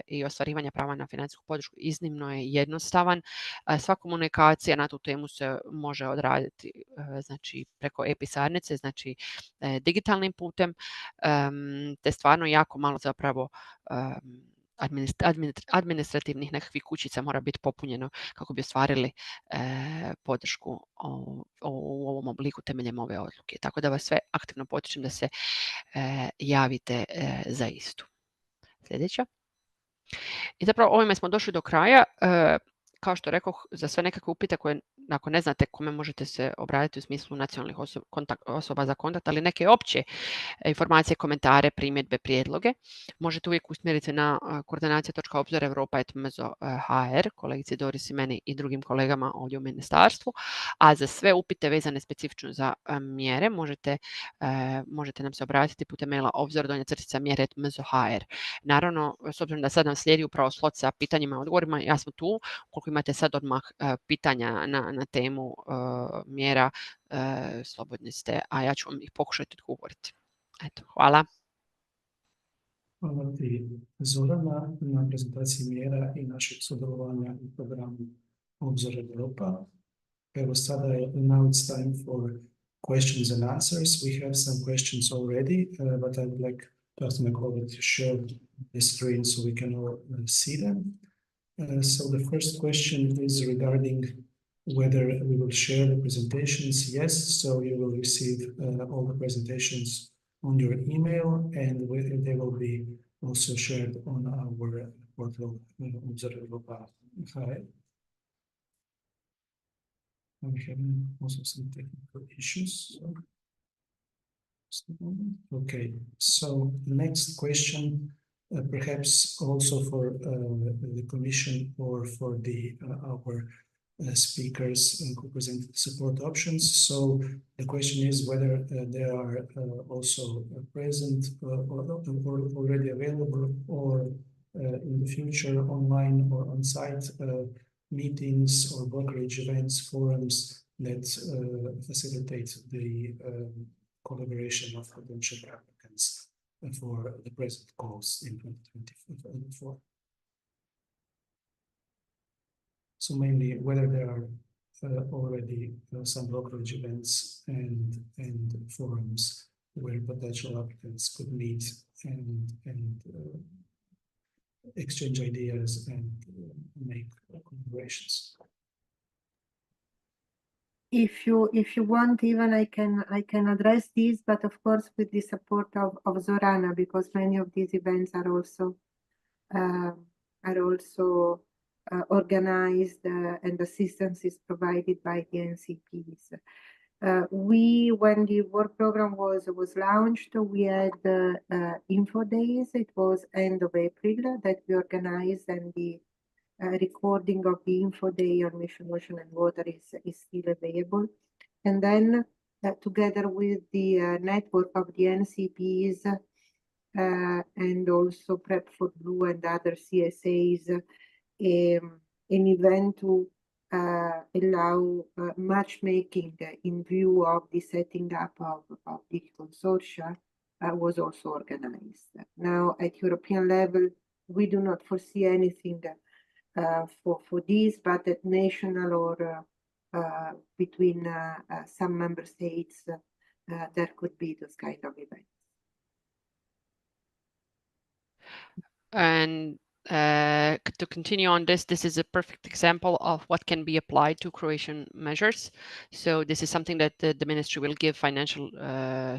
i ostvarivanja prava na financijsku podršku iznimno je jednostavan. Sva komunikacija na tu temu se može odraditi znači preko e-pisarnice, znači digitalnim putem, te stvarno jako malo zapravo administrativnih nekakvih kućica mora biti popunjeno kako bi ostvarili podršku u ovom obliku temeljem ove odluke. Tako da vas sve aktivno potičem da se javite za istu. Sljedeća. I zapravo ovime smo došli do kraja. Kao što rekoh, za sve nekakve upite koje ako ne znate kome možete se obratiti u smislu nacionalnih osoba za kontakt, ali neke opće informacije, komentare, primjedbe, prijedloge, možete uvijek usmjeriti na koordinacija.obzoreuropa@mzo.hr, kolegici Doris i meni i drugim kolegama ovdje u Ministarstvu, a za sve upite vezane specifično za mjere možete nam se obratiti putem maila obzor_mjere@mzo.hr. Naravno, s obzirom da sad nam slijedi upravo slot sa pitanjima i odgovorima, ja sam tu, koliko imate sad odmah pitanja na temu mjera, slobodni ste, a ja ću vam ih pokušati odgovoriti. Eto, hvala. Hvala ti, Zorana, na prezentaciji mjera i našeg sudjelovanja u programu Obzor Europa. Evo sada je now it's time for questions and answers. We have some questions already, but I would like to ask my colleague to share the screen so we can all see them. So the first question is regarding whether we will share the presentations. Yes, so you will receive all the presentations on your email, and they will be also shared on our portal, Obzor Europa. We have also some technical issues. Okay, so the next question, perhaps also for the Commission or for our speakers who present support options. So the question is whether they are also present or already available, or in the future online or on-site meetings or brokerage events, forums that facilitate the collaboration of potential applicants for the present calls in 2024. So mainly whether there are already some brokerage events and forums where potential applicants could meet and exchange ideas and make collaborations. If you want, even I can address these, but of course with the support of Zorana, because many of these events are also organized and assistance is provided by the NCPs. When the work program was launched, we had info days. It was end of April that we organized, and the recording of the info day on Mission Ocean and Water is still available. And then together with the network of the NCPs and also Prep for Blue and other CSAs, an event to allow matchmaking in view of the setting up of the consortia was also organized. Now at European level, we do not foresee anything for this, but at national or between some member states, there could be those kind of events. And to continue on this is a perfect example of what can be applied to Croatian measures. So this is something that the ministry will give financial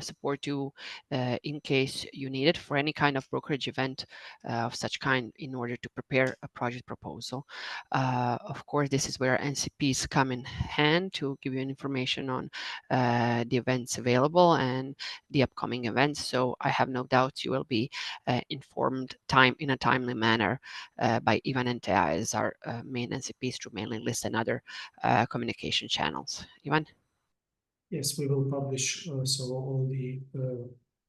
support to in case you need it for any kind of brokerage event of such kind in order to prepare a project proposal. Of course, this is where NCPs come in hand to give you information on the events available and the upcoming events. So I have no doubt you will be informed in a timely manner by Ivan and Tea as our main NCPs through mailing list and other communication channels. Ivan? Yes, we will publish so all the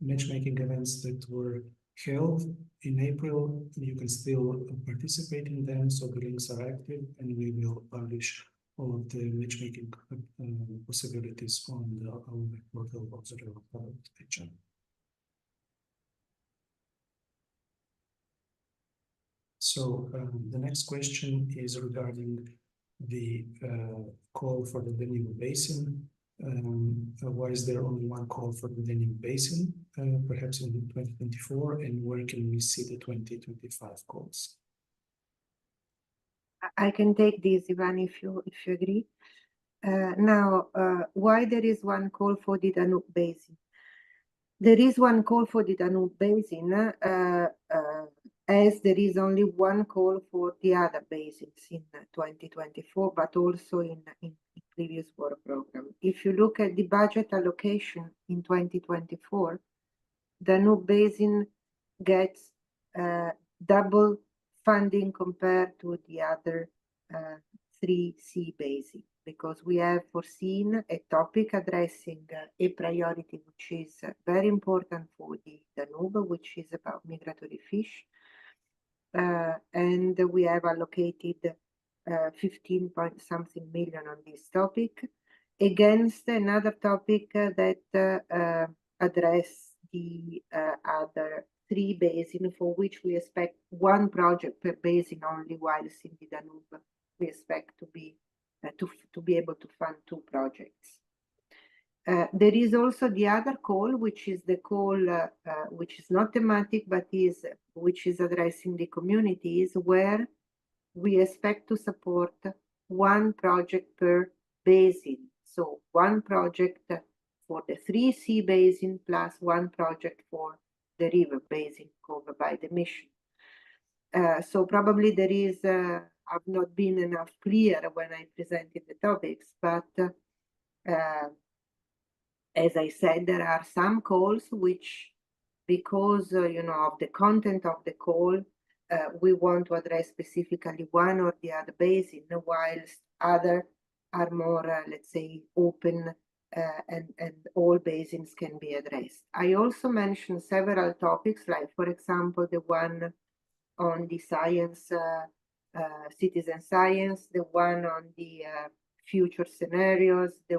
matchmaking events that were held in April. You can still participate in them, so the links are active, and we will publish all of the matchmaking possibilities on our web portal Obzor Europa channel. So the next question is regarding the call for the Danube Basin. Why is there only one call for the Danube Basin, perhaps in 2024, and where can we see the 2025 calls? I can take this, Ivan, if you agree. Now, why there is one call for the Danube Basin? There is one call for the Danube Basin as there is only one call for the other basins in 2024, but also in previous work program. If you look at the budget allocation in 2024, Danube Basin gets double funding compared to the other 3 sea basins, because we have foreseen a topic addressing a priority which is very important for the Danube, which is about migratory fish. And we have allocated 15-point-something million on this topic against another topic that address the other 3 basins, for which we expect 1 project per basin only, whilst in the Danube we expect to be able to fund 2 projects. There is also the other call, which is the call which is not thematic, but which is addressing the communities, where we expect to support 1 project per basin. So 1 project for the 3 sea basin plus 1 project for the river basin covered by the mission. So probably there is have not been enough clear when I presented the topics, but as I said, there are some calls which, because of the content of the call, we want to address specifically one or the other basin, whilst other are more, let's say, open and all basins can be addressed. I also mentioned several topics, like, for example, the one on the science, citizen science, the one on the future scenarios, the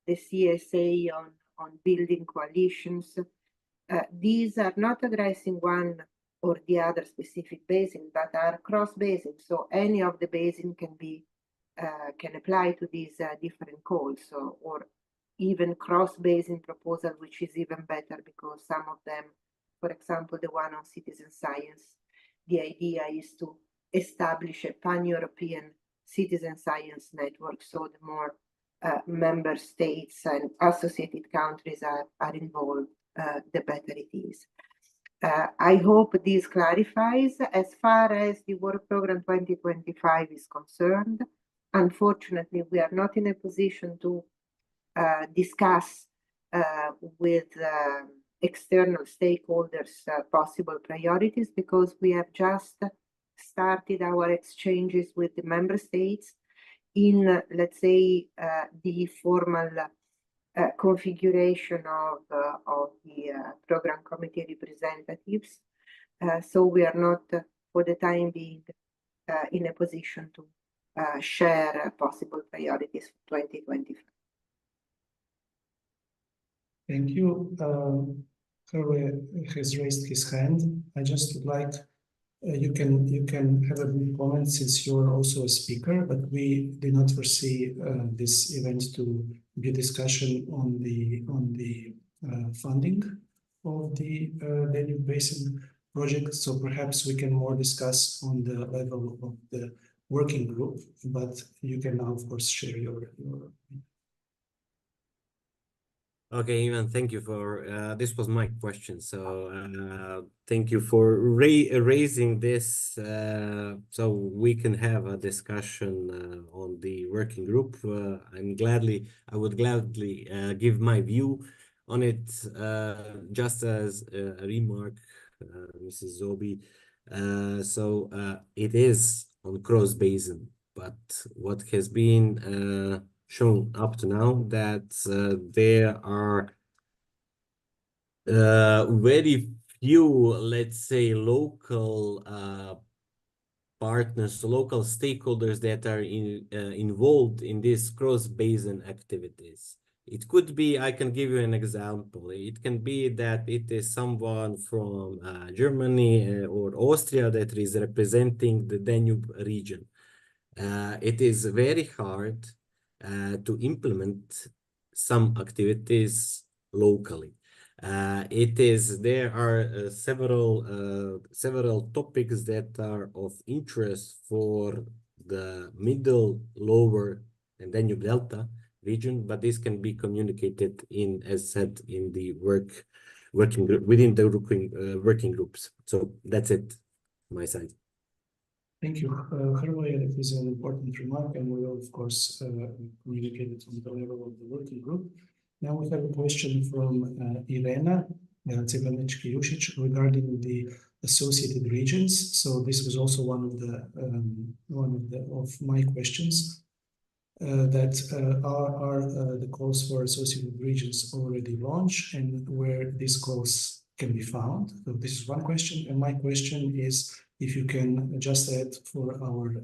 CSA on building coalitions. These are not addressing one or the other specific basin, but are cross basins. So any of the basin can apply to these different calls, or even cross-basin proposal, which is even better because some of them, for example, the one on citizen science, the idea is to establish a pan-European citizen science network. So the more member states and associated countries are involved, the better it is. I hope this clarifies. As far as the work program 2025 is concerned, unfortunately, we are not in a position to discuss with external stakeholders possible priorities because we have just started our exchanges with the member states in, let's say, the formal configuration of the program committee representatives. So we are not, for the time being, in a position to share possible priorities for 2025. Thank you. Hervé has raised his hand. I just would like, you can have a brief comment since you're also a speaker, but we did not foresee this event to be a discussion on the funding of the Danube Basin project. So perhaps we can more discuss on the level of the working group, but you can now, of course, share your Okay, Ivan, thank you for this was my question. So thank you for raising this so we can have a discussion on the working group. I would gladly give my view on it. Just as a remark, Mrs. Zobi. So it is on cross basin, but what has been shown up to now that there are very few, let's say, local partners, local stakeholders that are involved in these cross-basin activities. It could be, I can give you an example. It can be that it is someone from Germany or Austria that is representing the Danube region. It is very hard to implement some activities locally. There are several topics that are of interest for the middle, lower, and Danube Delta region, but this can be communicated in, as said, in the working group within the working groups. So that's it, my side. Thank you, Hervé. That is an important remark, and we will, of course, communicate it on the level of the working group. Now we have a question from Irena regarding the associated regions. So this was also one of my questions. That are the calls for associated regions already launched, and where these calls can be found? So this is one question, and my question is if you can just add for our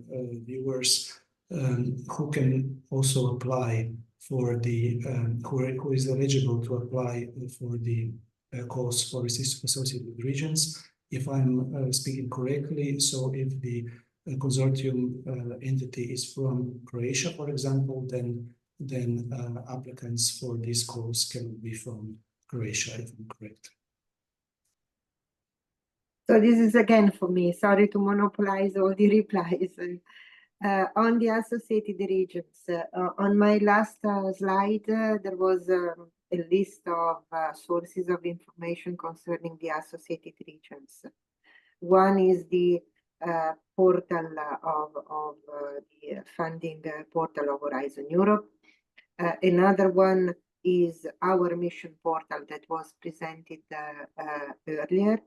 viewers who can also apply for the who is eligible to apply for the calls for associated regions. If I'm speaking correctly, so if the consortium entity is from Croatia, for example, then applicants for these calls can be from Croatia, if I'm correct. So this is again for me, sorry to monopolize all the replies. On the associated regions, on my last slide, there was a list of sources of information concerning the associated regions. One is the portal of the funding portal of Horizon Europe. Another one is our mission portal that was presented earlier.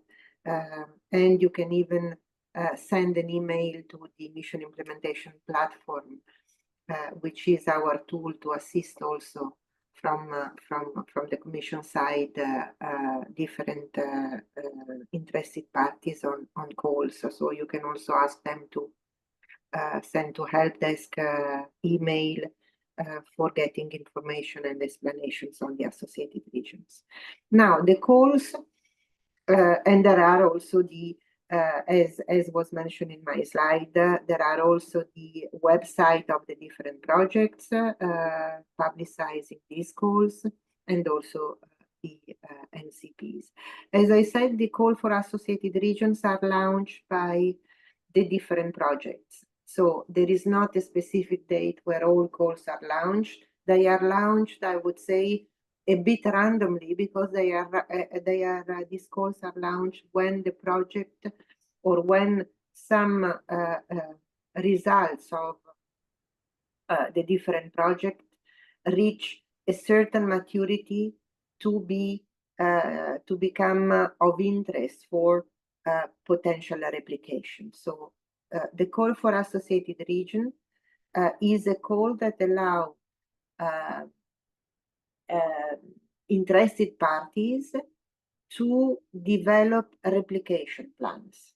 And you can even send an email to the mission implementation platform, which is our tool to assist also from the Commission side, different interested parties on calls. So you can also ask them to send to help desk email for getting information and explanations on the associated regions. Now the calls, and there are also the as was mentioned in my slide, there are also the website of the different projects publicizing these calls, and also the NCPs. As I said, the call for associated regions are launched by the different projects. So there is not a specific date where all calls are launched. They are launched, I would say, a bit randomly, because these calls are launched when the project, or when some results of the different projects reach a certain maturity to become of interest for potential replication. So the call for associated region is a call that allows interested parties to develop replication plans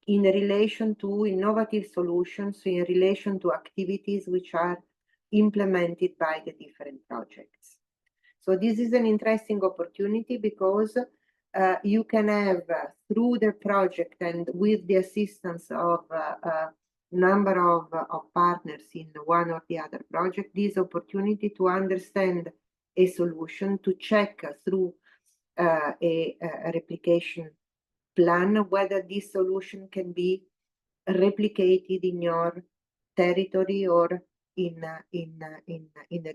in relation to innovative solutions, in relation to activities which are implemented by the different projects. So this is an interesting opportunity, because you can have, through the project and with the assistance of a number of partners in one or the other project, this opportunity to understand a solution, to check through a replication plan whether this solution can be replicated in your territory or in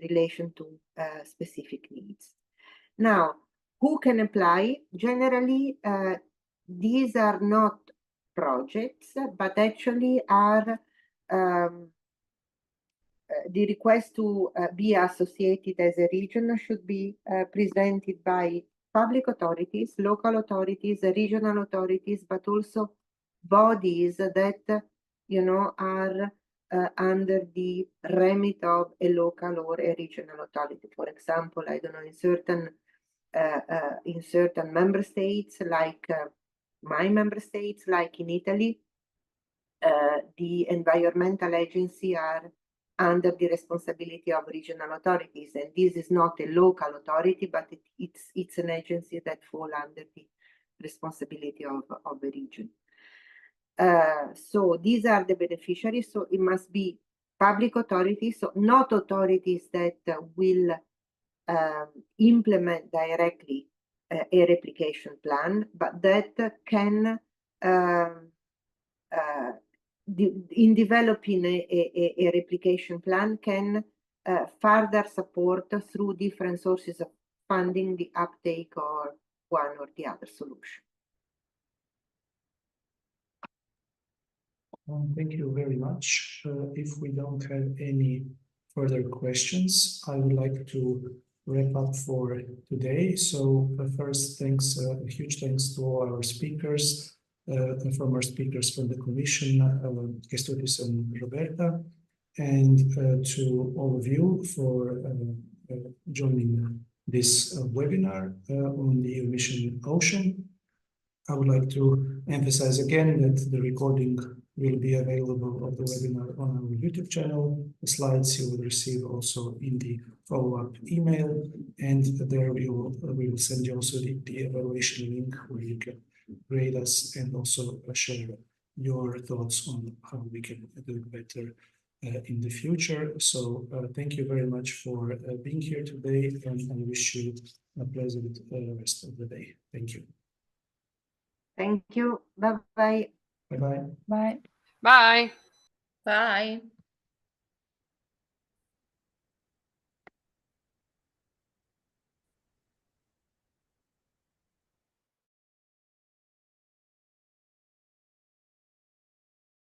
relation to specific needs. Now, who can apply? Generally, these are not projects, but actually are the request to be associated as a region should be presented by public authorities, local authorities, regional authorities, but also bodies that, you know, are under the remit of a local or a regional authority. For example, I don't know, in certain member states, like my member states, like in Italy, the environmental agency are under the responsibility of regional authorities, and this is not a local authority, but it's an agency that falls under the responsibility of the region. So these are the beneficiaries. So it must be public authorities, so not authorities that will implement directly a replication plan, but that can, in developing a replication plan, can further support through different sources of funding the uptake of one or the other solution. Thank you very much. If we don't have any further questions, I would like to wrap up for today. So first, thanks, a huge thanks to all our speakers, former speakers from the Commission, Kestutis and Roberta, and to all of you for joining this webinar on the mission Ocean. I would like to emphasize again that the recording will be available of the webinar on our YouTube channel. The slides you will receive also in the follow-up email, and there we will send you also the evaluation link where you can grade us and also share your thoughts on how we can do it better in the future. So thank you very much for being here today, and I wish you a pleasant rest of the day. Thank you. Thank you. Bye-bye. Bye-bye. Bye. Bye. Bye.